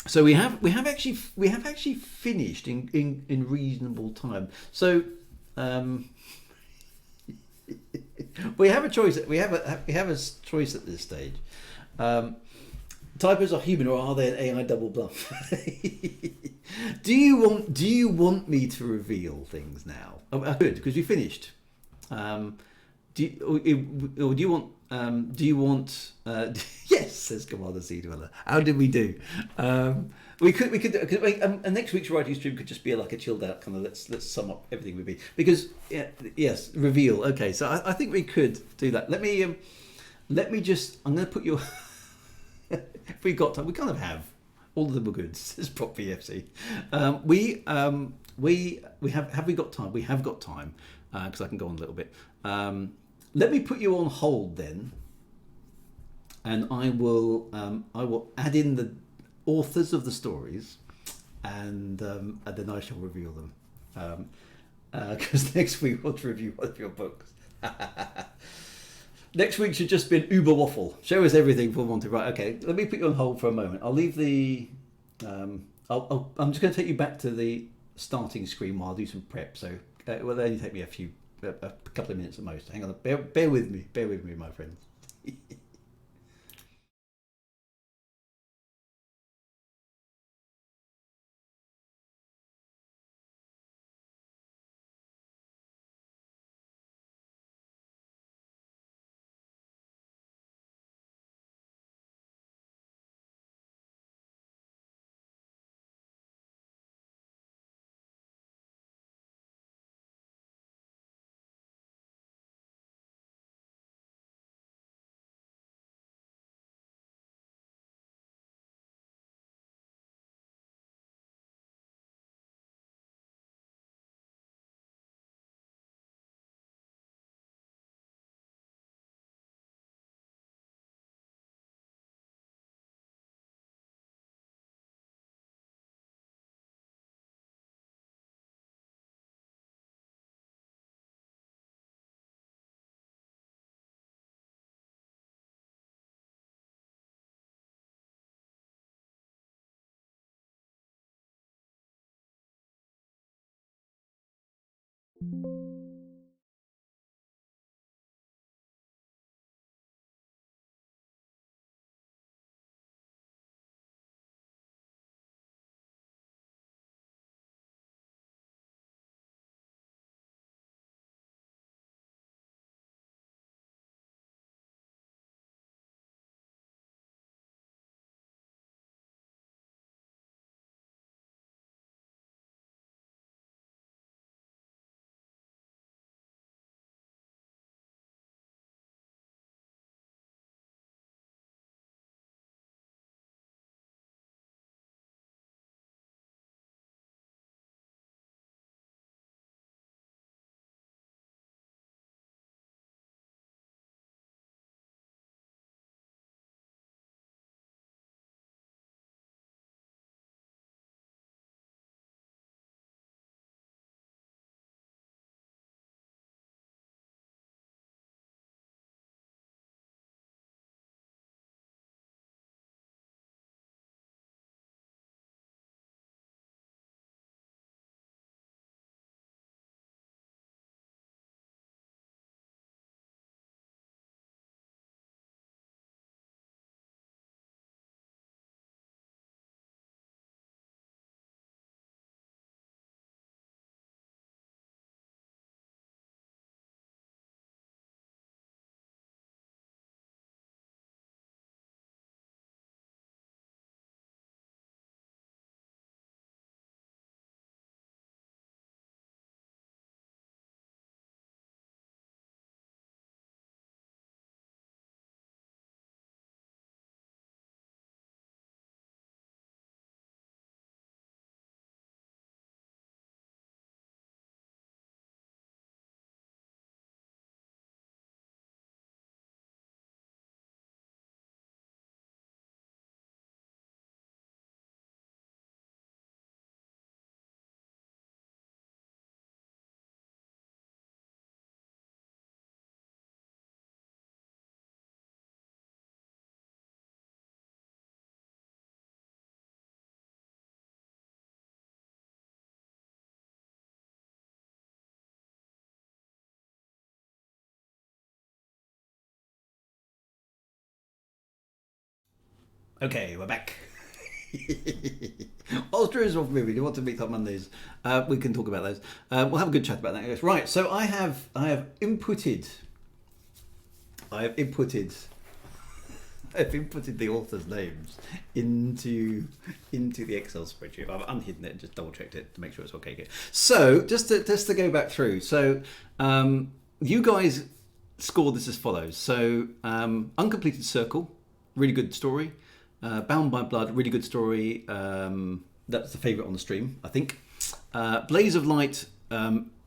Speaker 1: so we have actually finished in reasonable time. So we have a choice. We have a choice at this stage. Typos are human, or are they an AI double bluff? Do you want me to reveal things now? Oh, I could, because we finished. Do you want? Yes, says Commander Sea Dweller. How did we do? We could. And next week's writing stream could just be like a chilled out kind of let's sum up everything we've been, because yes, reveal. Okay, so I think we could do that. Let me just. I'm going to put your. If we got time, we kind of have. All of them were good. Says Prop VFC. We have we got time? We have got time, because I can go on a little bit. Let me put you on hold then, and I will add in the authors of the stories, and then I shall reveal them, because next week we'll review one of your books. Next week should just be an Uber waffle. Show us everything for Monty. Right, okay. Let me put you on hold for a moment. I'll leave the. I'm just going to take you back to the starting screen while I do some prep. So it will only take me a couple of minutes at most. Hang on. Bear with me. Bear with me, my friends. Okay, we're back. Whilst Druids off movie, you want to meet up Mondays? We can talk about those. We'll have a good chat about that. Right. So I have inputted the authors' names into the Excel spreadsheet. I've unhidden it and just double checked it to make sure it's okay. So just to go back through. So you guys scored this as follows. So Uncompleted Circle, really good story. Bound by Blood, really good story. That's the favourite on the stream, I think. Blaze of Light,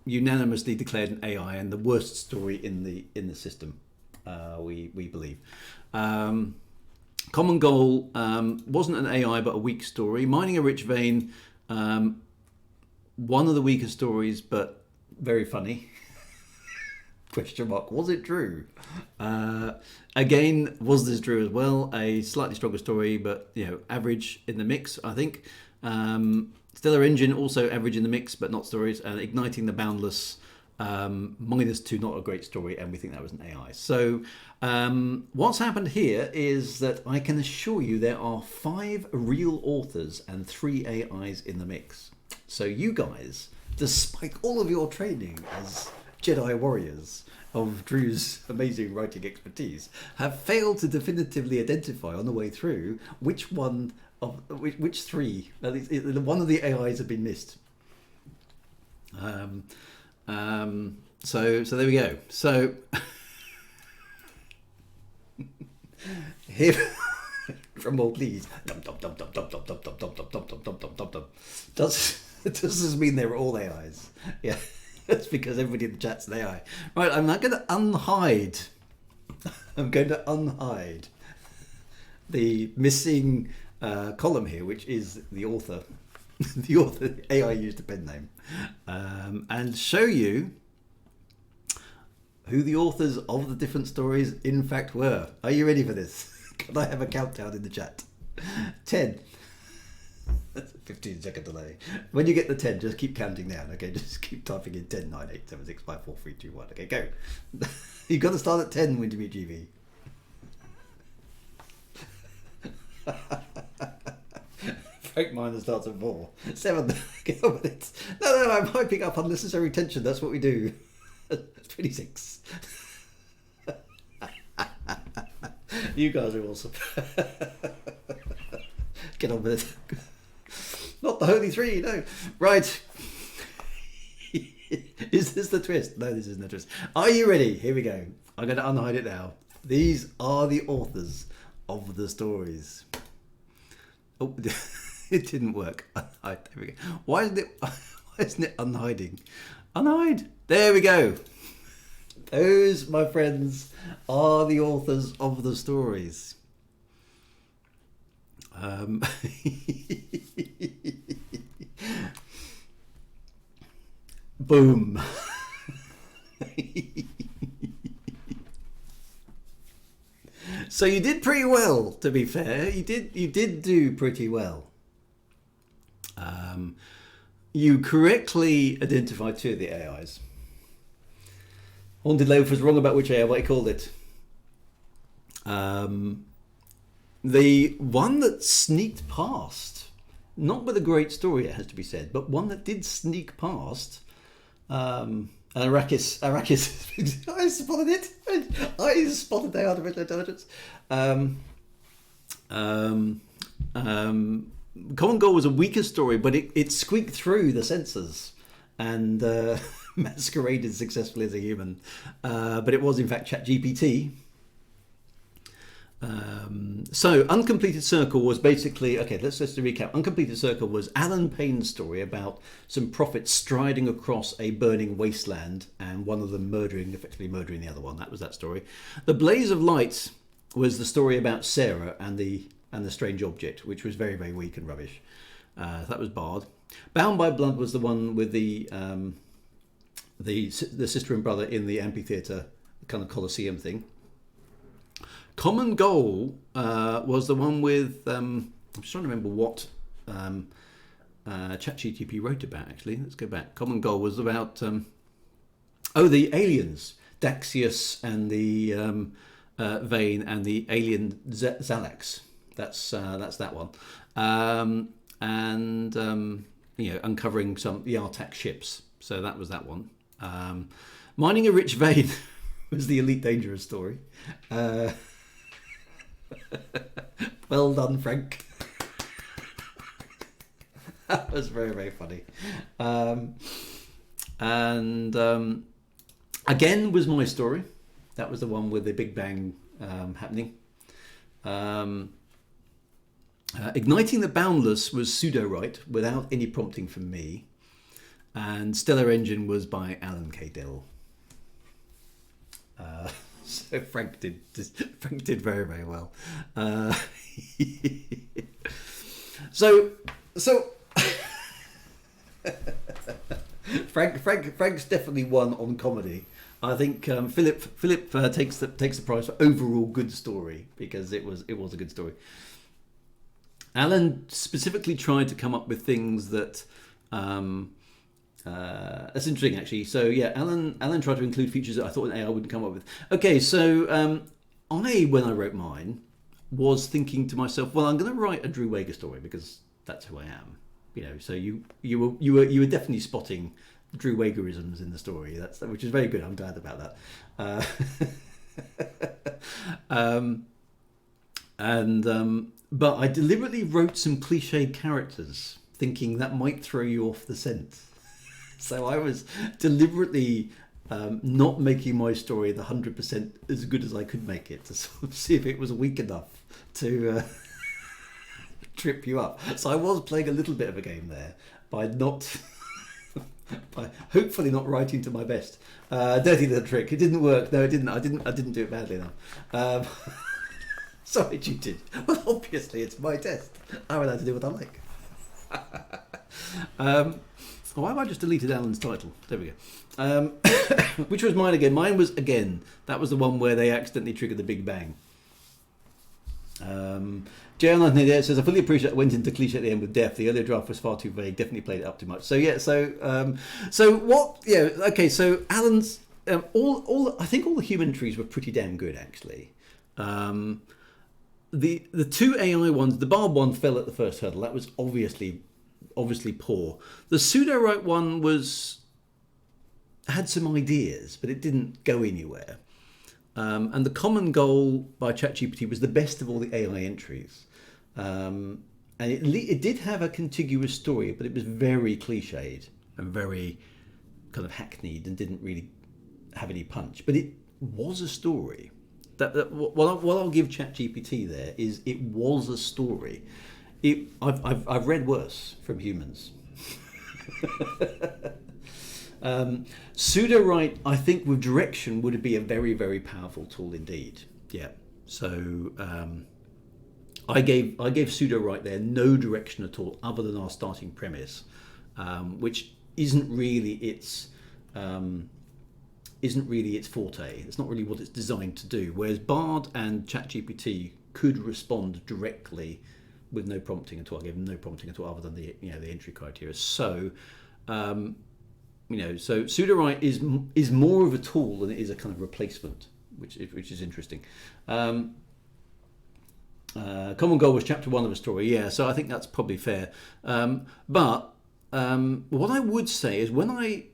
Speaker 1: unanimously declared an AI and the worst story in the system. We believe. Common Goal wasn't an AI but a weak story. Mining a Rich Vein, one of the weaker stories but very funny. Question mark. Was it Drew? Again, was this Drew as well? A slightly stronger story, but average in the mix, I think. Stellar Engine also average in the mix, but not stories. And Igniting the Boundless, -2, not a great story, and we think that was an AI. So what's happened here is that I can assure you there are 5 real authors and 3 AIs in the mix. So you guys, despite all of your training as Jedi warriors of Drew's amazing writing expertise, have failed to definitively identify on the way through which 3, at least one of the AIs have been missed. So there we go. So here, drum roll please. Does this mean they were all AIs? Yeah. That's because everybody in the chat's an AI. Right, I'm now going to unhide. I'm going to unhide the missing column here, which is the author. The author, AI used a pen name. And show you who the authors of the different stories in fact were. Are you ready for this? Can I have a countdown in the chat? 10. That's a 15-second delay. When you get the 10, just keep counting down, okay? Just keep typing in 10, 9, 8, 7, 6, 5, 4, 3, 2, 1. Okay, go. You've got to start at 10 when you meet GV. Frank Miner starts at 4. 7. Get on with it. No, I'm hyping up unnecessary tension. That's what we do. 26. You guys are awesome. Get on with it. Not the Holy Three, no. Right. Is this the twist? No, this isn't the twist. Are you ready? Here we go. I'm going to unhide it now. These are the authors of the stories. Oh, it didn't work. Unhide. There we go. Why isn't it unhiding? Unhide. There we go. Those, my friends, are the authors of the stories. Boom. So you did pretty well, to be fair. You did do pretty well. You correctly identified 2 of the AIs. Haunted Loaf was wrong about which AI, what he called it. The one that sneaked past, not with a great story, it has to be said, but one that did sneak past, Arrakis, I spotted it. I spotted the artificial intelligence. Common Goal was a weaker story, but it squeaked through the censors and masqueraded successfully as a human. But it was in fact ChatGPT. So Uncompleted Circle was basically, okay, let's just recap. Uncompleted Circle was Alan Payne's story about some prophets striding across a burning wasteland and one of them effectively murdering the other one. That was that story. The Blaze of Light was the story about Sarah and the strange object, which was very, very weak and rubbish. That was Bard. Bound by Blood was the one with the sister and brother in the amphitheatre kind of Colosseum thing. Common Goal was the one with, I'm just trying to remember what ChatGPT wrote about, actually. Let's go back. Common Goal was about, the aliens, Daxius and the Vane and the alien Zalax. That's that one. And uncovering some the Artak ships. So that was that one. Mining a rich vein was the Elite Dangerous story. Well done, Frank. That was very, very funny. Again was my story. That was the one with the Big Bang happening. Igniting the Boundless was pseudo-right without any prompting from me. And Stellar Engine was by Alan K. Dill. So Frank did very, very well. So Frank's definitely won on comedy. I think Philip takes the prize for overall good story, because it was a good story. Alan specifically tried to come up with things that that's interesting, actually. So yeah, Alan tried to include features that I thought an AI wouldn't come up with. Okay, so when I wrote mine, was thinking to myself, well, I'm going to write a Drew Wager story because that's who I am. So you were definitely spotting Drew Wagerisms in the story. Which is very good. I'm glad about that. But I deliberately wrote some cliched characters, thinking that might throw you off the scent. So I was deliberately not making my story the 100% as good as I could make it, to sort of see if it was weak enough to trip you up. So I was playing a little bit of a game there by hopefully not writing to my best. Dirty little trick. It didn't work. No, it didn't. I didn't do it badly enough. Sorry, you did. Well, obviously it's my test. I'm allowed to do what I like. Why have I just deleted Alan's title? There we go. Which was mine again? Mine was, again, that was the one where they accidentally triggered the Big Bang. JL19 says, I fully appreciate I went into cliche at the end with death. The earlier draft was far too vague. Definitely played it up too much. So yeah, so what? Yeah, okay. So Alan's I think all the human trees were pretty damn good, actually. The two AI ones, the Barb one fell at the first hurdle. That was obviously poor. The pseudo-right one had some ideas, but it didn't go anywhere. And the Common Goal by ChatGPT was the best of all the AI entries. And it did have a contiguous story, but it was very cliched and very kind of hackneyed and didn't really have any punch. But it was a story. What I'll give ChatGPT there is it was a story. I've read worse from humans. Pseudo-right, I think, with direction would be a very, very powerful tool indeed. Yeah. So I gave pseudo-right there no direction at all, other than our starting premise, which isn't really its forte. It's not really what it's designed to do. Whereas Bard and ChatGPT could respond directly with no prompting at all. I gave them no prompting at all, other than the entry criteria. So so pseudo-right is more of a tool than it is a kind of replacement, which is interesting. Common Goal was chapter 1 of a story, yeah. So I think that's probably fair. But what I would say is when I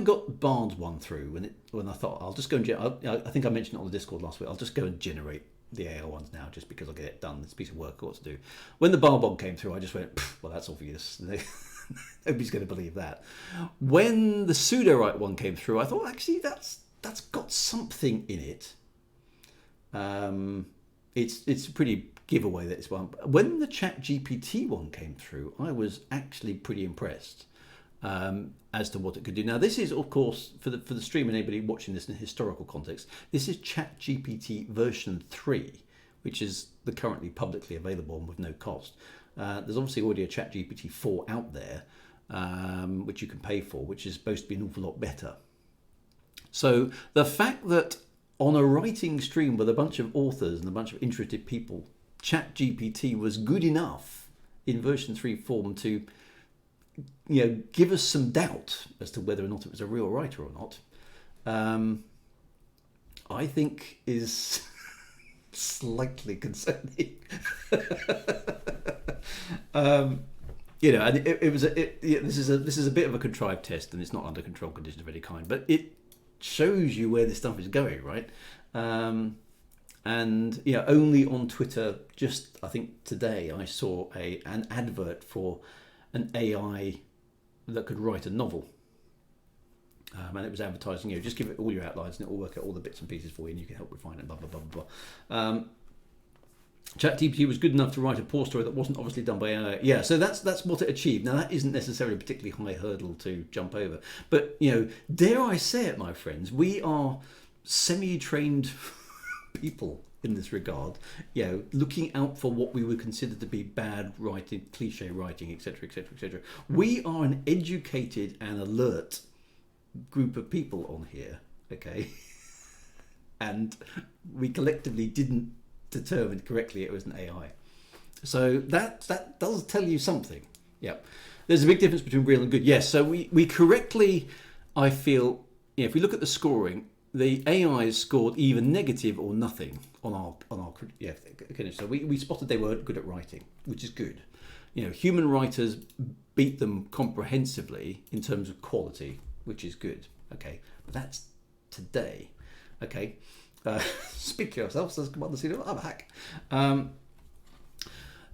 Speaker 1: got Bard's one through, when I thought I'll just go and I think I mentioned it on the Discord last week. I'll just go and generate the AI ones now, just because I'll get it done. It's a piece of work I've got to do. When the Bard one came through, I just went, well, that's obvious. Nobody's going to believe that. When the pseudo-right one came through, I thought, actually, that's got something in it. It's a pretty giveaway that it's one. When the ChatGPT one came through, I was actually pretty impressed as to what it could do. Now, this is, of course, for the stream and anybody watching this in a historical context, this is ChatGPT version 3, which is the currently publicly available and with no cost. There's obviously already a ChatGPT 4 out there, which you can pay for, which is supposed to be an awful lot better. So the fact that on a writing stream with a bunch of authors and a bunch of interested people, ChatGPT was good enough in version 3 form to give us some doubt as to whether or not it was a real writer or not, I think is slightly concerning. You know, and this is a bit of a contrived test, and it's not under control conditions of any kind, but it shows you where this stuff is going, right? And you know, only on Twitter, just I think today, I saw an advert for an AI that could write a novel. And it was advertising, you know, just give it all your outlines and it will work out all the bits and pieces for you, and you can help refine it, blah, blah, blah, blah, blah. ChatGPT was good enough to write a poor story that wasn't obviously done by AI. Yeah, so that's what it achieved. Now, that isn't necessarily a particularly high hurdle to jump over. But, you know, dare I say it, my friends, we are semi-trained people in this regard, you know, looking out for what we would consider to be bad writing, cliche writing, etc., etc., etc. We are an educated and alert group of people on here, okay? And we collectively didn't determine correctly it was an AI. So that does tell you something. Yeah. There's a big difference between real and good. Yes, so we correctly, I feel, you know, if we look at the scoring, the AIs scored either negative or nothing on our yeah. So we spotted they weren't good at writing, which is good. You know, human writers beat them comprehensively in terms of quality, which is good. Okay, but that's today. Okay, speak for yourself. Says come on the scene. I'm a hack.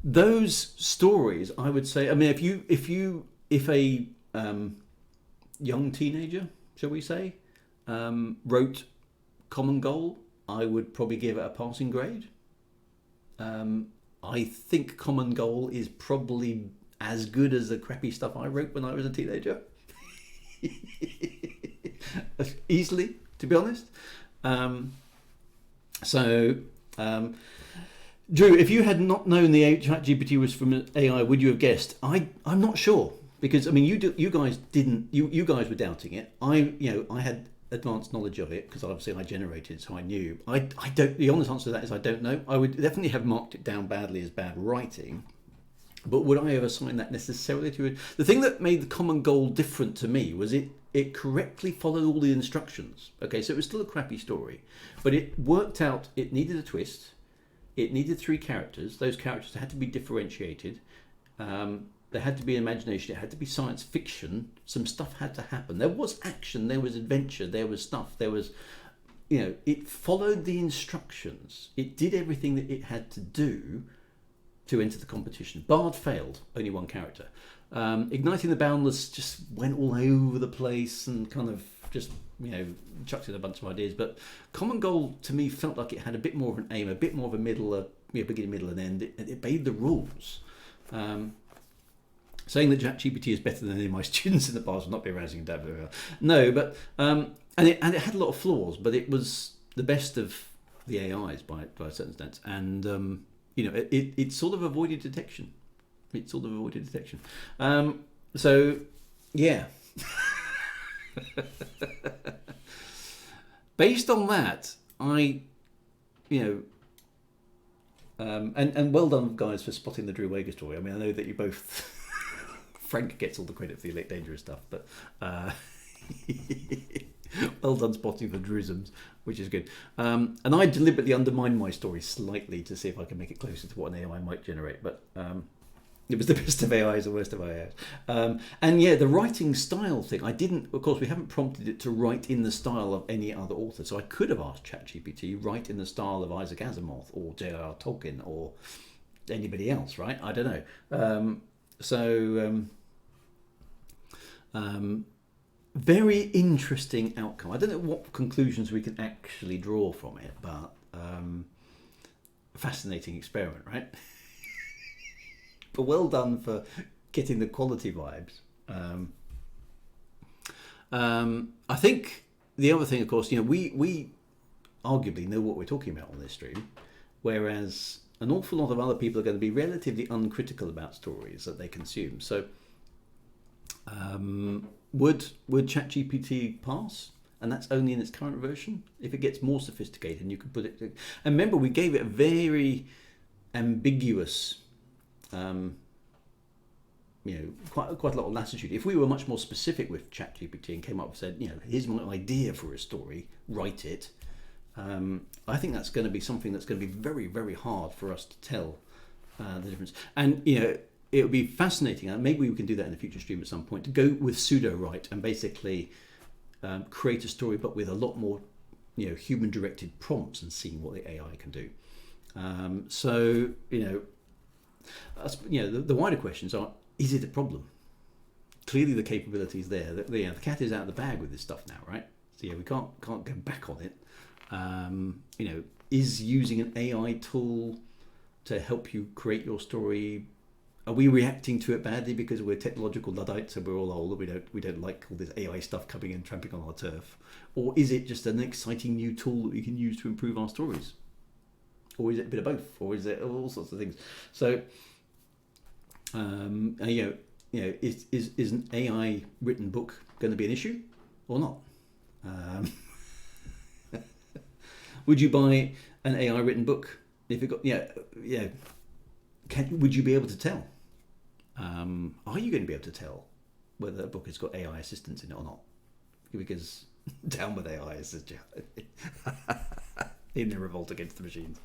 Speaker 1: Those stories, I would say. I mean, if a young teenager, shall we say, wrote Common Goal, I would probably give it a passing grade. I think Common Goal is probably as good as the crappy stuff I wrote when I was a teenager. Easily, to be honest. Drew, if you had not known the ChatGPT was from AI, would you have guessed? I'm not sure, because I mean, you guys didn't. You guys were doubting it. I had advanced knowledge of it because obviously I generated, so I knew. I don't. The honest answer to that is I don't know. I would definitely have marked it down badly as bad writing, but would I have assigned that necessarily to it? The thing that made the Common Goal different to me was it correctly followed all the instructions. Okay, so it was still a crappy story, but it worked out. It needed a twist. It needed 3 characters. Those characters had to be differentiated. There had to be imagination. It had to be science fiction. Some stuff had to happen. There was action. There was adventure. There was stuff. There was, you know, it followed the instructions. It did everything that it had to do to enter the competition. Bard failed. Only 1 character. Igniting the Boundless just went all over the place and kind of just, you know, chucked in a bunch of ideas. But Common Goal to me felt like it had a bit more of an aim, a bit more of a middle, beginning, middle, and end. It obeyed the rules. Saying that ChatGPT is better than any of my students in the past would not be arousing and damn. No, but and it had a lot of flaws, but it was the best of the AIs by a certain sense, and you know, it sort of avoided detection. So yeah. Based on that, and well done, guys, for spotting the Drew Wager story. I mean, I know that you both. Frank gets all the credit for the Elect Dangerous stuff, but well done spotting the Druids, which is good. And I deliberately undermined my story slightly to see if I can make it closer to what an AI might generate, but it was the best of AIs, the worst of AIs. And yeah, the writing style thing, of course, we haven't prompted it to write in the style of any other author, so I could have asked ChatGPT, write in the style of Isaac Asimov or J.R.R. Tolkien or anybody else, right? I don't know. Very interesting outcome. I don't know what conclusions we can actually draw from it, but fascinating experiment, right? But well done for getting the quality vibes. I think the other thing, of course, you know, we arguably know what we're talking about on this stream, whereas an awful lot of other people are going to be relatively uncritical about stories that they consume. So would ChatGPT pass? And that's only in its current version. If it gets more sophisticated, and you could put it. And remember, we gave it a very ambiguous, quite a lot of latitude. If we were much more specific with ChatGPT and came up and said, you know, here's my idea for a story, write it. I think that's going to be something that's going to be very, very hard for us to tell the difference. And it would be fascinating, and maybe we can do that in a future stream at some point, to go with pseudo-write and basically create a story, but with a lot more human-directed prompts and seeing what the AI can do. So the wider questions are: is it a problem? Clearly, the capability is there. The cat is out of the bag with this stuff now, right? So we can't go back on it. Is using an AI tool to help you create your story? Are we reacting to it badly because we're technological Luddites, so we're all old? We don't like all this AI stuff coming and tramping on our turf, or is it just an exciting new tool that we can use to improve our stories? Or is it a bit of both? Or is it all sorts of things? So, is an AI written book going to be an issue or not? Would you buy an AI written book if it got? Would you be able to tell? Are you going to be able to tell whether a book has got AI assistance in it or not? Because down with AI, says in the revolt against the machines.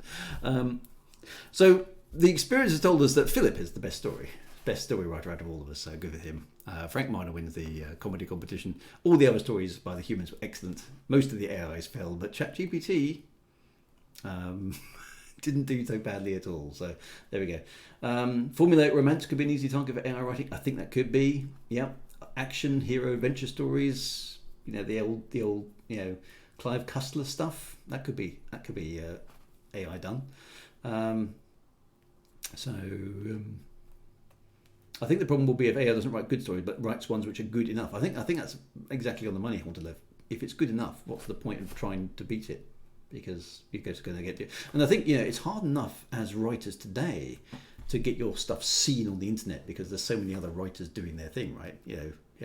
Speaker 1: So the experience has told us that Philip is the best story writer out of all of us, so good with him. Frank Miner wins the comedy competition. All the other stories by the humans were excellent. Most of the AIs fell, but ChatGPT didn't do so badly at all. So there we go. Formulaic romance could be an easy target for AI writing. I think that could be. Yeah. Action, hero, adventure stories. The old Clive Cussler stuff. That could be AI done. I think the problem will be if AI doesn't write good stories, but writes ones which are good enough. I think that's exactly on the money, Haunted. If it's good enough, what's the point of trying to beat it? Because it's going to get you. And I think it's hard enough as writers today to get your stuff seen on the internet because there's so many other writers doing their thing, right?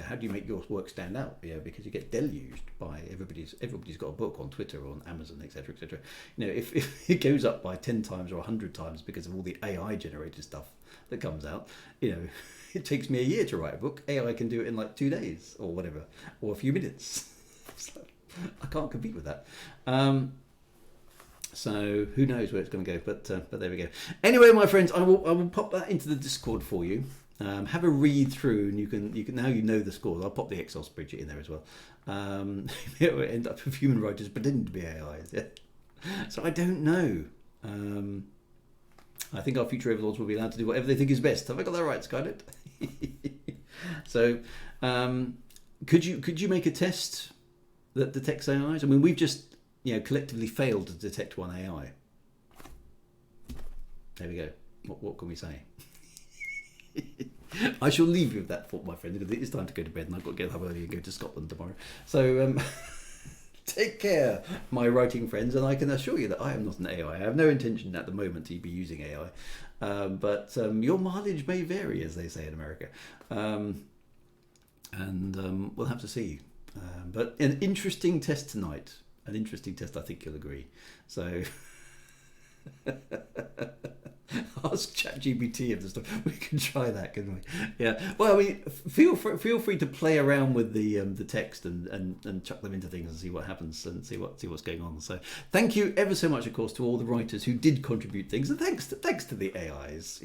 Speaker 1: How do you make your work stand out? Because you get deluged by everybody's got a book on Twitter or on Amazon, etc., etc. If it goes up by 10 times or 100 times because of all the AI generated stuff that comes out, it takes me a year to write a book. AI can do it in like 2 days or whatever, or a few minutes. So I can't compete with that. So who knows where it's going to go, but there we go. Anyway, my friends, I will pop that into the Discord for you. Have a read through, and you can now the scores. I'll pop the Excel spreadsheet in there as well. It will end up with human writers pretending to be AIs. Yeah. So I don't know. I think our future overlords will be allowed to do whatever they think is best. Have I got that right, Skynet? So, could you make a test that detects AIs? I mean, we've just collectively failed to detect one AI. There we go. What can we say? I shall leave you with that thought, my friend, because it is time to go to bed and I've got to get up early and go to Scotland tomorrow. So take care, my writing friends, and I can assure you that I am not an AI. I have no intention at the moment to be using AI, but your mileage may vary, as they say in America, and we'll have to see. But an interesting test tonight. An interesting test, I think you'll agree. So ask ChatGPT if the stuff. We can try that, couldn't we? Yeah. Well, I mean, feel free to play around with the text and chuck them into things and see what happens and see what's going on. So thank you ever so much, of course, to all the writers who did contribute things, and thanks to the AIs,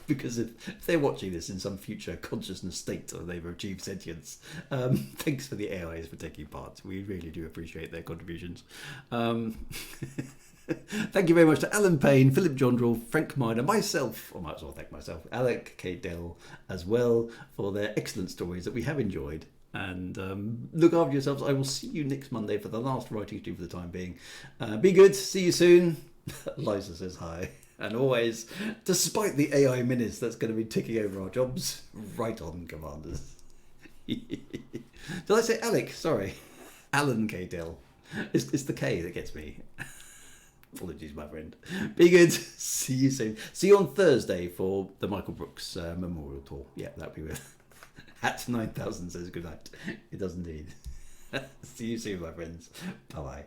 Speaker 1: because if they're watching this in some future consciousness state or they've achieved sentience, thanks for the AIs for taking part. We really do appreciate their contributions. Thank you very much to Alan Payne, Philip Jondrell, Frank Miner, myself, I might as well thank myself, Alec K. Dell as well, for their excellent stories that we have enjoyed. And look after yourselves. I will see you next Monday for the last writing stream for the time being. Be good. See you soon. Liza says hi. And always, despite the AI menace that's going to be ticking over our jobs, right on, Commanders. Did I say Alec? Sorry. Alan K. Dell. It's the K that gets me. Apologies, my friend. Be good. See you soon. See you on Thursday for the Michael Brooks Memorial Tour. Yeah, that'll be with Hat 9000 says good night. It does indeed. See you soon, my friends. Bye-bye.